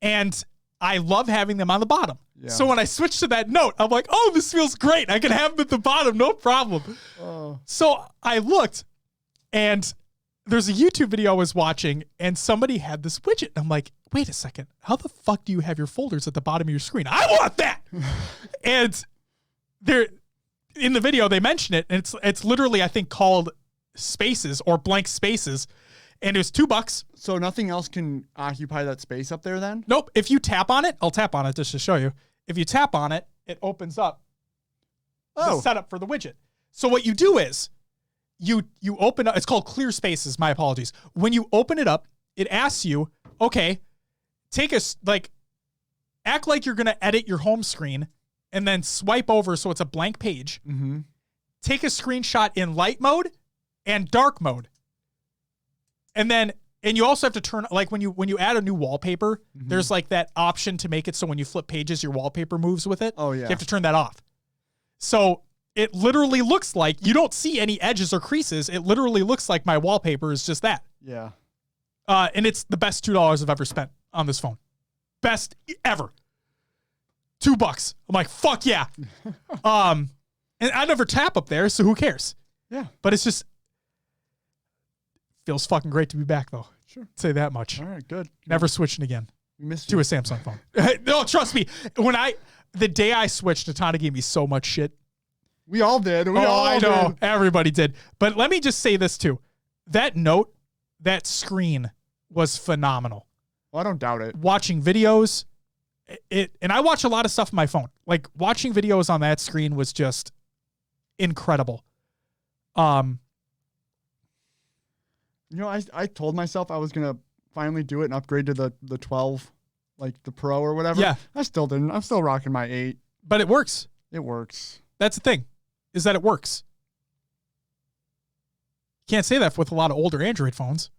and I love having them on the bottom. Yeah. So when I switch to that note, I'm like, oh, this feels great. I can have them at the bottom, no problem. Oh. So I looked, and there's a YouTube video I was watching, and somebody had this widget. I'm like, wait a second. How the fuck do you have your folders at the bottom of your screen? I want that. And they're in the video, they mention it, and it's literally, I think, called Spaces or blank spaces. And it was $2. So nothing else can occupy that space up there then? Nope. If you tap on it, I'll tap on it just to show you. If you tap on it, it opens up the setup for the widget. So what you do is you open up, it's called Clear Spaces, my apologies. When you open it up, it asks you, okay, act like you're going to edit your home screen and then swipe over so it's a blank page. Mm-hmm. Take a screenshot in light mode and dark mode. And you also have to turn, like when you add a new wallpaper, there's like that option to make it so when you flip pages, your wallpaper moves with it. Oh, yeah. You have to turn that off. So it literally looks like you don't see any edges or creases. It literally looks like my wallpaper is just that. Yeah. And it's the best $2 I've ever spent on this phone. Best ever. $2. I'm like, fuck yeah. And I never tap up there, so who cares? Yeah. But it's just feels fucking great to be back, though. Sure. Say that much. All right, good. Never switching again. Missed to a Samsung phone. No, trust me. The day I switched, Natana gave me so much shit. We all did. I know. Everybody did. But let me just say this too. That Note, that screen was phenomenal. Well, I don't doubt it. Watching videos, and I watch a lot of stuff on my phone. Like watching videos on that screen was just incredible. I told myself I was gonna finally do it and upgrade to the 12, like the Pro or whatever. Yeah. I still didn't. I'm still rocking my 8. But it works. It works. That's the thing, is that it works. Can't say that with a lot of older Android phones.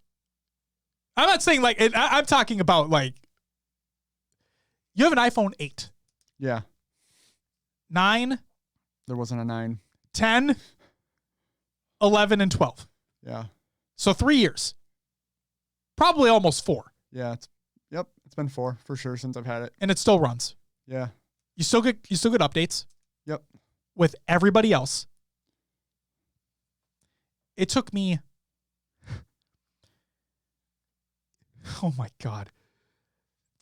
I'm not saying I'm talking about like, you have an iPhone 8. Yeah. 9. There wasn't a 9. 10, 11, and 12. Yeah. So 3 years. Probably almost 4. Yeah. It's been 4 for sure since I've had it. And it still runs. Yeah. You still get updates. Yep. With everybody else. it took me, oh my God.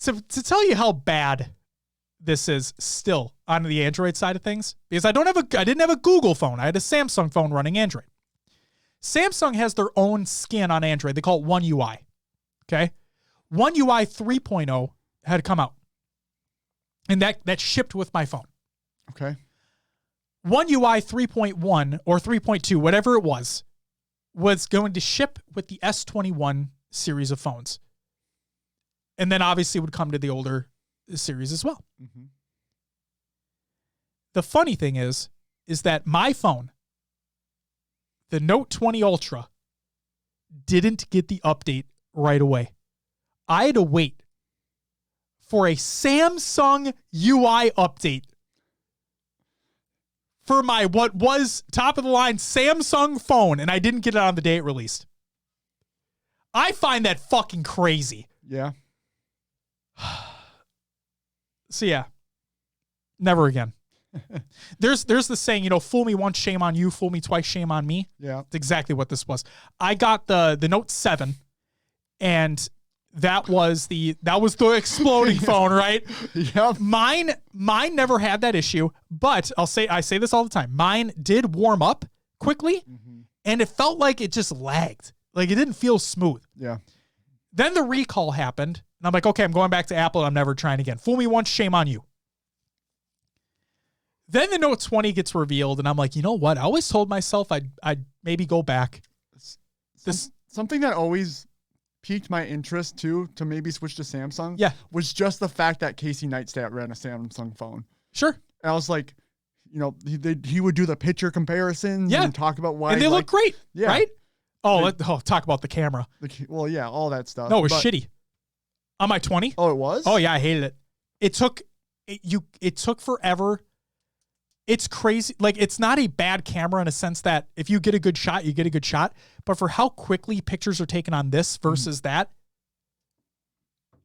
To tell you how bad this is still on the Android side of things, because I didn't have a Google phone. I had a Samsung phone running Android. Samsung has their own skin on Android. They call it One UI. Okay. One UI 3.0 had come out. And that shipped with my phone. Okay. One UI 3.1 or 3.2, whatever it was going to ship with the S21 series of phones. And then obviously would come to the older series as well. Mm-hmm. The funny thing is that my phone, the Note 20 Ultra, didn't get the update right away. I had to wait for a Samsung UI update for my what was top of the line Samsung phone, and I didn't get it on the day it released. I find that fucking crazy. Yeah. So yeah, never again. There's the saying, fool me once, shame on you. Fool me twice, shame on me. Yeah. It's exactly what this was. I got the Note 7, and that was the exploding phone, right? Yep. Mine never had that issue, but I say this all the time. Mine did warm up quickly, and it felt like it just lagged. Like it didn't feel smooth. Yeah. Then the recall happened, and I'm like, okay, I'm going back to Apple, and I'm never trying again. Fool me once, shame on you. Then the Note 20 gets revealed, and I'm like, you know what? I always told myself I'd maybe go back. Something that always piqued my interest too to maybe switch to Samsung. Yeah. Was just the fact that Casey Neistat ran a Samsung phone. Sure. And I was like, he would do the picture comparisons and talk about why. And they look great. Yeah. Right? Oh, talk about the camera. Well, yeah, all that stuff. No, it was shitty. On my 20? Oh, it was? Oh yeah, I hated it. It took forever. It's crazy. Like, it's not a bad camera in a sense that if you get a good shot, you get a good shot. But for how quickly pictures are taken on this versus that,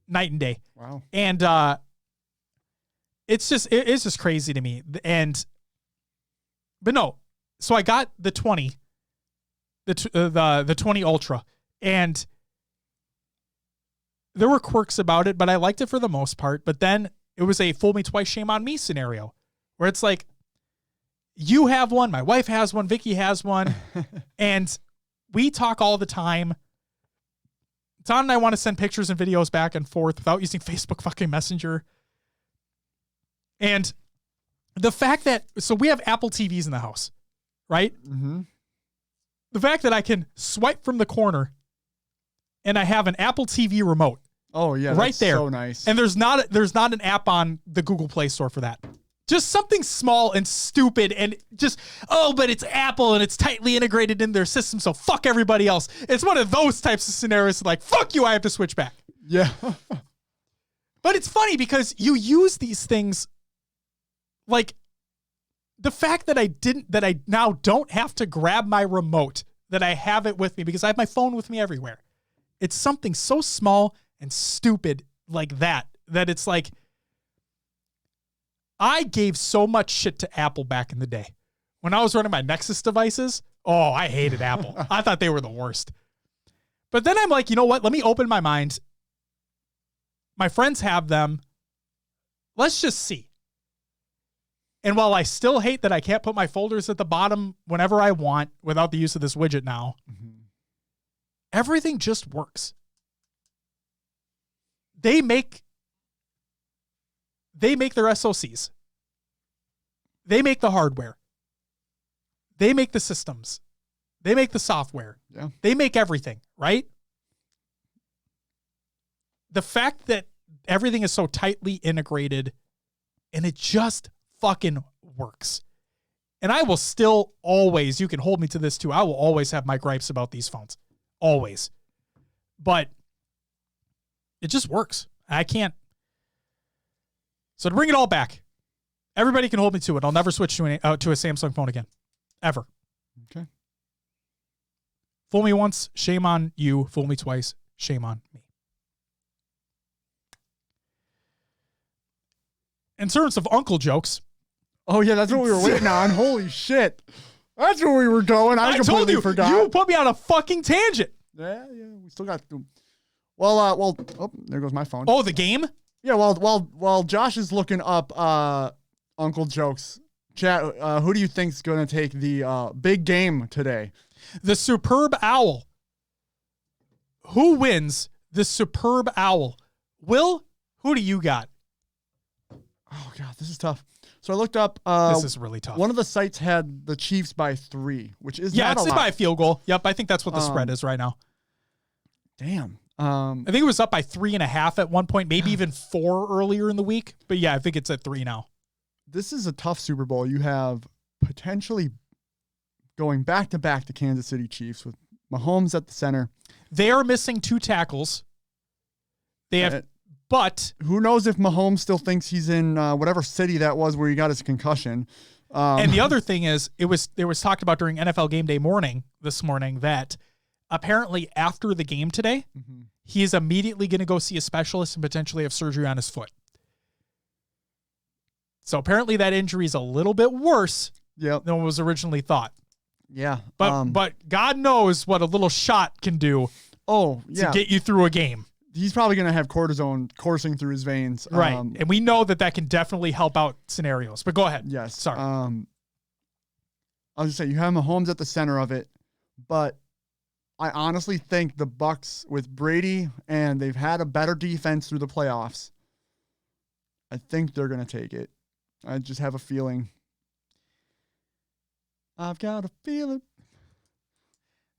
night and day. Wow. And it's just crazy to me. But no. So I got the 20, the 20 Ultra, and there were quirks about it, but I liked it for the most part. But then it was a fool me twice, shame on me scenario where it's like, you have one, my wife has one, Vicky has one, and we talk all the time. Don and I want to send pictures and videos back and forth without using Facebook fucking Messenger. And the fact that, so we have Apple TVs in the house, right? Mm-hmm. The fact that I can swipe from the corner and I have an Apple TV remote. Oh yeah, right there. So nice. And there's not an app on the Google Play Store for that. Just something small and stupid and just, but it's Apple and it's tightly integrated in their system, so fuck everybody else. It's one of those types of scenarios like, fuck you, I have to switch back. Yeah. But it's funny because you use these things, like the fact that I now don't have to grab my remote, that I have it with me because I have my phone with me everywhere. It's something so small and stupid like that it's like, I gave so much shit to Apple back in the day. When I was running my Nexus devices, I hated Apple. I thought they were the worst. But then I'm like, you know what? Let me open my mind. My friends have them. Let's just see. And while I still hate that I can't put my folders at the bottom whenever I want without the use of this widget now, everything just works. They make their SoCs. They make the hardware. They make the systems. They make the software. Yeah. They make everything, right? The fact that everything is so tightly integrated and it just fucking works. And I will still always, you can hold me to this too, I will always have my gripes about these phones. Always. But it just works. I can't. So to bring it all back, everybody can hold me to it. I'll never switch to a Samsung phone again. Ever. Okay. Fool me once, shame on you. Fool me twice, shame on me. In terms of uncle jokes. Oh, yeah, that's what we were waiting on. Holy shit. That's where we were going. I told completely you. forgot. You put me on a fucking tangent. Yeah. We still got. Well. Oh, there goes my phone. Oh, the game. Yeah. While Josh is looking up Uncle Jokes chat, who do you think's going to take the big game today? The Superb Owl. Who wins the Superb Owl? Will, who do you got? Oh God, this is tough. So I looked up. This is really tough. One of the sites had the Chiefs by 3, which is yeah, not it's a lot. by a field goal. Yep, I think that's what the spread is right now. Damn. I think it was up by 3.5 at one point, maybe even 4 earlier in the week. But yeah, I think it's at 3 now. This is a tough Super Bowl. You have potentially going back to back the Kansas City Chiefs with Mahomes at the center. They are missing 2 tackles. They have, but who knows if Mahomes still thinks he's in whatever city that was where he got his concussion. And the other thing is, there was talked about during NFL Game Day morning this morning that apparently after the game today, he is immediately going to go see a specialist and potentially have surgery on his foot. So apparently that injury is a little bit worse than what was originally thought. Yeah. But God knows what a little shot can do to get you through a game. He's probably going to have cortisone coursing through his veins. Right. And we know that can definitely help out scenarios. But go ahead. Yes. Sorry. I was just saying, you have Mahomes at the center of it, but I honestly think the Bucs with Brady, and they've had a better defense through the playoffs, I think they're going to take it. I just have a feeling. I've got a feeling.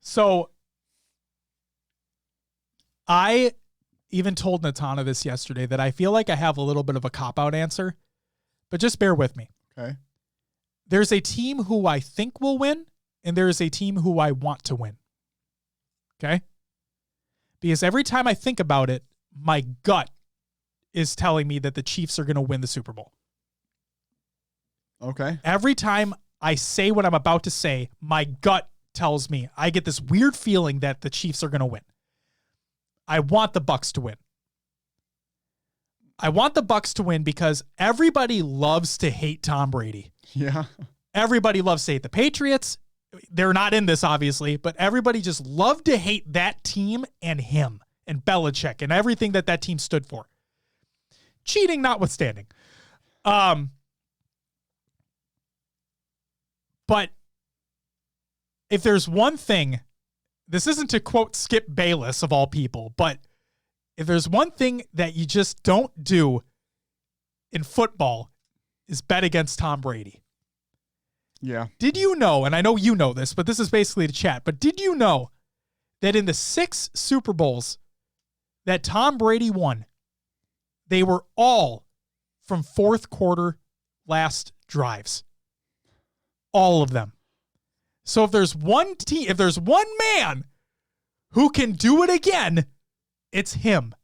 So I even told Natana this yesterday that I feel like I have a little bit of a cop-out answer, but just bear with me. Okay. There's a team who I think will win, and there's a team who I want to win. Okay? Because every time I think about it, my gut is telling me that the Chiefs are going to win the Super Bowl. Okay. Every time I say what I'm about to say, my gut tells me, I get this weird feeling that the Chiefs are going to win. I want the Bucs to win. I want the Bucs to win because everybody loves to hate Tom Brady. Yeah. Everybody loves to hate the Patriots. They're not in this, obviously, but everybody just loved to hate that team and him and Belichick and everything that team stood for. Cheating notwithstanding. But if there's one thing, this isn't to quote Skip Bayless of all people, but if there's one thing that you just don't do in football is bet against Tom Brady. Yeah. Did you know, and I know you know this, but this is basically the chat, but did you know that in the 6 Super Bowls that Tom Brady won, they were all from fourth quarter last drives? All of them. So if there's one team, if there's one man who can do it again, it's him.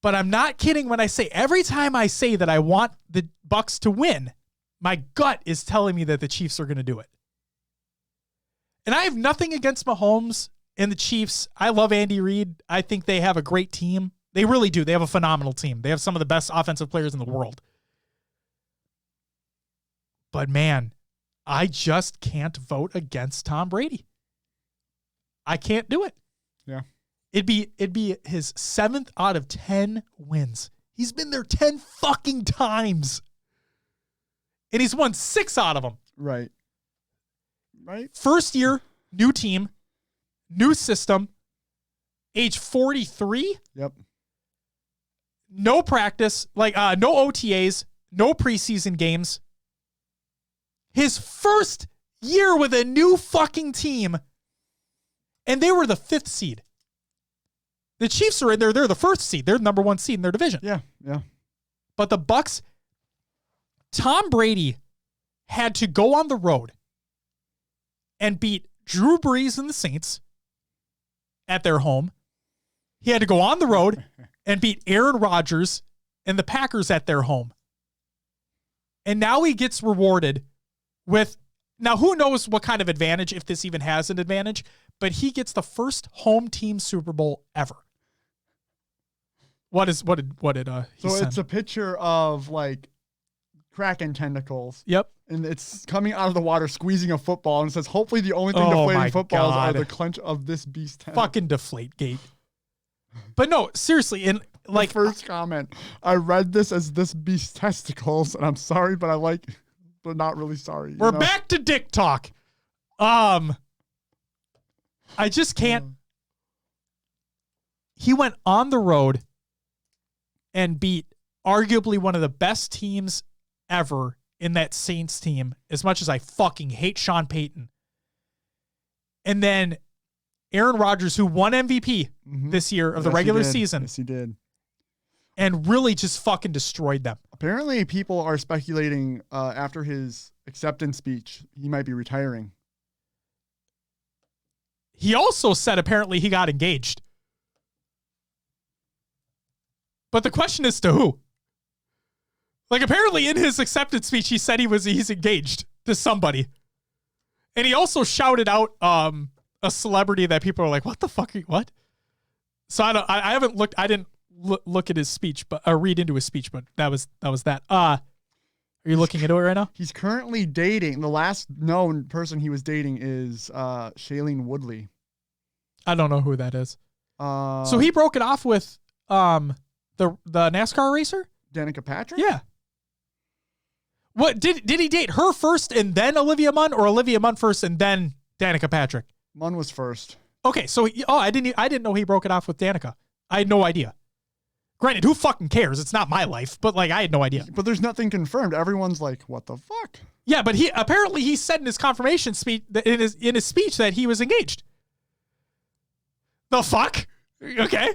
But I'm not kidding when I say every time I say that I want the Bucs to win, my gut is telling me that the Chiefs are going to do it. And I have nothing against Mahomes and the Chiefs. I love Andy Reid. I think they have a great team. They really do. They have a phenomenal team. They have some of the best offensive players in the world. But man, I just can't vote against Tom Brady. I can't do it. Yeah. It'd be his 7th out of 10 wins. He's been there 10 fucking times. And he's won 6 out of them. Right. First year, new team, new system, age 43. Yep. No practice, no OTAs, no preseason games. His first year with a new fucking team, and they were the 5th seed. The Chiefs are in there. They're the 1st seed. They're the number 1 seed in their division. Yeah. But the Bucs, Tom Brady had to go on the road and beat Drew Brees and the Saints at their home. He had to go on the road and beat Aaron Rodgers and the Packers at their home. And now he gets rewarded with, now who knows what kind of advantage, if this even has an advantage, but he gets the first home team Super Bowl ever. What did he So send? it's a picture of like kraken tentacles. Yep. And it's coming out of the water, squeezing a football, and it says, "Hopefully, the only thing Oh my deflating footballs God. are the clench of this beast." Fucking deflate gate. But no, seriously, and like The first comment, I read this as "this beast's testicles," and I'm sorry, but not really sorry. we're back to dick talk. I just can't. He went on the road and beat arguably one of the best teams ever in that Saints team, as much as I fucking hate Sean Payton. And then Aaron Rodgers, who won MVP this year of the regular season. Yes, he did. And really just fucking destroyed them. Apparently, people are speculating after his acceptance speech, he might be retiring. He also said apparently he got engaged. But the question is to who? Like, apparently in his acceptance speech, he said he's engaged to somebody. And he also shouted out a celebrity that people are like, what the fuck? What? So I haven't looked. I didn't look at his speech, but read into his speech. But that was that. Are you looking into it right now? He's currently dating. The last known person he was dating is Shailene Woodley. I don't know who that is. So he broke it off with the NASCAR racer, Danica Patrick. Yeah. What did he date her first and then Olivia Munn, or Olivia Munn first and then Danica Patrick? Munn was first. Okay, so I didn't know he broke it off with Danica. I had no idea. Granted, who fucking cares? It's not my life, but like I had no idea. But there's nothing confirmed. Everyone's like, "What the fuck?" Yeah, but he said in his confirmation speech in his speech that he was engaged. The fuck? Okay.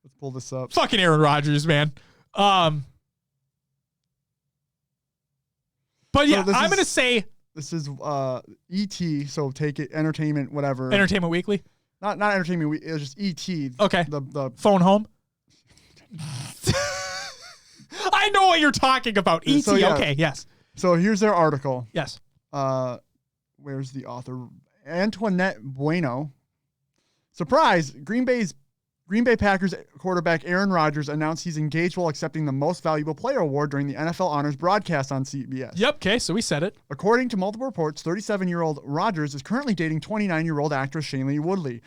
Let's pull this up. Fucking Aaron Rodgers, man. But yeah, I'm going to say... This is E.T., so take it, entertainment, whatever. Entertainment Weekly? Not Entertainment Weekly, it was just E.T. Okay. The Phone Home? I know what you're talking about. E.T., so, yeah. Okay, yes. So here's their article. Yes. Where's the author? Antoinette Bueno. Surprise! Green Bay Packers quarterback Aaron Rodgers announced he's engaged while accepting the Most Valuable Player award during the NFL Honors broadcast on CBS. Yep, okay, so we said it. According to multiple reports, 37-year-old Rodgers is currently dating 29-year-old actress Shailene Woodley.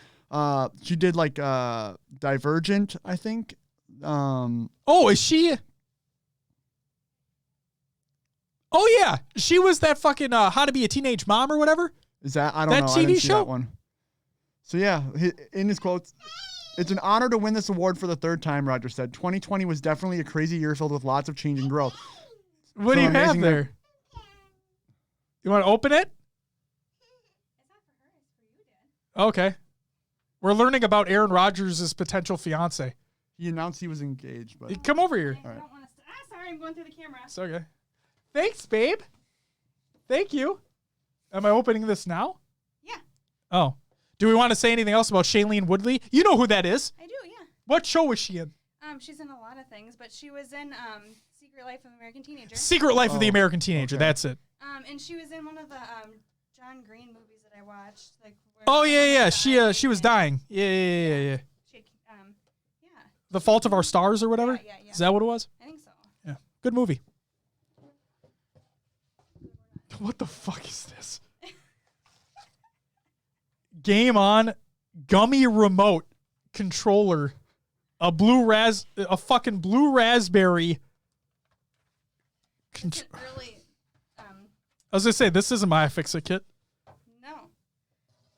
She did like Divergent, I think. Oh, is she? Oh yeah, she was that fucking How to Be a Teenage Mom or whatever. Is that I don't know. That I TV didn't see show? that one. So yeah, in his quotes, "It's an honor to win this award for the third time," Rodgers said. "2020 was definitely a crazy year filled with lots of change and growth." What do you have there? You want to open it? It's not for her, it's for you, Dad. Okay. We're learning about Aaron Rodgers' potential fiance. He announced he was engaged, but Come over here. I don't want to. Sorry, I'm going through the camera. It's okay. Thanks, babe. Thank you. Am I opening this now? Yeah, Oh. Do we want to say anything else about Shailene Woodley? You know who that is. I do. Yeah. What show was she in? She's in a lot of things, but she was in Secret Life of American Teenager. Secret Life of the American Teenager. okay. That's it. And she was in one of the John Green movies that I watched. Like. Where Oh yeah, yeah. someone She was died. dying. Yeah. She, yeah. The Fault of Our Stars or whatever. Yeah. Is that what it was? I think so. Yeah. Good movie. What the fuck is this? Game On, gummy remote controller, a fucking blue raspberry. It's an early. I was gonna say this isn't my iFixit kit. No.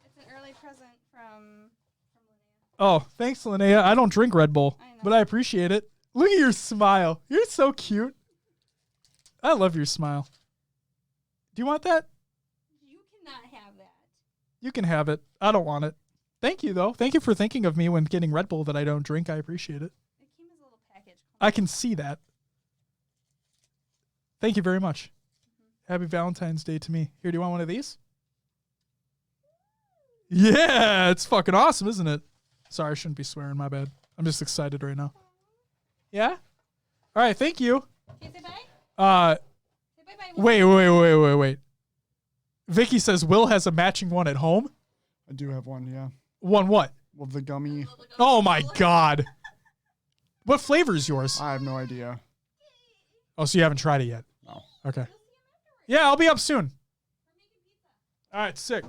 It's an early present from Linnea. Oh, thanks, Linnea. I don't drink Red Bull, I know. but I appreciate it. Look at your smile. You're so cute. I love your smile. Do you want that? You cannot have that. You can have it. I don't want it. Thank you, though. Thank you for thinking of me when getting Red Bull that I don't drink. I appreciate it. It came as a little package. I can see that. Thank you very much. Happy Valentine's Day to me. Here, do you want one of these? Yeah, it's fucking awesome, isn't it? Sorry, I shouldn't be swearing. My bad. I'm just excited right now. Yeah? All right, thank you. Can you say bye? Say bye-bye. Wait. Vicky says Will has a matching one at home. I do have one. Yeah. One what? Well, the gummy. Oh my God. What flavor is yours? I have no idea. Oh, so you haven't tried it yet. No. Okay. Yeah, I'll be up soon. All right, sick.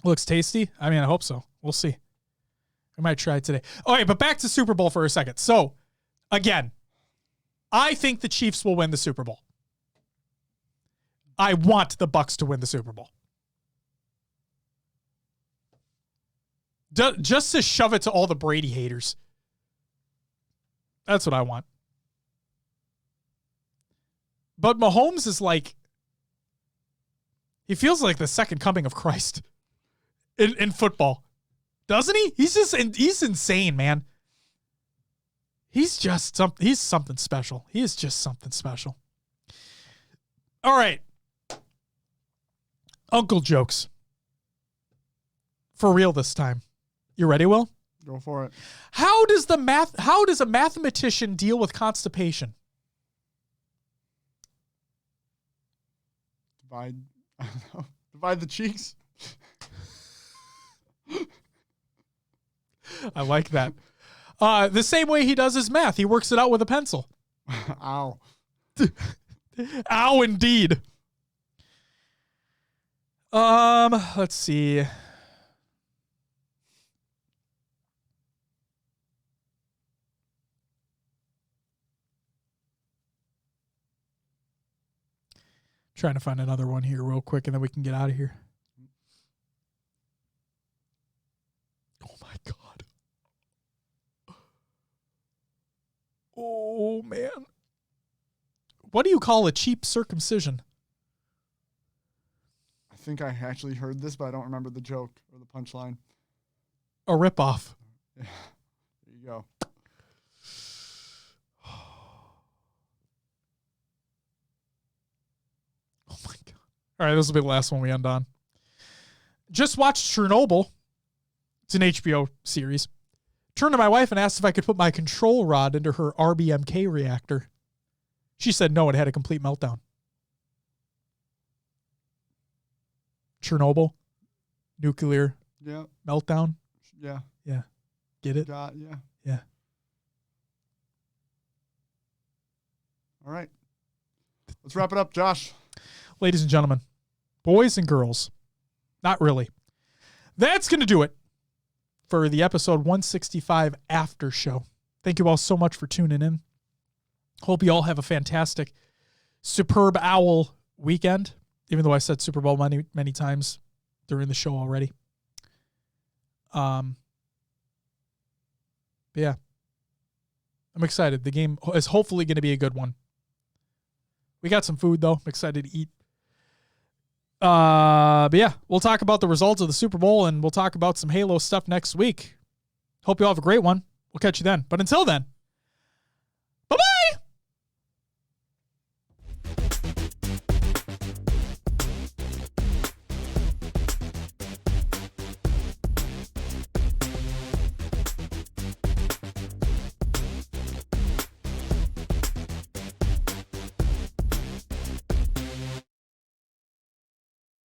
Looks tasty. I mean, I hope so. We'll see. I might try it today. Okay, but back to Super Bowl for a second. So, again, I think the Chiefs will win the Super Bowl. I want the Bucs to win the Super Bowl. Just to shove it to all the Brady haters. That's what I want. But Mahomes is like, he feels like the second coming of Christ in football. Doesn't he? He's insane, man. He's something special. He is just something special. All right. Uncle jokes. For real this time. You ready, Will? Go for it. How does a mathematician deal with constipation? Divide, I don't know. Divide the cheeks. I like that. The same way he does his math. He works it out with a pencil. Ow. Ow, indeed. Let's see. Trying to find another one here real quick, and then we can get out of here. Oh, my God. Oh, man. What do you call a cheap circumcision? I think I actually heard this, but I don't remember the joke or the punchline. A ripoff. Yeah. There you go. Oh, my God. All right, this will be the last one we end on. Just watched Chernobyl. It's an HBO series. Turned to my wife and asked if I could put my control rod into her RBMK reactor. She said no, it had a complete meltdown. Chernobyl. Nuclear. Yeah. Meltdown. Yeah. Yeah. Get it? Yeah. Yeah. All right. Let's wrap it up, Josh. Ladies and gentlemen, boys and girls, not really. That's going to do it for the episode 165 after show. Thank you all so much for tuning in. Hope you all have a fantastic, superb owl weekend, even though I said Super Bowl many, many times during the show already. But yeah, I'm excited. The game is hopefully going to be a good one. We got some food, though. I'm excited to eat. But yeah, we'll talk about the results of the Super Bowl, and we'll talk about some Halo stuff next week. Hope you all have a great one. We'll catch you then. But until then,